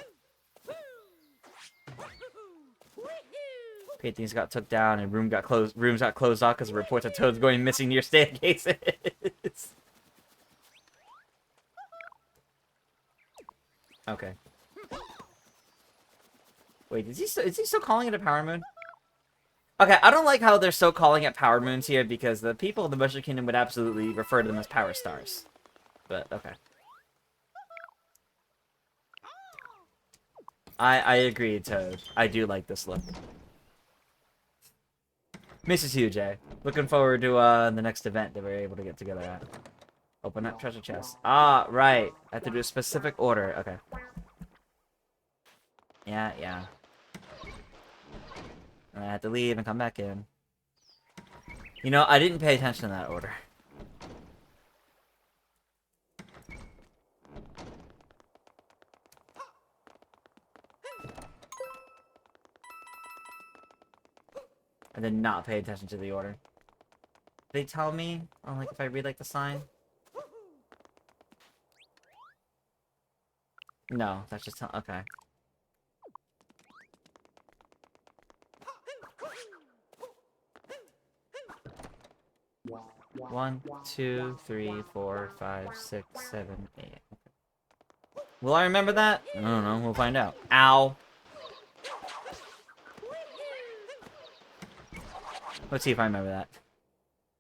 Paintings got took down and rooms got closed off because of reports of toads going missing near staircases. Okay. Wait, is he still calling it a power moon? Okay, I don't like how they're still calling it power moons here because the people of the Mushroom Kingdom would absolutely refer to them as power stars. But okay. I agree, Toad. I do like this look. Misses you, Jay. Looking forward to the next event that we're able to get together at. Open up treasure chest. Ah, right. I have to do a specific order. Okay. Yeah, yeah. And I have to leave and come back in. You know, I didn't pay attention to that order. I did not pay attention to the order. They tell me, oh, like, if I read, like, the sign? No, that's just, okay. One, two, three, four, five, six, seven, eight. Okay. Will I remember that? I don't know, we'll find out. Ow! Let's see if I remember that.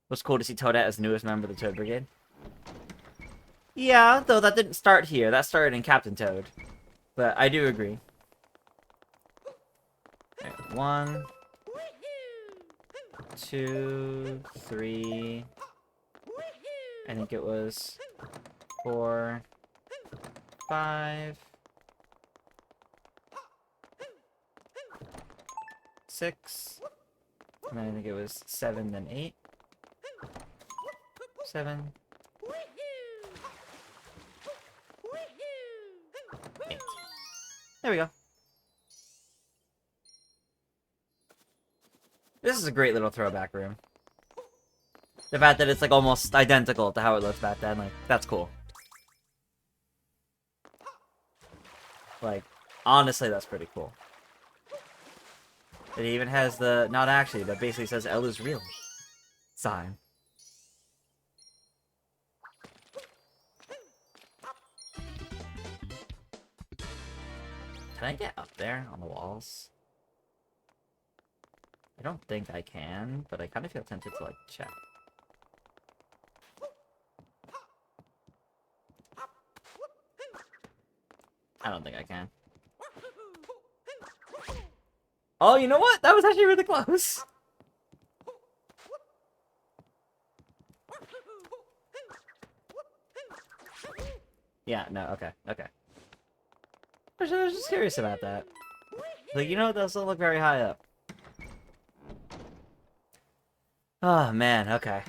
What's cool to see Toadette as the newest member of the Toad Brigade. Yeah, though that didn't start here. That started in Captain Toad. But I do agree. Right, 1, 2, 3. I think it was 4, 5, 6. And then I think it was 7, then 8. 7. 8. There we go. This is a great little throwback room. The fact that it's like almost identical to how it looked back then, like, that's cool. Like, honestly, that's pretty cool. It even has the, not actually, but basically says L is real sign. Can I get up there on the walls? I don't think I can, but I kind of feel tempted to, like, check. I don't think I can. Oh, you know what? That was actually really close. Yeah, no, okay, okay. I was just curious about that. Like, you know, it doesn't look very high up. Oh, man, okay.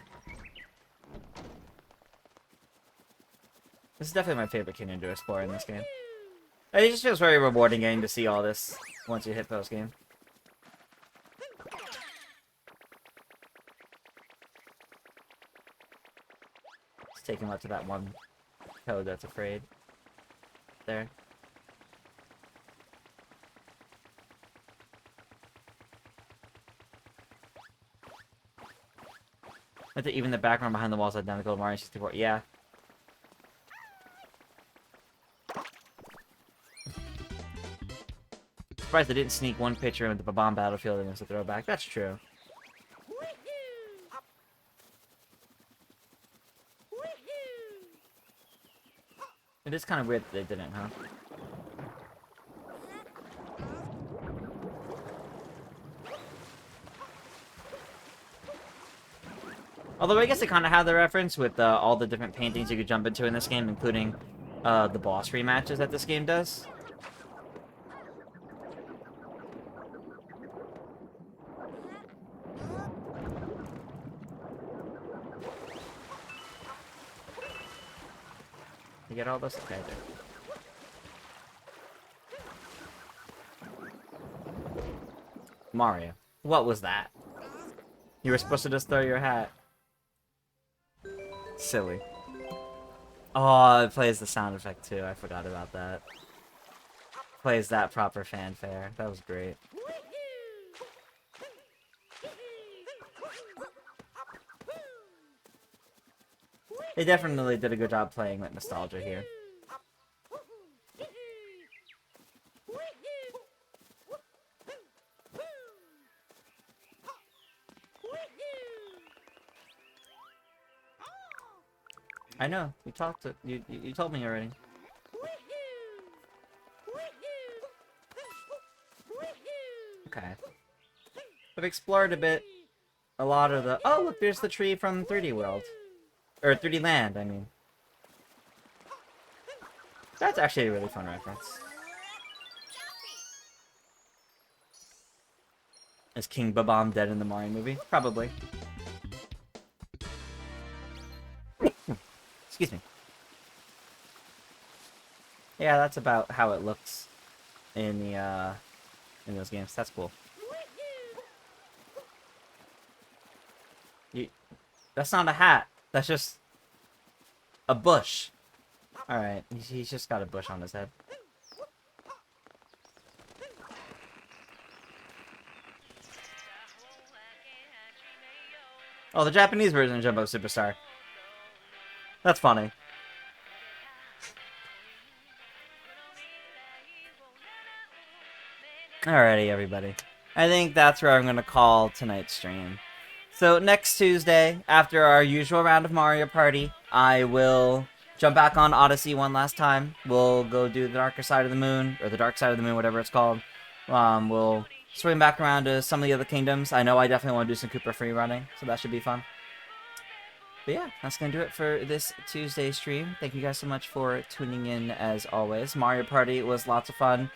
This is definitely my favorite kingdom to explore in this game. It just feels very rewarding getting to see all this once you hit post-game. Let's take him up to that one toad that's afraid. There. I think even the background behind the walls is identical to Mario 64. Yeah. Surprised they didn't sneak one picture into the bomb battlefield and it's a throwback. That's true. It is kind of weird that they didn't, huh? Although I guess they kind of have the reference with all the different paintings you could jump into in this game, including the boss rematches that this game does. You get all those? Okay, there. Mario, what was that? You were supposed to just throw your hat. Silly. Oh, it plays the sound effect too. I forgot about that. Plays that proper fanfare. That was great. They definitely did a good job playing with nostalgia here. I know. You talked to you told me already. Okay. I've explored a lot of the. Oh, look, there's the tree from 3D World, or 3D Land. I mean, that's actually a really fun reference. Is King Babam dead in the Mario movie? Probably. Excuse me. Yeah, that's about how it looks in the in those games. That's cool. That's not a hat. That's just a bush. Alright, he's just got a bush on his head. Oh, the Japanese version of Jumbo Superstar. That's funny. Alrighty, everybody. I think that's where I'm going to call tonight's stream. So next Tuesday, after our usual round of Mario Party, I will jump back on Odyssey one last time. We'll go do the Darker Side of the Moon, or the Dark Side of the Moon, whatever it's called. We'll swing back around to some of the other kingdoms. I know I definitely want to do some Koopa free running, so that should be fun. But yeah, that's going to do it for this Tuesday stream. Thank you guys so much for tuning in as always. Mario Party was lots of fun.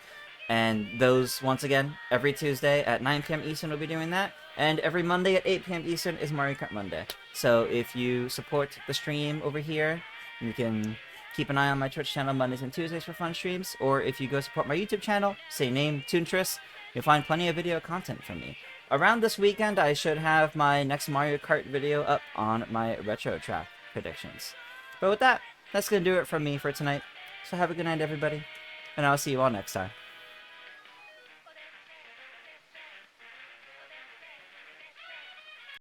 And those, once again, every Tuesday at 9 p.m. Eastern we'll be doing that. And every Monday at 8 p.m. Eastern is Mario Kart Monday. So if you support the stream over here, you can keep an eye on my Twitch channel Mondays and Tuesdays for fun streams. Or if you go support my YouTube channel, same name, Toontress, you'll find plenty of video content from me. Around this weekend, I should have my next Mario Kart video up on my Retro Track predictions. But with that, that's going to do it from me for tonight. So have a good night, everybody. And I'll see you all next time.